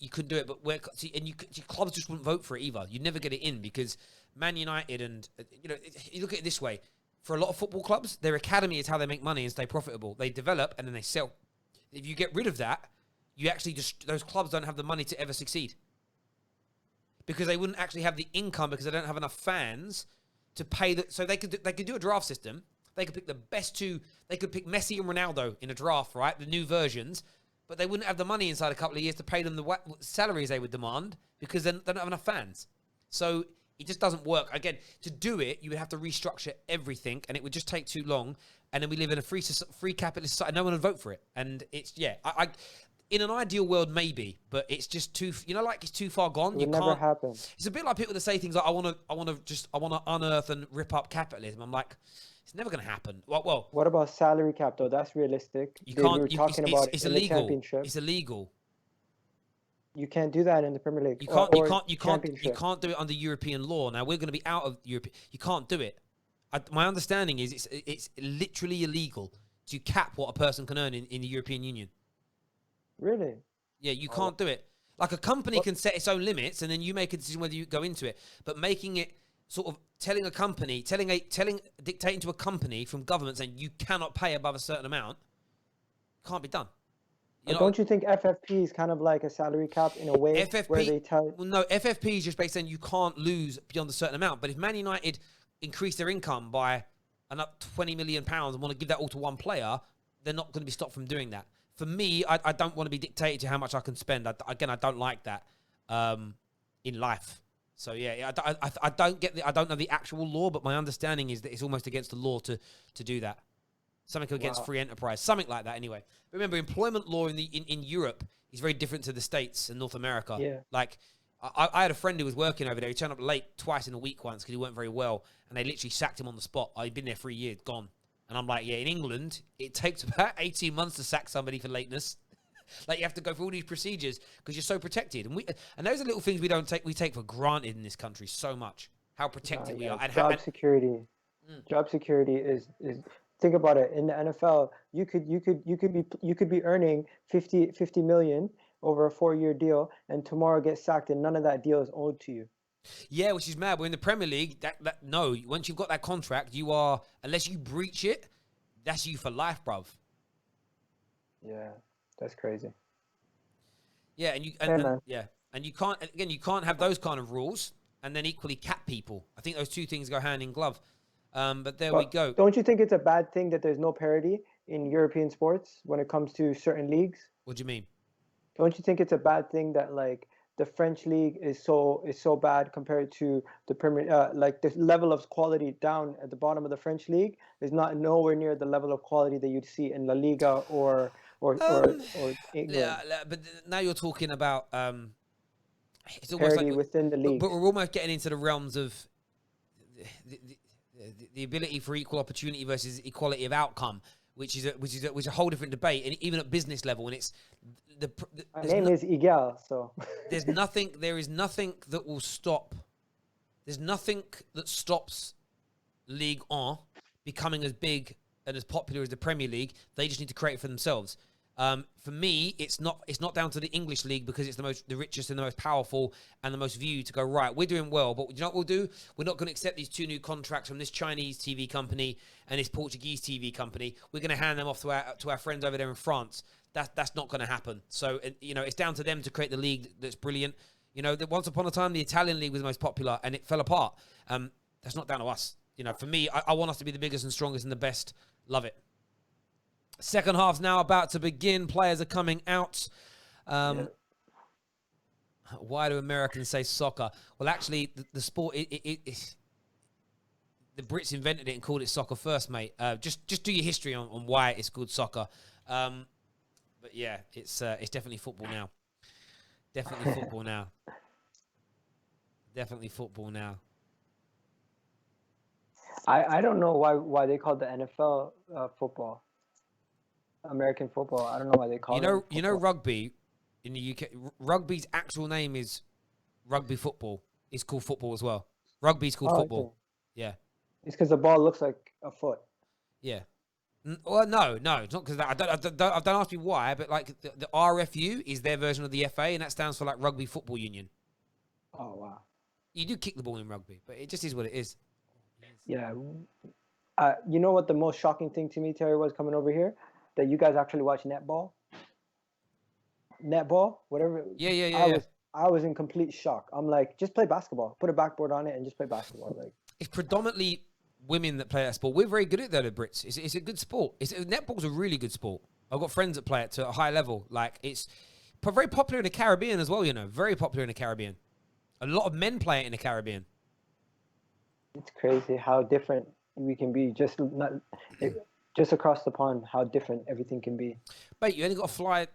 You couldn't do it, but your clubs just wouldn't vote for it either. You'd never get it in because Man United and, you look at it this way. For a lot of football clubs, their academy is how they make money and stay profitable. They develop and then they sell. If you get rid of that, you actually those clubs don't have the money to ever succeed. Because they wouldn't actually have the income because they don't have enough fans to pay so they could do a draft system. They could pick the best two. They could pick Messi and Ronaldo in a draft, right? The new versions. But they wouldn't have the money inside a couple of years to pay them the salaries they would demand because they don't have enough fans. So it just doesn't work. Again, to do it, you would have to restructure everything, and it would just take too long. And then we live in a free capitalist society. No one would vote for it. And it's, I in an ideal world, maybe, but it's just too, it's too far gone. It would never happen. It's a bit like people that say things like, I want to unearth and rip up capitalism. I'm like, it's never going to happen. Well, what about salary cap though? That's realistic. You can't. We were talking about it's in illegal. The championship. It's illegal. You can't do that in the Premier League. You can't do it under European law. Now we're going to be out of Europe. You can't do it. My understanding is it's literally illegal to cap what a person can earn in the European Union. Really? Yeah, you can't do it. Like a company can set its own limits, and then you make a decision whether you go into it. But making it sort of telling a company, dictating to a company from government saying you cannot pay above a certain amount, can't be done. Don't you think FFP is kind of like a salary cap in a way? FFP, where they tell... Well, no, FFP is just based on you can't lose beyond a certain amount. But if Man United increase their income by another £20 million and want to give that all to one player, they're not going to be stopped from doing that. For me, I don't want to be dictated to how much I can spend. I don't like that in life. So yeah, I don't get I don't know the actual law, but my understanding is that it's almost against the law to do that. Something against free enterprise, something like that. Anyway, remember, employment law in Europe is very different to the States and North America. Yeah. Like I had a friend who was working over there. He turned up late twice in a week once because he weren't very well, and they literally sacked him on the spot. I'd been there for a year, gone. And I'm like, yeah, in England, it takes about 18 months to sack somebody for lateness. Like, you have to go through all these procedures because you're so protected. And those are little things we take for granted in this country so much, how protected we are. And job security. Job security is think about it. In the NFL, you could be earning 50 million over a 4-year deal, and tomorrow get sacked, and none of that deal is owed to you. Yeah, which is mad. We're in the Premier League. No, once you've got that contract, you are, unless you breach it, that's you for life, bruv. Yeah, that's crazy. Yeah, and you can't have those kind of rules and then equally cap people. I think those two things go hand in glove. But we go. Don't you think it's a bad thing that there's no parity in European sports when it comes to certain leagues? What do you mean? Don't you think it's a bad thing that like the French league is so bad compared to the Premier? Like the level of quality down at the bottom of the French league is nowhere near the level of quality that you'd see in La Liga or England. Yeah, but now you're talking about it's almost parity like within the league. But we're almost getting into the realms of the ability for equal opportunity versus equality of outcome, which is a whole different debate, and even at business level. And it's my name is Egal, so there is nothing that will stop. There's nothing that stops Ligue 1 becoming as big and as popular as the Premier League. They just need to create it for themselves. For me, it's not down to the English league because it's the richest and the most powerful and the most viewed to go, right, we're doing well, but you know what we'll do? We're not going to accept these 2 new contracts from this Chinese TV company and this Portuguese TV company. We're going to hand them off to our friends over there in France. That's not going to happen. So, it's down to them to create the league that's brilliant. Once upon a time, the Italian league was the most popular and it fell apart. That's not down to us. For me, I want us to be the biggest and strongest and the best. Love it. Second half's now about to begin. Players are coming out. Why do Americans say soccer? Well, actually, the sport, the Brits invented it and called it soccer first, mate. Just do your history on why it's called soccer. But yeah, it's definitely football now. Definitely football now. Definitely football now. I don't know why they called the NFL football. American football. I don't know why they call it. You know, rugby in the UK. Rugby's actual name is rugby football. It's called football as well. Rugby's called football. Okay. Yeah. It's because the ball looks like a foot. Yeah. Well, no, it's not because that. Don't ask me why, but like the RFU is their version of the FA, and that stands for like Rugby Football Union. Oh wow. You do kick the ball in rugby, but it just is what it is. Yeah. You know what the most shocking thing to me, Terry, was coming over here? That you guys actually watch netball? Netball? Whatever. Yeah. I was in complete shock. I'm like, just play basketball. Put a backboard on it and just play basketball. Like, it's predominantly women that play that sport. We're very good at that, the Brits. It's a good sport. Netball's a really good sport. I've got friends that play it to a high level. Like, it's very popular in the Caribbean as well, you know. Very popular in the Caribbean. A lot of men play it in the Caribbean. It's crazy how different we can be. Just across the pond, how different everything can be. Mate, you only got to fly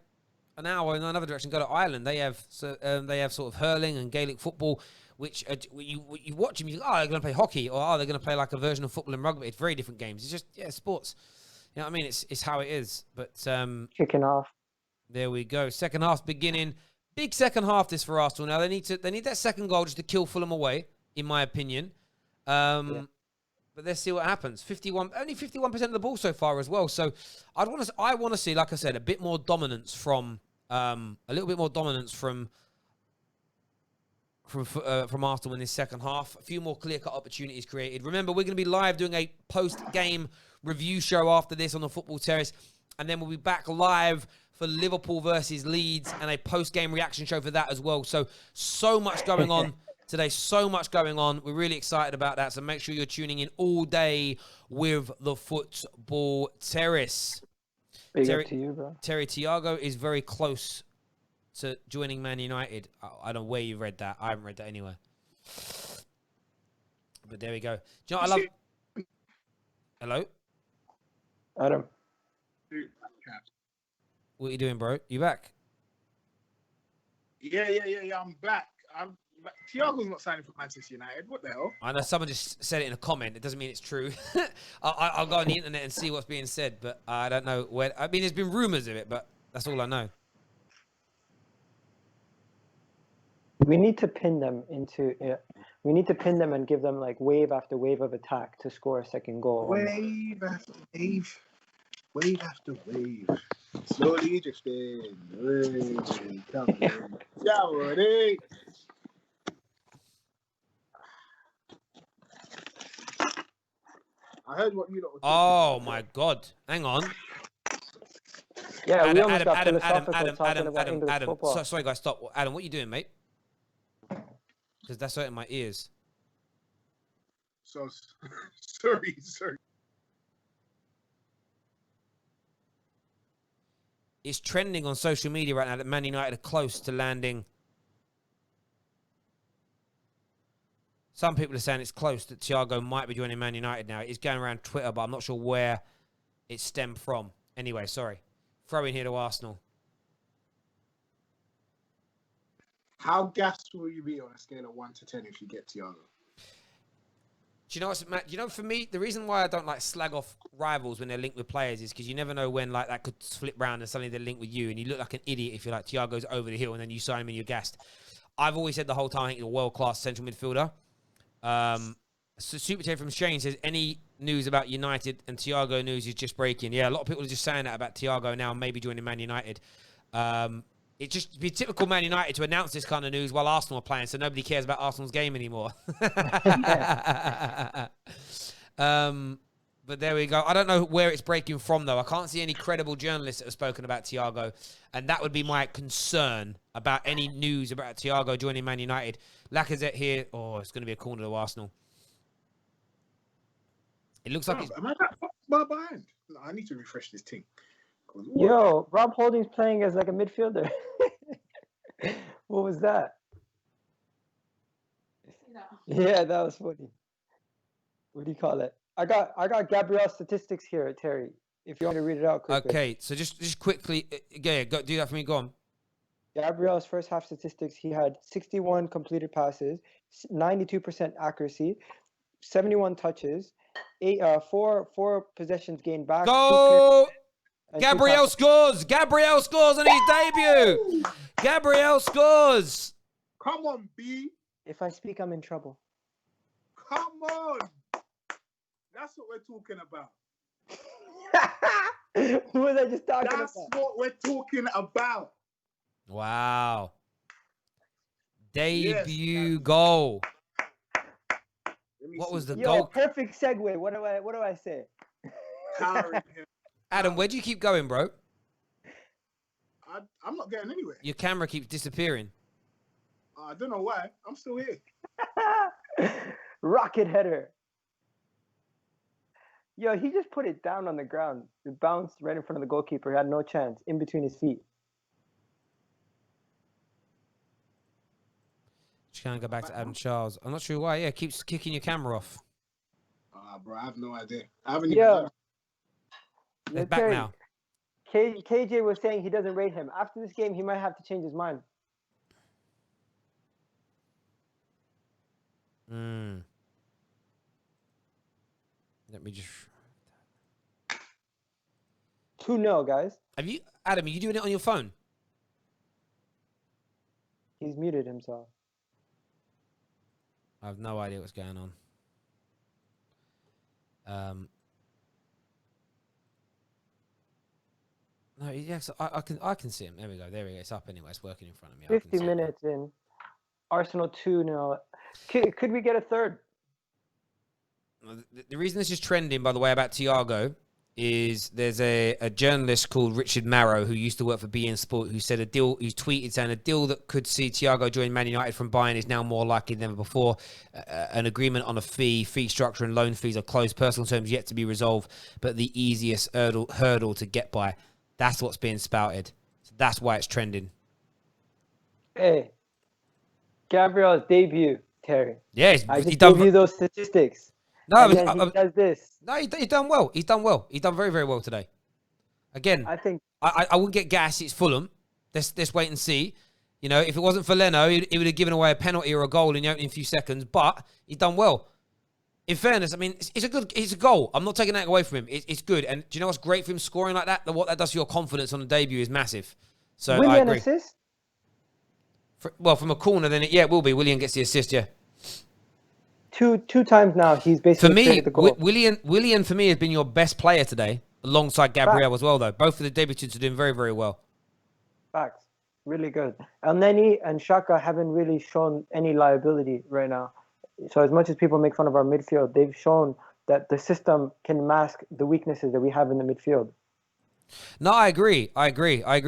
an hour in another direction, go to Ireland. They have sort of hurling and Gaelic football, which you watch them, you think, oh, they're going to play hockey, or they're going to play like a version of football and rugby. It's very different games. It's just, sports. You know what I mean? It's how it is. But kicking off. There we go. Second half beginning. Big second half this for Arsenal. Now they need that second goal just to kill Fulham away, in my opinion. But let's see what happens. Only 51% of the ball so far as well. So I want to see, like I said, a bit more dominance from from Arsenal in this second half. A few more clear-cut opportunities created. Remember, we're going to be live doing a post-game review show after this on the Football Terrace, and then we'll be back live for Liverpool versus Leeds and a post-game reaction show for that as well. So much going on today, so much going on. We're really excited about that, so make sure you're tuning in all day with the Football Terrace. Big up to you, bro. Terry, Thiago is very close to joining Man United. I don't know where you read that. I haven't read that anywhere. But there we go. Do you know what I love? Hello? Adam. What are you doing, bro? You back? Yeah. I'm back. Thiago's not signing for Manchester United. What the hell? I know someone just said it in a comment. It doesn't mean it's true. I'll go on the internet and see what's being said, but I don't know where. I mean, there's been rumors of it, but that's all I know. We need to pin them we need to pin them and give them like wave after wave of attack to score a second goal. Wave after wave. Wave after wave. Slowly drifting. I heard what you lot were talking about. My God. Hang on. Yeah, we almost got Adam. Sorry, guys, stop. Adam, what are you doing, mate? Because that's hurting my ears. Sorry. It's trending on social media right now that Man United are close to landing. Some people are saying it's close that Thiago might be joining Man United now. It's going around Twitter, but I'm not sure where it stemmed from. Anyway, sorry. Throw in here to Arsenal. How gassed will you be on a scale of 1 to 10 if you get Thiago? Do you know what's, Matt? You know, for me, the reason why I don't like slag off rivals when they're linked with players is because you never know when like that could flip round and suddenly they're linked with you, and you look like an idiot if you're like Thiago's over the hill and then you sign him and you're gassed. I've always said the whole time I think he's a world-class central midfielder. So Super Terry from Shane says any news about United and Thiago news is just breaking. Yeah, a lot of people are just saying that about Thiago now, maybe joining Man United. It just be typical Man United to announce this kind of news while Arsenal are playing, so nobody cares about Arsenal's game anymore. But there we go. I don't know where it's breaking from, though. I can't see any credible journalists that have spoken about Thiago, and that would be my concern about any news about Thiago joining Man United. Lacazette here. Oh, it's going to be a corner to Arsenal. It looks like it's... Am I that far behind? No, I need to refresh this thing. Yo, Rob Holding's playing as like a midfielder. What was that? Yeah, that was funny. What do you call it? I got Gabriel's statistics here, Terry. If you want to read it out quickly. Okay, so just quickly, go do that for me. Go on. Gabriel's first half statistics: he had 61 completed passes, 92% accuracy, 71 touches, four possessions gained back. Go! Gabriel scores! Gabriel scores on his debut! Gabriel scores! Come on, B. If I speak, I'm in trouble. Come on! That's what we're talking about. Who was I just talking about? That's what we're talking about. Wow. Debut goal. What was the goal? goal? Perfect segue. What do I say? Adam, where do you keep going, bro? I'm not getting anywhere. Your camera keeps disappearing. I don't know why. I'm still here. Rocket header. Yo, he just put it down on the ground. It bounced right in front of the goalkeeper. He had no chance. In between his feet. Just gonna go back to Adam Charles. I'm not sure why. Yeah, keeps kicking your camera off. Bro, I have no idea. I haven't even. It's back now. KJ was saying he doesn't rate him. After this game, he might have to change his mind. Let me just. 2-0, guys. Adam? Are you doing it on your phone? He's muted himself. I have no idea what's going on. No, yes, I can see him. There we go. It's up anyway. It's working in front of me. 50 minutes in. Arsenal 2-0. Could we get a third? The reason this is trending, by the way, about Thiago is there's a journalist called Richard Marrow who used to work for beIN Sport who said who's tweeted saying a deal that could see Thiago join Man United from Bayern is now more likely than ever before. An agreement on a fee structure and loan fees are closed. Personal terms yet to be resolved, but the easiest hurdle to get by. That's what's being spouted. So that's why it's trending. Hey, Gabriel's debut, Terry. Yeah, I just gave you those statistics. No, he does this. No, he's done well. He's done well. He's done very, very well today. Again, I think I wouldn't get gassed. It's Fulham. Let's wait and see. You know, if it wasn't for Leno, he would have given away a penalty or a goal in the opening few seconds. But he's done well. In fairness, I mean, it's a goal. I'm not taking that away from him. It's good. And do you know what's great for him scoring like that? What that does for your confidence on the debut is massive. So I agree. Assist? From a corner, then it will be. Willian gets the assist. Yeah. Two times now, he's basically for me. the goal. Willian for me has been your best player today, alongside Gabriel as well. Though both of the debutants are doing very, very well. Facts, really good. El Neni and Xhaka haven't really shown any liability right now. So as much as people make fun of our midfield, they've shown that the system can mask the weaknesses that we have in the midfield. No, I agree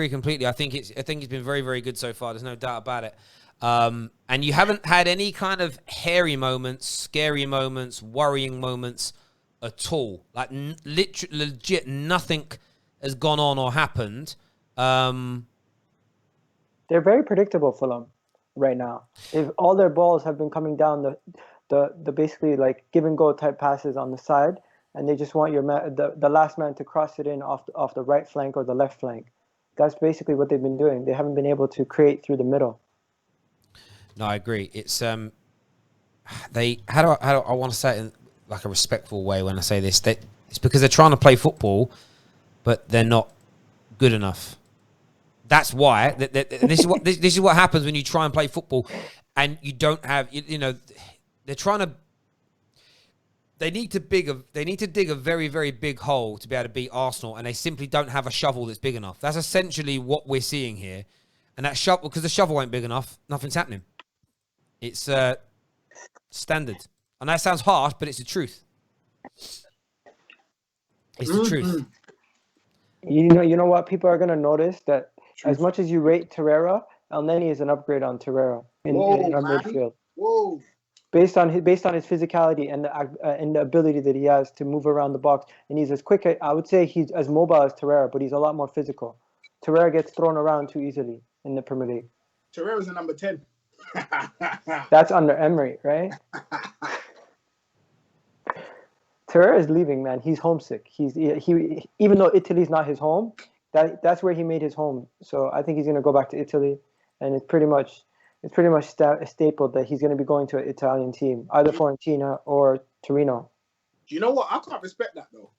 completely. I think it's been very, very good so far. There's no doubt about it. And you haven't had any kind of hairy moments, scary moments, worrying moments at all. Like legit, nothing has gone on or happened. They're very predictable, Fulham, right now. If all their balls have been coming down the basically like give and go type passes on the side, and they just want the last man to cross it in off the right flank or the left flank. That's basically what they've been doing. They haven't been able to create through the middle. No, I agree. It's how do I want to say it in like a respectful way when I say this? It's because they're trying to play football, but they're not good enough. That's why. This is what happens when you try and play football, and you don't have. They're trying to. They need to dig a very, very big hole to be able to beat Arsenal, and they simply don't have a shovel that's big enough. That's essentially what we're seeing here, and that shovel, because the shovel ain't big enough, nothing's happening. It's standard. And that sounds harsh, but it's the truth. It's the truth. You know what? People are going to notice that as much as you rate Torreira, El Neni is an upgrade on Torreira in our midfield. Whoa. Based on his physicality and the ability that he has to move around the box, and he's as quick. I would say he's as mobile as Torreira, but he's a lot more physical. Torreira gets thrown around too easily in the Premier League. Torreira's a number 10. That's under Emery, right? Torreira is leaving, man. He's homesick. He even though Italy's not his home, that's where he made his home. So I think he's going to go back to Italy, and it's pretty much stapled that he's going to be going to an Italian team, either Fiorentina or Torino. Do you know what? I can't respect that though.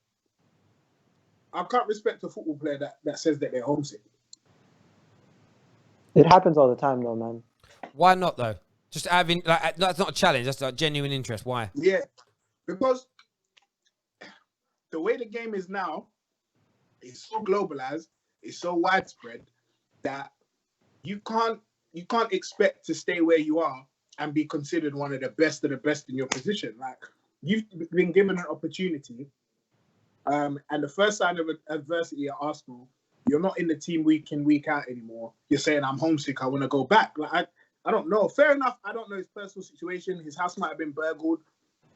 I can't respect a football player that says that they're homesick. It happens all the time, though, man. Why not, though? Just having that's not a challenge. That's like genuine interest. Why? Yeah, because the way the game is now, it's so globalized, it's so widespread that you can't expect to stay where you are and be considered one of the best in your position. Like, you've been given an opportunity, and the first sign of adversity at Arsenal, you're not in the team week in, week out anymore. You're saying, I'm homesick, I want to go back. Like, I don't know. Fair enough, I don't know his personal situation. His house might have been burgled.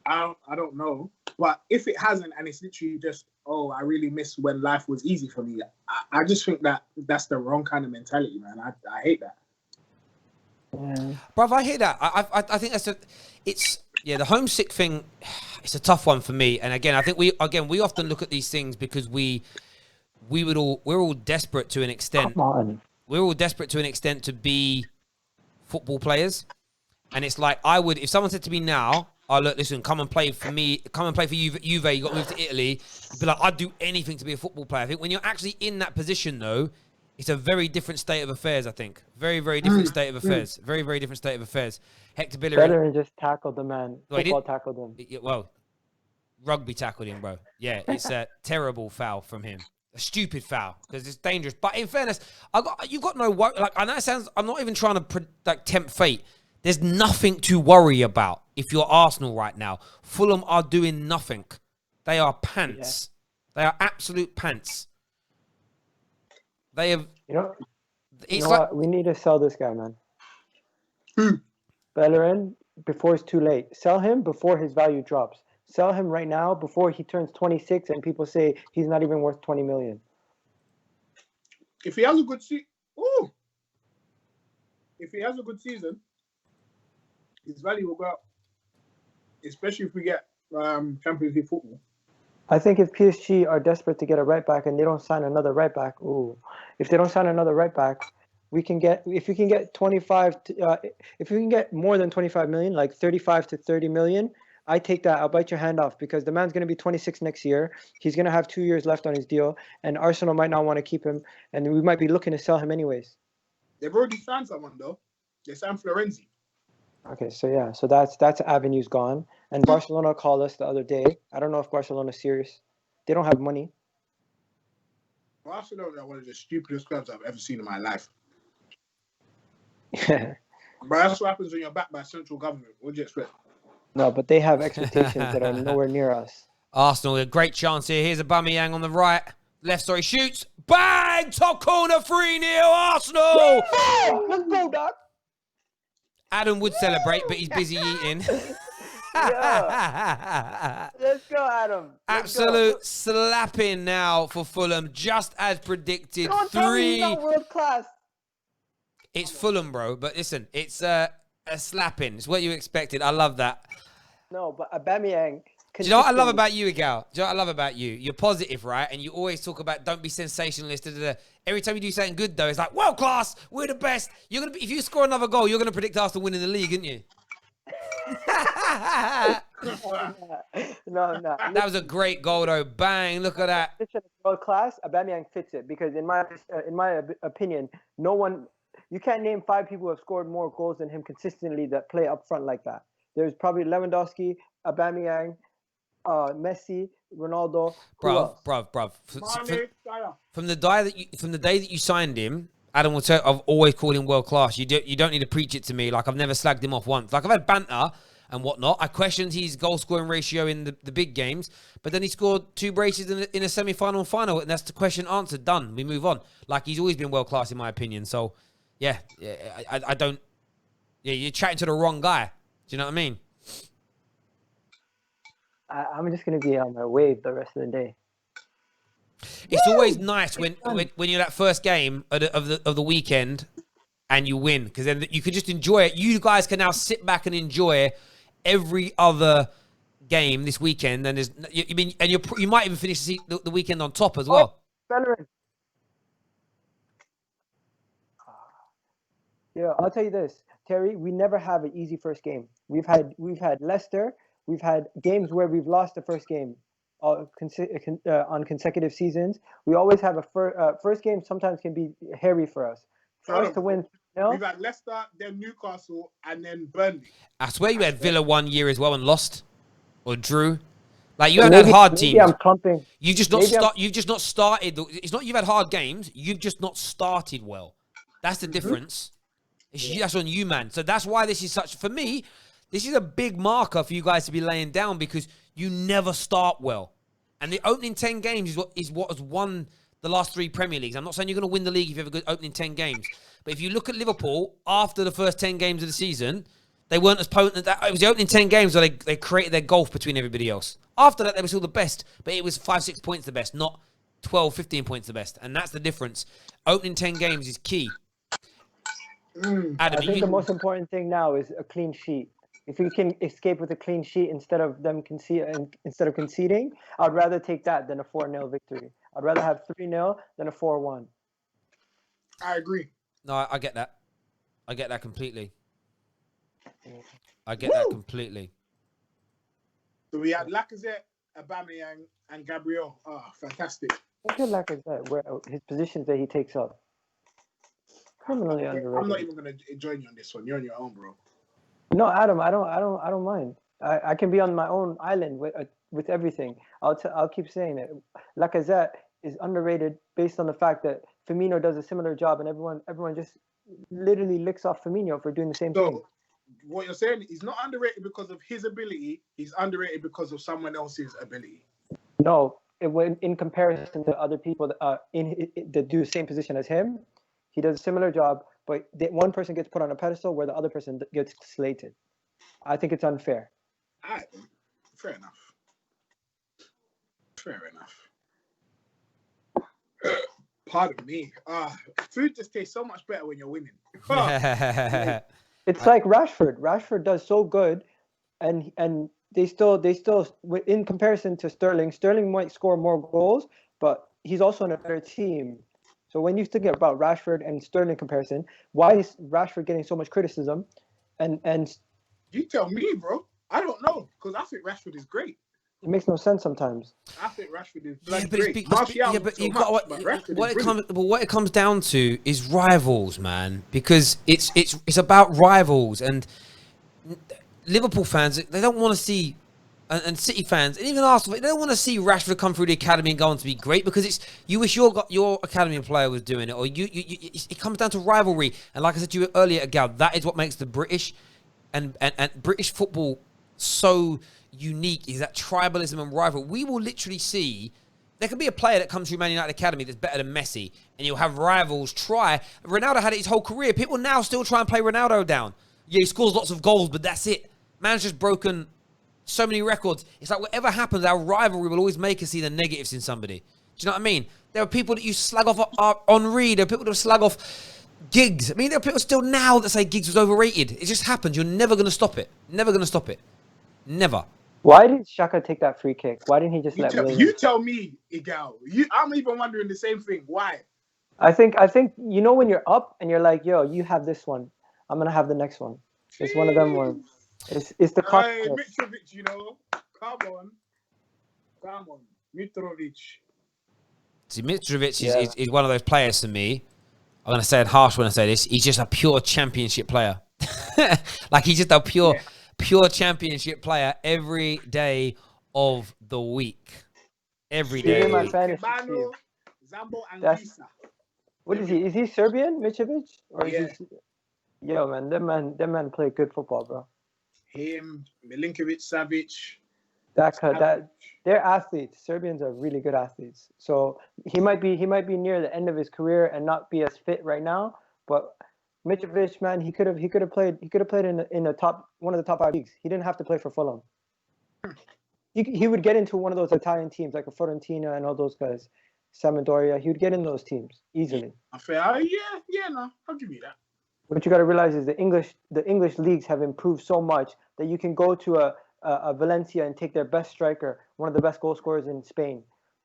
I don't know. But if it hasn't, and it's literally just, oh, I really miss when life was easy for me, I just think that's the wrong kind of mentality, man. I hate that. Yeah. Bruv, I hear that. I think the homesick thing, it's a tough one for me. And again, I think we often look at these things because we're all desperate to an extent. Come on. We're all desperate to an extent to be football players. And it's like, if someone said to me now, oh, look, listen, come and play for me, come and play for Juve, you got to move to Italy, you'd be like, I'd do anything to be a football player. I think when you're actually in that position, though, it's a very different state of affairs, I think. Very, very different state of affairs. Very, very different state of affairs. Hector Bellerin... Bellerin just tackled the man. Football tackled him. Well, rugby tackled him, bro. Yeah, it's a terrible foul from him. A stupid foul, because it's dangerous. But in fairness, you've got no worry. Like, I know it sounds... I'm not even trying to tempt fate. There's nothing to worry about if you're Arsenal right now. Fulham are doing nothing. They are pants. Yeah. They are absolute pants. They have... what? We need to sell this guy, man. Bellerin, before it's too late. Sell him before his value drops. Sell him right now before he turns 26 and people say he's not even worth 20 million. If he has a good season... If he has a good season, his value will go up. Especially if we get Champions League football. I think if PSG are desperate to get a right back and they don't sign another right back, if they don't sign another right back, if we can get 25, if we can get more than 25 million, like 35 to 30 million, I take that. I'll bite your hand off because the man's going to be 26 next year. He's going to have 2 years left on his deal, and Arsenal might not want to keep him, and we might be looking to sell him anyways. They've already signed someone though. They signed Florenzi. Okay, so that's avenue's gone. And Barcelona called us the other day. I don't know if Barcelona's serious. They don't have money. Barcelona are one of the stupidest clubs I've ever seen in my life. Yeah. But that's what happens when you're backed by central government. What do you expect? No, but they have expectations that are nowhere near us. Arsenal, a great chance here. Here's Aubameyang on the right. Shoots. Bang! Top corner, 3-0 Arsenal! Yeah! Let's go, Doc. Adam would celebrate, but he's busy eating. Yeah. Let's go, Adam. Absolute slapping now for Fulham, just as predicted. Don't tell me he's not world class. It's Fulham, bro. But listen, it's a slapping. It's what you expected. I love that. No, but Aubameyang. Do you know what I love about you, Igal? Do you know what I love about you? You're positive, right? And you always talk about don't be sensationalist. Da, da, da. Every time you do something good, though, it's like, world class, we're the best. You're gonna be, if you score another goal, you're going to predict Arsenal winning the league, aren't you? No. That was a great goal, though. Bang, look at that. World class, Aubameyang fits it. Because in my opinion, you can't name 5 people who have scored more goals than him consistently that play up front like that. There's probably Lewandowski, Aubameyang, Messi, Ronaldo. Bruv. From the day that you signed him, Adam will tell. I've always called him world class. You don't need to preach it to me. Like, I've never slagged him off once. Like, I've had banter and whatnot. I questioned his goal scoring ratio in the big games, but then he scored 2 braces in a semi-final and final, and that's the question answered. Done. We move on. Like, he's always been world class in my opinion. So, yeah, I don't. Yeah, you're chatting to the wrong guy. Do you know what I mean? I'm just going to be on my wave the rest of the day. It's always nice when you're that first game of the weekend and you win, because then you can just enjoy it. You guys can now sit back and enjoy every other game this weekend, and you might even finish the weekend on top as well. Bellerin. Yeah, I'll tell you this, Terry. We never have an easy first game. We've had Leicester. We've had games where we've lost the first game on consecutive seasons. We always have a first game. Sometimes can be hairy for us. For us to win, we've had Leicester, then Newcastle, and then Burnley. I swear you had Villa 1 year as well and lost or drew. Like, you haven't had hard teams. I'm clumping. You've just not started. It's not you've had hard games. You've just not started well. That's the difference. That's on you, man. So that's why this is for me, this is a big marker for you guys to be laying down because you never start well. And the opening 10 games is what has won the last 3 Premier Leagues. I'm not saying you're going to win the league if you have a good opening 10 games. But if you look at Liverpool, after the first 10 games of the season, they weren't as potent. It was the opening 10 games where they created their gulf between everybody else. After that, they were still the best. But it was 5-6 points the best, not 12, 15 points the best. And that's the difference. Opening 10 games is key. Adam, I think the most important thing now is a clean sheet. If we can escape with a clean sheet instead of conceding, I'd rather take that than a 4-0 victory. I'd rather have 3-0 than a 4-1. I agree. No, I get that. I get that completely. I get that completely. So we had Lacazette, Aubameyang, and Gabriel. Oh, fantastic. Look at Lacazette, where his positions that he takes up. Criminally underrated. I'm not even gonna join you on this one. You're on your own, bro. No, Adam, I don't mind. I can be on my own island with everything. I'll keep saying it. Lacazette is underrated based on the fact that Firmino does a similar job, and everyone just literally licks off Firmino for doing the same thing. What you're saying, he's not underrated because of his ability. He's underrated because of someone else's ability. No, in comparison to other people that do the same position as him, he does a similar job, but one person gets put on a pedestal where the other person gets slated. I think it's unfair. All right, fair enough. Fair enough. Pardon me. Food just tastes so much better when you're winning. It's like Rashford. Rashford does so good, and they still in comparison to Sterling might score more goals, but he's also in a better team. So when you think about Rashford and Sterling comparison, why is Rashford getting so much criticism? And you tell me, bro. I don't know because I think Rashford is great. It makes no sense sometimes. I think Rashford is great. But what it comes down to is rivals, man. Because it's about rivals, and Liverpool fans, they don't want to see, and City fans, and even Arsenal, they don't want to see Rashford come through the academy and go on to be great because you wish your academy player was doing it, or it comes down to rivalry. And like I said to you earlier, Gal, that is what makes the British and British football so unique, is that tribalism and rivalry. We will literally see there could be a player that comes through Man United Academy that's better than Messi, and you'll have rivals try. Ronaldo had it his whole career. People now still try and play Ronaldo down. Yeah, he scores lots of goals, but that's it. Man's just broken so many records. It's like whatever happens, our rivalry will always make us see the negatives in somebody. Do you know what I mean? There are people that you slag off Henri. There are people that slag off Giggs. I mean, there are people still now that say Giggs was overrated. It just happens. You're never going to stop it. Never going to stop it. Never. Why did Xhaka take that free kick? Why didn't he just let Williams? You tell me, Igal. I'm even wondering the same thing. Why? I think when you're up and you're like, yo, you have this one. I'm going to have the next one. It's one of them ones. It's the cost. Mitrovic, Come on. Mitrovic. See, Mitrovic is one of those players to me. I'm going to say it harsh when I say this. He's just a pure championship player. Like, he's just a pure championship player every day of the week. Every day. He's in my fantasy team. What is he? Is he Serbian, Mitrovic? Or is he... Yo, man, them man play good football, bro. Him, Milinkovic, Savic. They're athletes. Serbians are really good athletes. So he might be near the end of his career and not be as fit right now. But Mitrovic, man, he could have played in the top, one of the top 5 leagues. He didn't have to play for Fulham. He would get into one of those Italian teams like a Fiorentina and all those guys, Sampdoria. He would get in those teams easily. No, I'll give you that. What you got to realize is the English leagues have improved so much that you can go to a Valencia and take their best striker, one of the best goal scorers in Spain,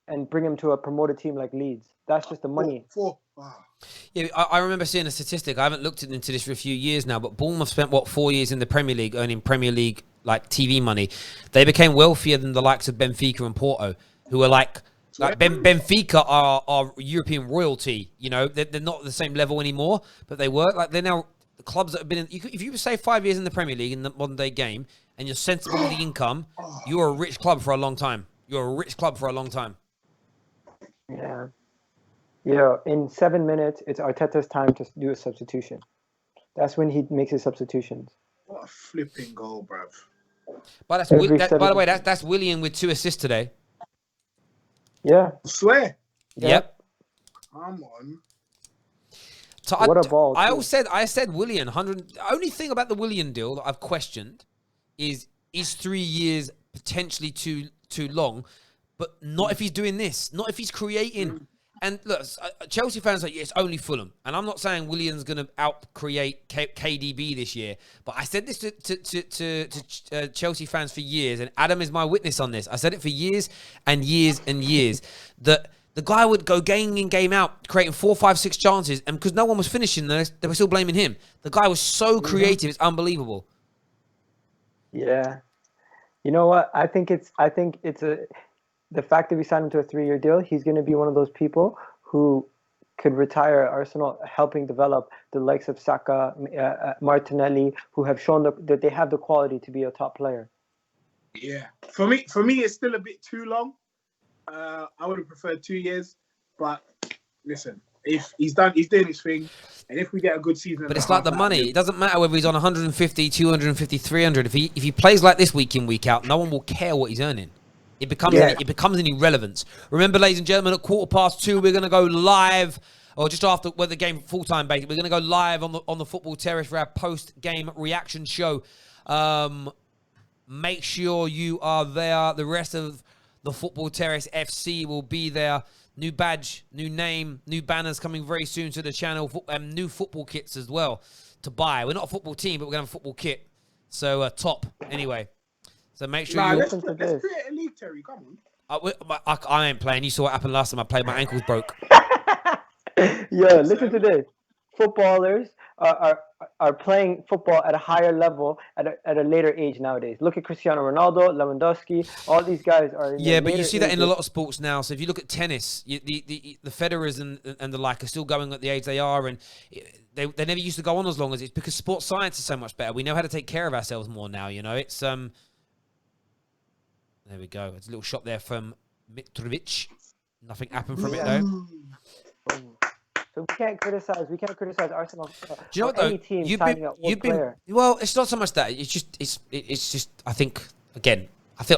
and bring him to a promoted team like Leeds. That's just the money. Yeah, I remember seeing a statistic. I haven't looked into this for a few years now, but Bournemouth spent 4 years in the Premier League earning Premier League like TV money. They became wealthier than the likes of Benfica and Porto, who are like Benfica are European royalty. They're not the same level anymore, but they were they're now the clubs that have been in. If you say 5 years in the Premier League in the modern day game, and you're sensible with the income, you're a rich club for a long time. Yeah. In 7 minutes, it's Arteta's time to do a substitution. That's when he makes his substitutions. What a flipping goal, bruv. But by the way, that's Willian with 2 assists today. Yeah. I swear. Yep. Come on. So what a ball! I said Willian 100. The only thing about the Willian deal that I've questioned is 3 years potentially too long, but not if he's doing this, not if he's creating. And look, Chelsea fans are like, yeah, it's only Fulham, and I'm not saying Willian's going to out-create KDB this year, but I said this to Chelsea fans for years, and Adam is my witness on this. I said it for years and years and years that the guy would go game in, game out, creating 4, 5, 6 chances, and because no one was finishing those, they were still blaming him. The guy was so creative; it's unbelievable. Yeah, you know what? I think it's the fact that we signed him to a 3-year deal. He's going to be one of those people who could retire at Arsenal, helping develop the likes of Saka, Martinelli, who have shown that they have the quality to be a top player. Yeah, for me, it's still a bit too long. I would have preferred 2 years, but listen, if he's doing his thing, and if we get a good season, but it's like the money. It doesn't matter whether he's on 150, 250, 300. If he plays like this week in, week out, no one will care what he's earning. It becomes an irrelevance. Remember, ladies and gentlemen, at 2:15, we're going to go live, or just after the game, full-time basically. We're going to go live on the Football Terrace for our post-game reaction show. Make sure you are there. The rest of the Football Terrace FC will be there. New badge, new name, new banners coming very soon to the channel, and new football kits as well to buy. We're not a football team, but we're going to have a football kit. So, top, anyway. So make sure you... Let's create a league, Terry. Come on. I ain't playing. You saw what happened last time I played. My ankles broke. Yeah, listen to this. Footballers are playing football at a higher level at a later age nowadays. Look at Cristiano Ronaldo, Lewandowski. All these guys are. But you see that in a lot of sports now. So if you look at tennis, the Federers and the like are still going at the age they are, and they never used to go on as long as it's because sports science is so much better. We know how to take care of ourselves more now. You know, it's There we go. It's a little shot there from Mitrovic. Nothing happened from it though. So we can't criticize Arsenal. Do you know what though? Any team signing up one player. Well, it's not so much that. It's just. I think again.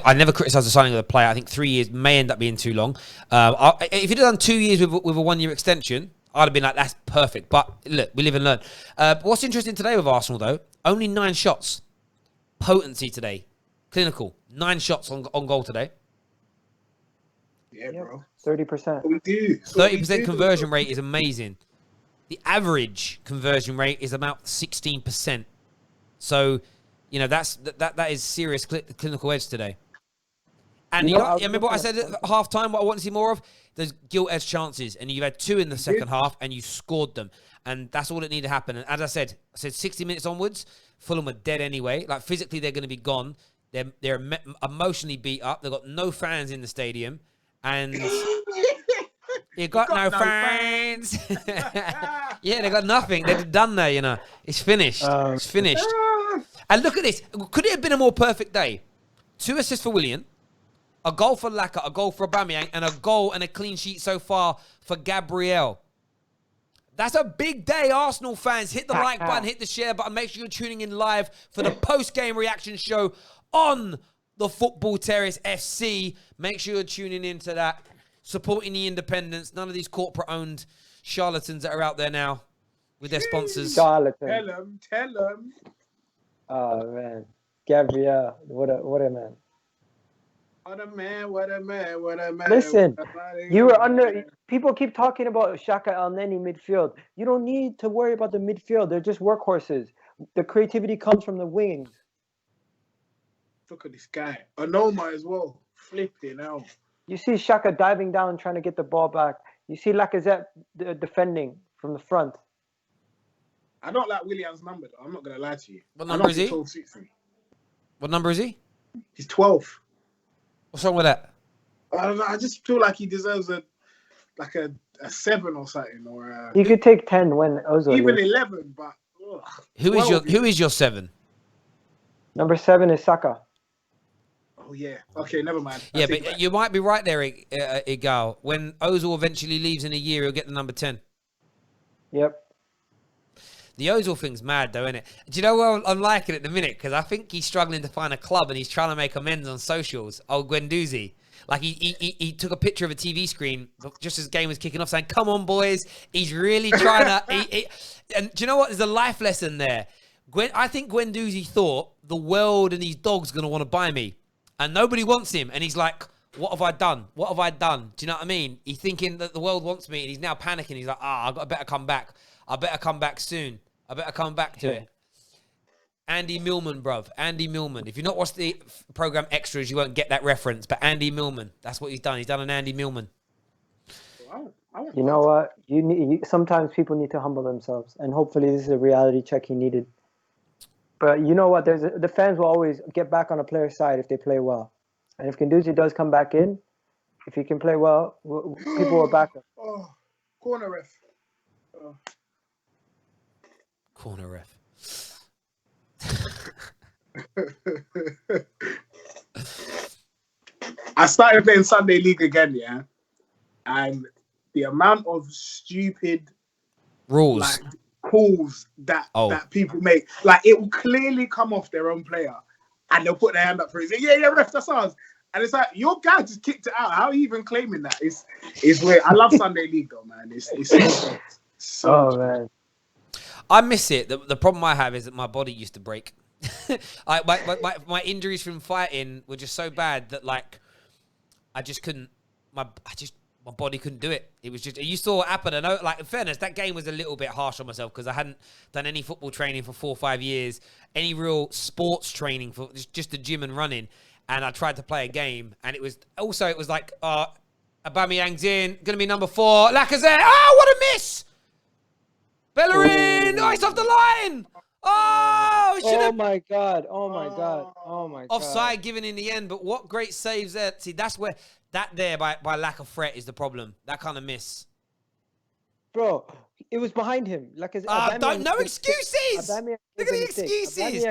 I never criticise the signing of the player. I think 3 years may end up being too long. If you'd have done 2 years with a 1-year extension, I'd have been like, that's perfect. But look, we live and learn. What's interesting today with Arsenal though? Only 9 shots. Potency today. Clinical. 9 shots on goal today. Yeah, bro. 30%. We do. 30% conversion rate is amazing. The average conversion rate is about 16%. So, you know, that is serious clinical edge today. And you remember what I said at half time, what I want to see more of? There's gilt edge chances. And you've had 2 in the second half and you scored them. And that's all that needed to happen. And as I said 60 minutes onwards, Fulham are dead anyway. Like physically, they're going to be gone. They're emotionally beat up. They've got no fans in the stadium. And you got no fans. Yeah, they got nothing. They're done there, you know. It's finished. It's finished. And look at this. Could it have been a more perfect day? 2 assists for Willian, a goal for Laka, a goal for Aubameyang, and a goal and a clean sheet so far for Gabriel. That's a big day, Arsenal fans. Hit the like button, hit the share button. Make sure you're tuning in live for the post-game reaction show on the Football Terrace FC. Make sure you're tuning into that. Supporting the independents. None of these corporate-owned charlatans that are out there now with their sponsors. Charlatans. Tell them. Oh, man. Gabriel, what a man. What a man. Listen, you were under... People keep talking about Xhaka Elneny midfield. You don't need to worry about the midfield. They're just workhorses. The creativity comes from the wings. Look at this guy. Anoma as well. Flipping out. You see Xhaka diving down trying to get the ball back. You see Lacazette defending from the front. I don't like Willian's number, though. I'm not going to lie to you. What number is he? 12 suits me. What number is he? He's 12. What's wrong with that? I don't know. I just feel like he deserves a 7 or something. Or he could take 10 when Ozil. Even 11, but... Who is your 7? Number 7 is Saka. Oh, yeah. Okay, never mind. Yeah, but you might be right there, Igal. When Ozil eventually leaves in a year, he'll get the number 10. Yep. The Ozil thing's mad though, isn't it? Do you know what I'm liking at the minute? Because I think he's struggling to find a club and he's trying to make amends on socials. Oh, Guendouzi. Like he took a picture of a TV screen just as the game was kicking off saying, come on, boys. He's really trying to... And do you know what? There's a life lesson there. I think Guendouzi thought the world and these dogs are going to want to buy me. And nobody wants him. And he's like, what have I done? What have I done? Do you know what I mean? He's thinking that the world wants me and he's now panicking. He's like, I better come back. I better come back soon. I better come back to it. Andy Millman, bruv. Andy Millman. If you've not watched the program Extras, you won't get that reference. But Andy Millman, that's what he's done. He's done an Andy Millman. You know what? Sometimes people need to humble themselves. And hopefully this is a reality check he needed. But you know what? The fans will always get back on a player's side if they play well. And if Guendouzi does come back in, if he can play well, people will back him. Oh, corner ref. Oh. Corner ref. I started playing Sunday League again, yeah, and the amount of stupid rules, calls that people make, like it will clearly come off their own player, and they'll put their hand up for it. Say, yeah, ref, that's ours. And it's like your guy just kicked it out. How are you even claiming that? It's weird. I love Sunday League though, man. It's so man. I miss it. The problem I have is that my body used to break. My injuries from fighting were just so bad that like I just couldn't. My body couldn't do it. It was just, you saw what happened. I know, like, in fairness, that game was a little bit harsh on myself because I hadn't done any football training for 4 or 5 years, any real sports training for just the gym and running. And I tried to play a game, and it was like, Aubameyang's in, going to be number 4. Lacazette, what a miss! Bellerin, he's off the line! Oh my God. Offside given in the end, but what great saves there. See, that's where, that there by lack of threat is the problem. That kind of miss. Bro, it was behind him. No excuses! Look at the excuses!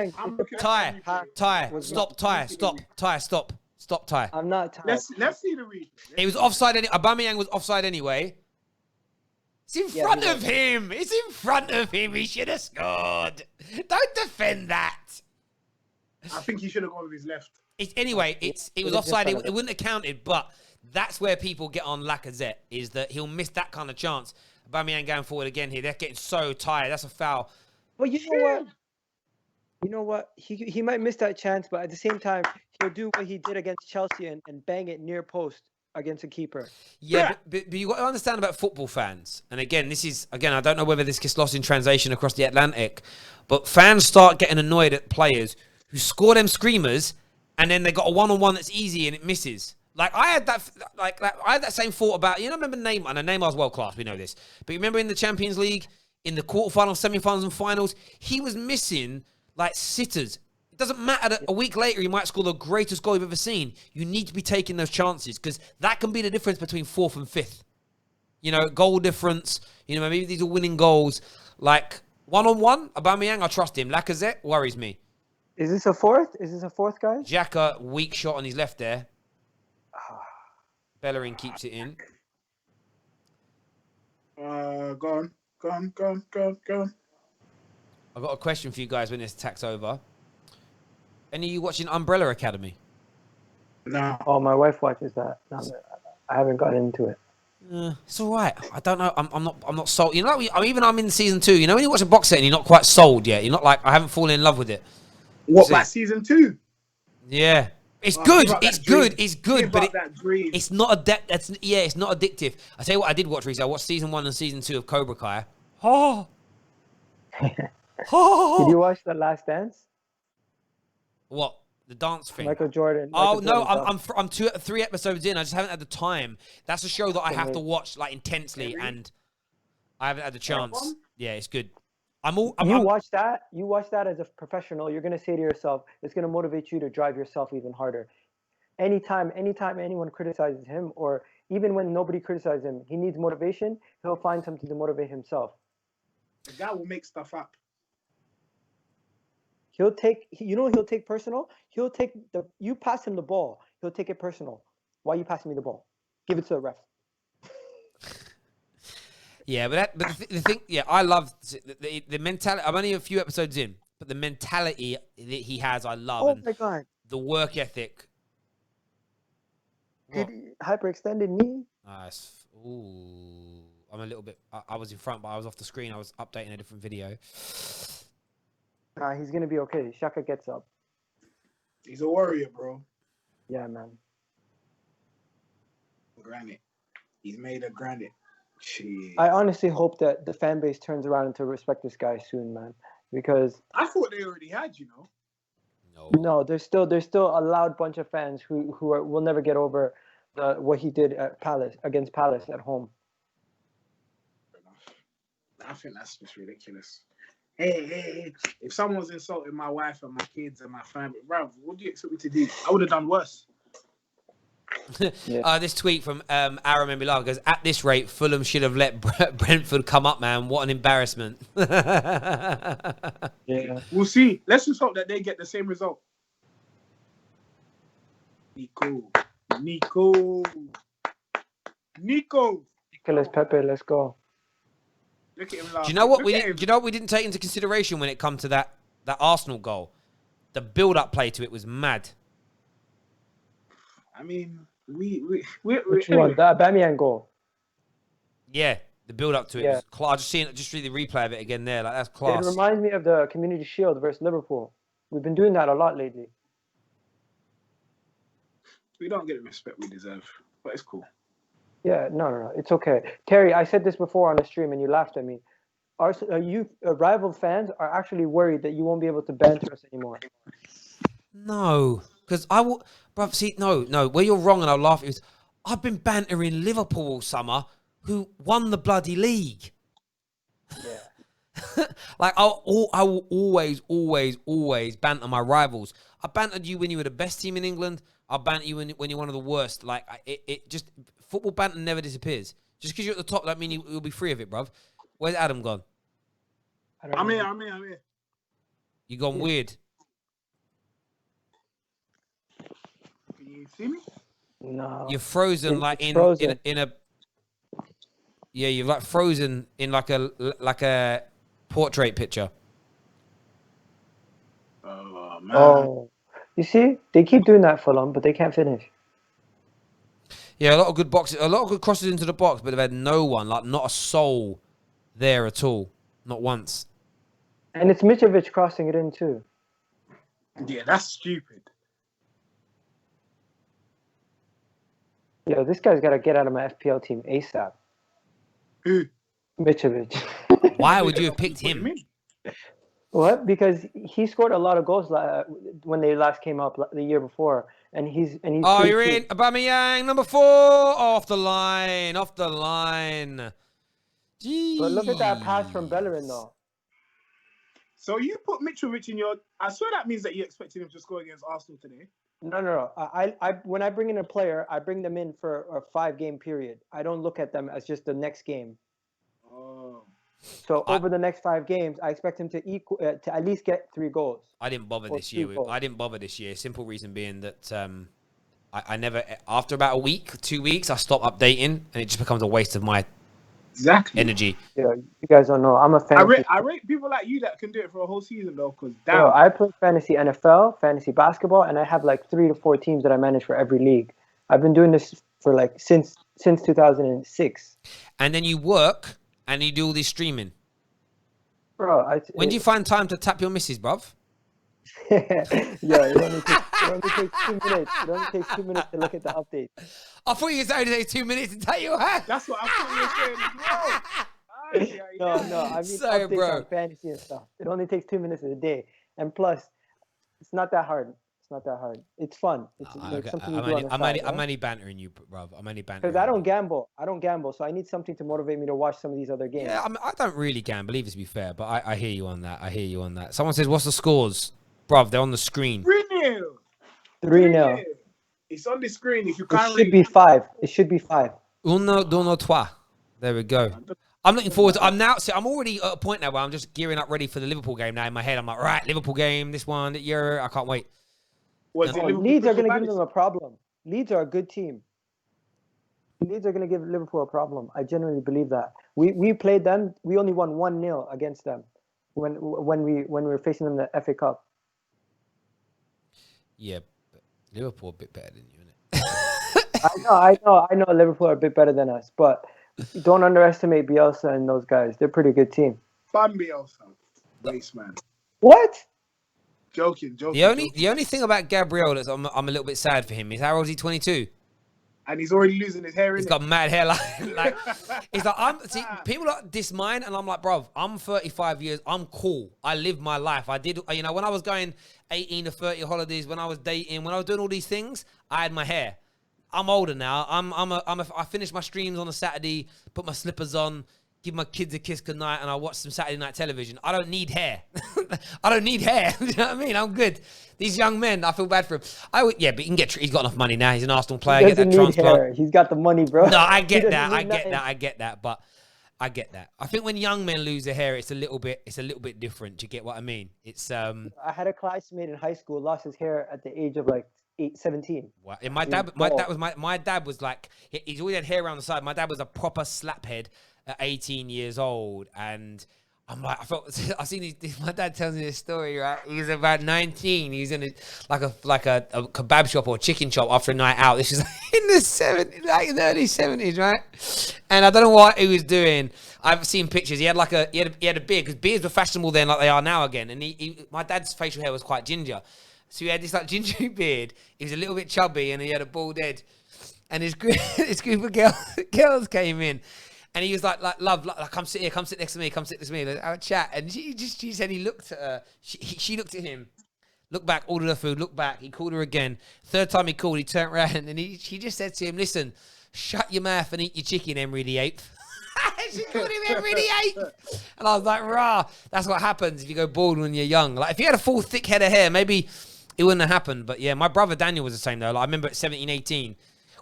Stop, Ty. I'm not tired. Let's see the replay. It was offside. Aubameyang was offside anyway. It's in front of him. It's in front of him. He should have scored. Don't defend that. I think he should have gone with his left. It was offside. It wouldn't have counted, but that's where people get on Lacazette, is that he'll miss that kind of chance. Aubameyang going forward again here. They're getting so tired. That's a foul. Well, you know what? He might miss that chance, but at the same time, he'll do what he did against Chelsea and bang it near post against a keeper. Yeah, but you got to understand about football fans. And again, I don't know whether this gets lost in translation across the Atlantic, but fans start getting annoyed at players who score them screamers and then they got a one-on-one that's easy and it misses. Like I had that same thought about, remember Neymar, and Neymar's world class, we know this. But you remember in the Champions League, in the quarterfinals, semi-finals and finals, he was missing like sitters. It doesn't matter that a week later he might score the greatest goal you've ever seen. You need to be taking those chances because that can be the difference between 4th and 5th. Goal difference. Maybe these are winning goals. Like one-on-one, Aubameyang, I trust him. Lacazette worries me. Is this a fourth? Guys? Xhaka, weak shot on his left there. Bellerin keeps it in. Go on. I've got a question for you guys when this attack's over. Any of you watching Umbrella Academy? No. Oh, my wife watches that. No, I haven't gotten into it. It's all right. I don't know. I'm not sold. I'm in season 2. When you watch a box set and you're not quite sold yet. You're not like, I haven't fallen in love with it. What, like season 2? Yeah. It's good. It's good, but it's not it's not addictive. I tell you what, I did watch recently. I watched season 1 and season 2 of Cobra Kai. Did you watch The Last Dance? What? The dance thing? Michael Jordan. I'm 3 episodes in. I just haven't had the time. That's a show that I have to watch like intensely, and I haven't had the chance. Yeah, it's good. You watch that as a professional, you're going to say to yourself, it's going to motivate you to drive yourself even harder. Anytime anyone criticizes him, or even when nobody criticizes him, he needs motivation, he'll find something to motivate himself. The guy will make stuff up. He'll take personal. You pass him the ball, he'll take it personal. Why are you passing me the ball? Give it to the ref. Yeah, but the thing, yeah, I love the mentality. I'm only a few episodes in, but the mentality that he has, I love. Oh my God. The work ethic. Did he hyperextended knee? Nice. Ooh. I'm a little bit... I was in front, but I was off the screen. I was updating a different video. He's going to be okay. Shaka gets up. He's a warrior, bro. Yeah, man. Granite. He's made of granite. Jeez. I honestly hope that the fan base turns around and to respect this guy soon, man. Because... I thought they already had, you know. No, there's still a loud bunch of fans who will never get over what he did at against Palace at home. I think that's just ridiculous. Hey, if someone's insulting my wife and my kids and my family, bruv, what do you expect me to do? I would have done worse. This tweet from Aram and Bilal goes, at this rate, Fulham should have let Brentford come up, man. What an embarrassment. Yeah. We'll see. Let's just hope that they get the same result. Nico. Nicolas Pepe, let's go. Look at him. Do you know what we didn't take into consideration when it come to that Arsenal goal? The build-up play to it was mad. I mean, which one? The Aubameyang goal. Yeah, the build-up to it was class. Just read the replay of it again there. Like, that's class. It reminds me of the Community Shield versus Liverpool. We've been doing that a lot lately. We don't get the respect we deserve, but it's cool. Yeah, no, it's okay. Terry, I said this before on the stream, and you laughed at me. Rival fans are actually worried that you won't be able to banter us anymore. No, because I will, bruv. See, no. Where you're wrong, and I'll laugh. Is I've been bantering Liverpool all summer, who won the bloody league. Yeah. Like I will always banter my rivals. I bantered you when you were the best team in England. I'll banter you when you're one of the worst. Like it just football banter never disappears. Just because you're at the top, that mean you'll be free of it, bruv. Where's Adam gone? I'm here. You gone weird. Can you see me? No. You're frozen in a. Yeah, you're like frozen in like a portrait picture. Oh man. Oh, you see, they keep doing that Fulham, but they can't finish. Yeah, a lot of good boxes, a lot of good crosses into the box, but they've had no one, like not a soul there at all, not once. And it's Mitrovic crossing it in too. Yeah, that's stupid. Yo, this guy's got to get out of my FPL team ASAP. Who? Mitrovic. Why would you have picked him? What? Because he scored a lot of goals when they last came up the year before, and he's. Oh, you're in. Aubameyang, number 4, off the line. Jeez. But look at that pass from Bellerin, though. So you put Mitrovic in your... I swear that means that you expected him to score against Arsenal today. No. I when I bring in a player, I bring them in for a 5-game period. I don't look at them as just the next game. Oh. So over the next 5 games, I expect him to at least get 3 goals. I didn't bother this year. Simple reason being that I never, after about a week, 2 weeks, I stop updating, and it just becomes a waste of my energy. Yeah, you guys don't know. I'm a fan. I rate people like you that can do it for a whole season though, because damn. Bro, I play fantasy NFL, fantasy basketball, and I have like 3 to 4 teams that I manage for every league. I've been doing this for like since 2006. And then you work and you do all this streaming. Bro, when do you find time to tap your missus, bruv? Yeah, it only takes 2 minutes. It only takes 2 minutes to look at the updates. I thought you said it only takes 2 minutes to tell you how. That's what I thought you were saying as well. No, I mean updates on fantasy and stuff. It only takes 2 minutes a day, and plus, it's not that hard. It's fun. It's okay. something you do on the side, I'm only bantering you, bruv. I'm only bantering. Because I don't gamble, so I need something to motivate me to watch some of these other games. Yeah, I don't really gamble, either, to be fair, but I hear you on that. Someone says, what's the scores? Bruv, they're on the screen. 3-0. 3-0. It's on the screen. If you can't read. It should be 5. Uno, dono, trois. There we go. I'm looking forward to. I'm already at a point now where I'm just gearing up, ready for the Liverpool game. Now in my head, I'm like, right, Liverpool game, this one, that year. I can't wait. Leeds are going to give them a problem. Leeds are a good team. Leeds are going to give Liverpool a problem. I genuinely believe that. We played them. We only won 1-0 against them when we were facing them in the FA Cup. Yeah, but Liverpool a bit better than you, innit? I know. Liverpool are a bit better than us, but don't underestimate Bielsa and those guys. They're a pretty good team. Fun Bielsa, waste man. What? Joking. The only thing about Gabriel that's I'm a little bit sad for him is how old is he? 22. And he's already losing his hair. He's got mad hair. Like it's like people like diss mine, and I'm like, bro, I'm 35 years. I'm cool. I live my life. I did, when I was going 18 to 30 holidays, when I was dating, when I was doing all these things, I had my hair. I'm older now. I finish my streams on a Saturday, put my slippers on, give my kids a kiss goodnight, and I watch some Saturday night television. I don't need hair. I don't need hair. You know what I mean? I'm good. These young men, I feel bad for him. But he can get. He's got enough money now. He's an Arsenal player. He doesn't need hair. He's got the money, bro. No, I get that. I get that. But I get that. I think when young men lose their hair, it's a little bit different. Do you get what I mean? It's I had a classmate in high school lost his hair at the age of like 17. Wow. And my dad was like, he's always had hair around the side. My dad was a proper slaphead at 18 years old, and I'm like, I've seen my dad tells me this story, right? He was about 19. He was in a kebab shop or a chicken shop after a night out. This is in the 70s, like in the early 70s, right? And I don't know what he was doing. I've seen pictures. He had a beard, because beards were fashionable then, like they are now again. And my dad's facial hair was quite ginger, so he had this like gingery beard. He was a little bit chubby, and he had a bald head. And his group of girls came in. And he was like, love, come sit here, come sit next to me, come sit next to me. Let's have a chat. And she said he looked at her. She looked at him, looked back, ordered her food, looked back. He called her again. Third time he called, he turned around and she just said to him, listen, shut your mouth and eat your chicken, Henry VIII. She called him Henry VIII. And I was like, rah, that's what happens if you go bald when you're young. Like if you had a full thick head of hair, maybe it wouldn't have happened. But yeah, my brother Daniel was the same though. Like I remember at 17, 18,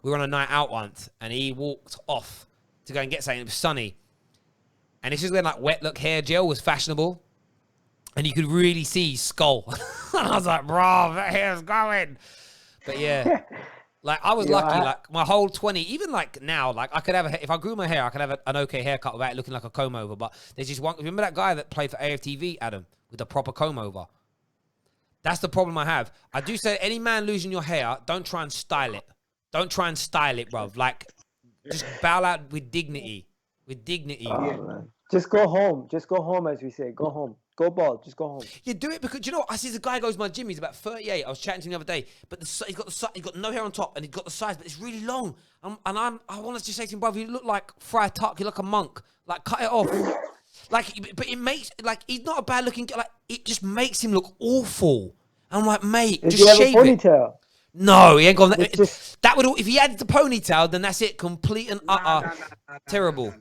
we were on a night out once and he walked off to go and get something. It was sunny. And it's just when like wet look hair gel was fashionable. And you could really see his skull. And I was like, bro, that hair's going. But yeah, like I was lucky, like my whole 20, even like now, like I could have if I grew my hair, I could have an okay haircut without it looking like a comb over. But there's just one, remember that guy that played for AFTV, Adam, with a proper comb over? That's the problem I have. I do say any man losing your hair, don't try and style it. Don't try and style it, bro. Like, just bow out with dignity. With dignity. Man. Just go home. Just go home, as we say. Go home. Go bald. Just go home. You do it because, you know what? I see the guy goes to my gym. He's about 38. I was chatting to him the other day. But he's got no hair on top and he's got the sides, but it's really long. I want to just say to him, brother, you look like Friar Tuck. You look like a monk. Like, cut it off. Like, but it makes, like, he's not a bad looking guy. Like, it just makes him look awful. I'm like, mate, just shave it. Does he have a ponytail? No, he ain't got that. That would, if he had the ponytail, then that's it. Complete and utter terrible.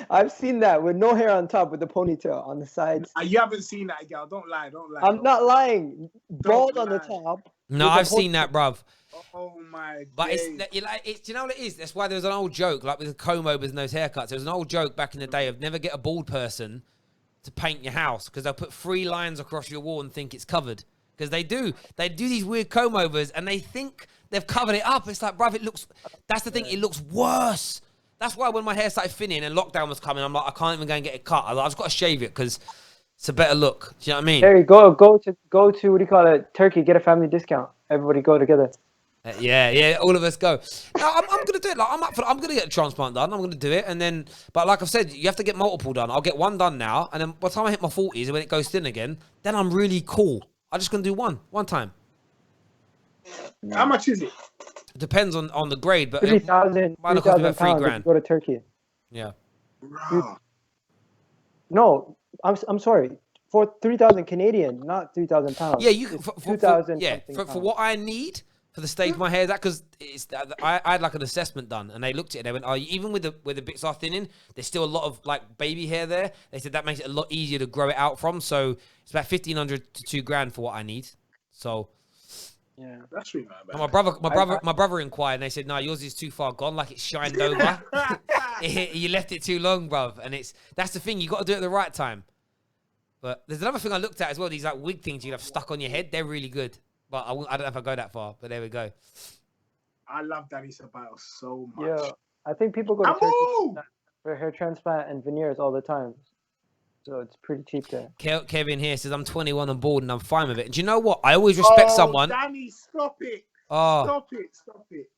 I've seen that with no hair on top, with the ponytail on the sides. You haven't seen that, girl. Don't lie. I'm not lying. Bald on the top. No, I've seen that, bruv. Oh my! But it's you know what it is? That's why there was an old joke, like with the comb overs and those haircuts. There was an old joke back in the day of never get a bald person to paint your house because they'll put 3 lines across your wall and think it's covered. Because they do these weird comb overs and they think they've covered it up. It's like, bruv, it looks. That's the thing. It looks worse. That's why when my hair started thinning and lockdown was coming, I'm like, I can't even go and get it cut. I've just got to shave it because it's a better look. Do you know what I mean? Harry, go to what do you call it? Turkey, get a family discount. Everybody go together. Yeah, all of us go. No, I'm gonna do it. Like I'm gonna get a transplant done. I'm gonna do it, and then. But like I've said, you have to get multiple done. I'll get one done now, and then by the time I hit my 40s and when it goes thin again, then I'm really cool. I'm just gonna do one time. How much is it? It depends on the grade, but 3,000 about $3,000. Go to Turkey. Yeah. No, I'm sorry. For 3,000 Canadian, not 3,000 pounds. Yeah, you for 2,000. Yeah, for what I need for the stage of my hair, that because I had like an assessment done, and they looked at it. They went, "Oh, even with the bits are thinning, there's still a lot of like baby hair there." They said that makes it a lot easier to grow it out from. So it's about 1,500 to $2,000 for what I need. So. Yeah, that's really bad. My brother inquired, and they said, "No, yours is too far gone. Like it's shined over. You left it too long, bruv." And that's the thing. You got to do it at the right time. But there's another thing I looked at as well. These like wig things you have stuck on your head. They're really good. But I don't know if I go that far. But there we go. I love Danny Ceballos so much. Yeah, I think people go to Turkey for hair transplant and veneers all the time. So it's pretty cheap there. Kevin here says, I'm 21 and bored and I'm fine with it. And do you know what? I always respect someone. Danny, stop it. Oh. Stop it.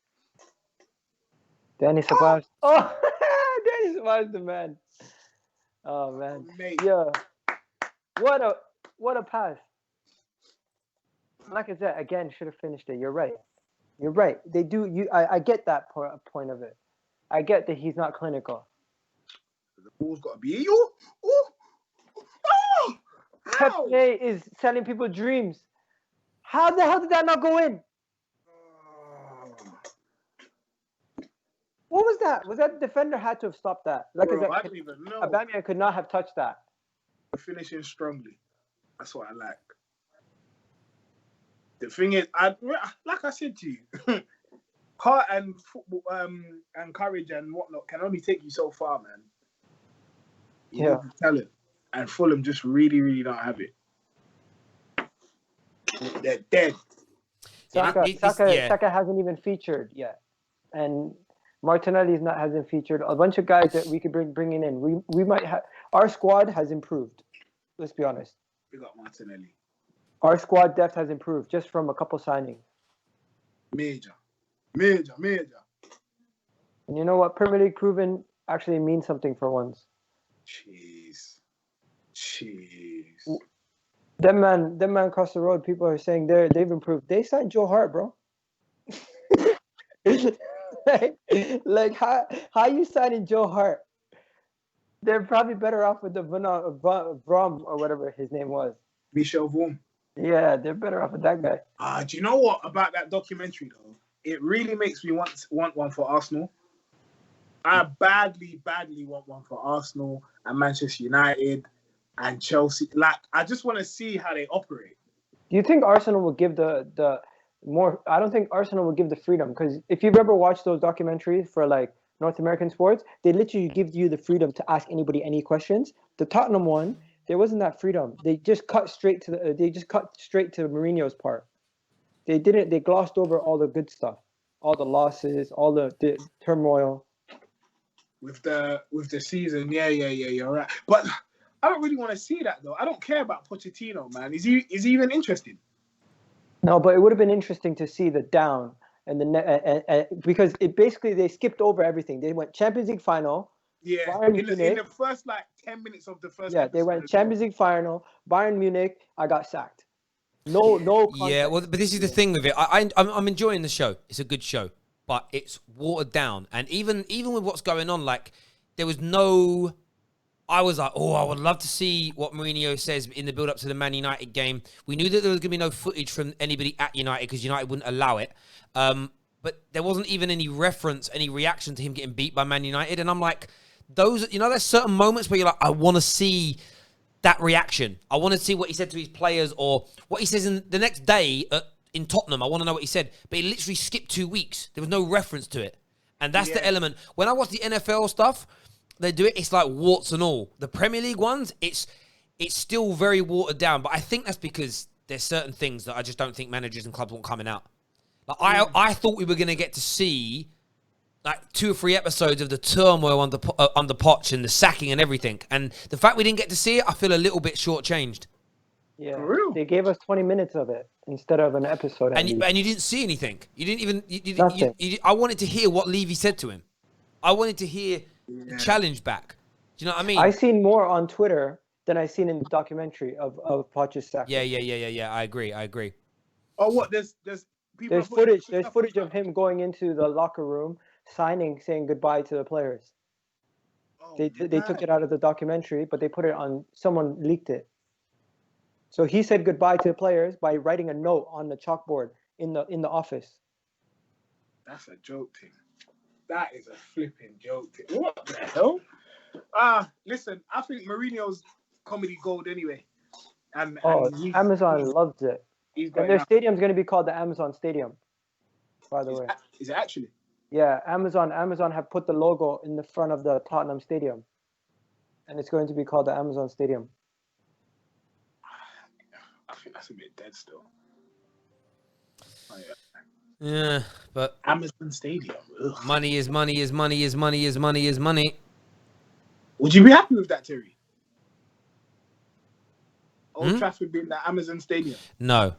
Danny survived. Oh, Danny survived the man. Oh, man. Mate. Yeah. What a pass. Like I said, again, should have finished it. You're right. They do. I get that point of it. I get that he's not clinical. The ball's got to be you. Pepe is selling people dreams. How the hell did that not go in? What was that? Was that the defender had to have stopped that? I don't even know. Aubameyang could not have touched that. Finishing strongly. That's what I like. The thing is, like I said to you, heart and football, and courage and whatnot can only take you so far, man. You need talent, and Fulham just really, really don't have it. They're dead. Saka hasn't even featured yet, and Martinelli hasn't featured. A bunch of guys that we could bringing in. We might have. Our squad has improved. Let's be honest. We got Martinelli. Our squad depth has improved just from a couple signings. Major. And you know what? Premier League proven actually means something for once. Jeez. Them man across the road, people are saying they've improved. They signed Joe Hart, bro. like how you signing Joe Hart? They're probably better off with the Vrom or whatever his name was. Michel Vorm. Yeah, they're better off with that guy. Do you know what about that documentary though? It really makes me want one for Arsenal. I badly want one for Arsenal and Manchester United and Chelsea. Like, I just want to see how they operate. Do you think Arsenal will give the more? I don't think Arsenal will give the freedom, because if you've ever watched those documentaries for like North American sports, they literally give you the freedom to ask anybody any questions. The Tottenham one, there wasn't that freedom. They just cut straight to Mourinho's part. They glossed over all the good stuff, all the losses, all the turmoil. With the season, yeah, you're right. But I don't really want to see that though. I don't care about Pochettino, man. Is he even interested? No, but it would have been interesting to see the down and the because it basically they skipped over everything. They went Champions League final. Yeah, in the first 10 minutes of the first. Yeah, they went Champions League final. Bayern Munich. I got sacked. No. Yeah, well, but this is the thing with it. I'm enjoying the show. It's a good show, but it's watered down. And even with what's going on, like there was no. I was like, I would love to see what Mourinho says in the build-up to the Man United game. We knew that there was going to be no footage from anybody at United because United wouldn't allow it. But there wasn't even any reference, any reaction to him getting beat by Man United. And I'm like, there's certain moments where you're like, I want to see that reaction. I want to see what he said to his players or what he says in the next day in Tottenham. I want to know what he said. But he literally skipped 2 weeks. There was no reference to it. And that's the element. When I watch the NFL stuff, they do it, it's like warts and all. The Premier League ones, it's still very watered down. But I think that's because there's certain things that I just don't think managers and clubs want coming out. Like I thought we were going to get to see like 2 or 3 episodes of the turmoil under Poch and the sacking and everything. And the fact we didn't get to see it, I feel a little bit shortchanged. Yeah, they gave us 20 minutes of it instead of an episode. And you didn't see anything. You didn't even... I wanted to hear what Levy said to him. I wanted to hear... the challenge back. Do you know what I mean? I seen more on Twitter than I seen in the documentary of Poch's sack. Yeah. I agree. Oh, what? There's people. There's footage. There's footage of him going into the locker room, saying goodbye to the players. Oh, they took it out of the documentary, but they put it on. Someone leaked it. So he said goodbye to the players by writing a note on the chalkboard in the office. That's a joke thing. That is a flipping joke. What the hell? Listen, I think Mourinho's comedy gold anyway. And Amazon loves it. And their stadium's going to be called the Amazon Stadium, by the way. Is it actually? Yeah, Amazon have put the logo in the front of the Tottenham Stadium. And it's going to be called the Amazon Stadium. I think that's a bit dead still. Oh, yeah. Yeah, but Amazon Stadium. Ugh. money is money is money is money is money is money. Would you be happy with that, Terry? Old Trafford being the Amazon Stadium? No.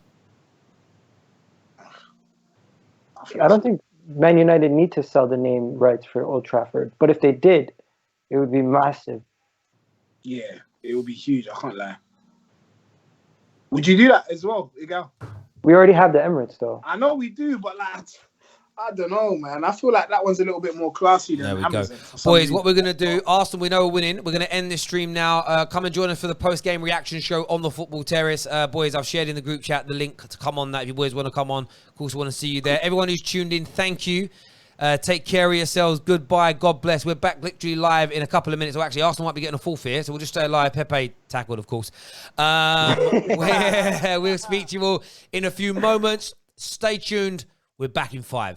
I don't think Man United need to sell the name rights for Old Trafford, but if they did, it would be massive. Yeah, it would be huge. I can't lie. Would you do that as well, Igal? We already have the Emirates, though. I know we do, but like, I don't know, man. I feel like that one's a little bit more classy than Amazon. Boys, what we're going to do, Arsenal, we know we're winning. We're going to end this stream now. Come and join us for the post-game reaction show on the Football Terrace. Boys, I've shared in the group chat the link to come on that if you boys want to come on. Of course, we want to see you there. Everyone who's tuned in, thank you. Take care of yourselves. Goodbye. God bless. We're back literally live in a couple of minutes. Well, actually, Arsenal might be getting a fourth here, so we'll just stay live. Pepe tackled, of course. We'll speak to you all in a few moments. Stay tuned. We're back in 5.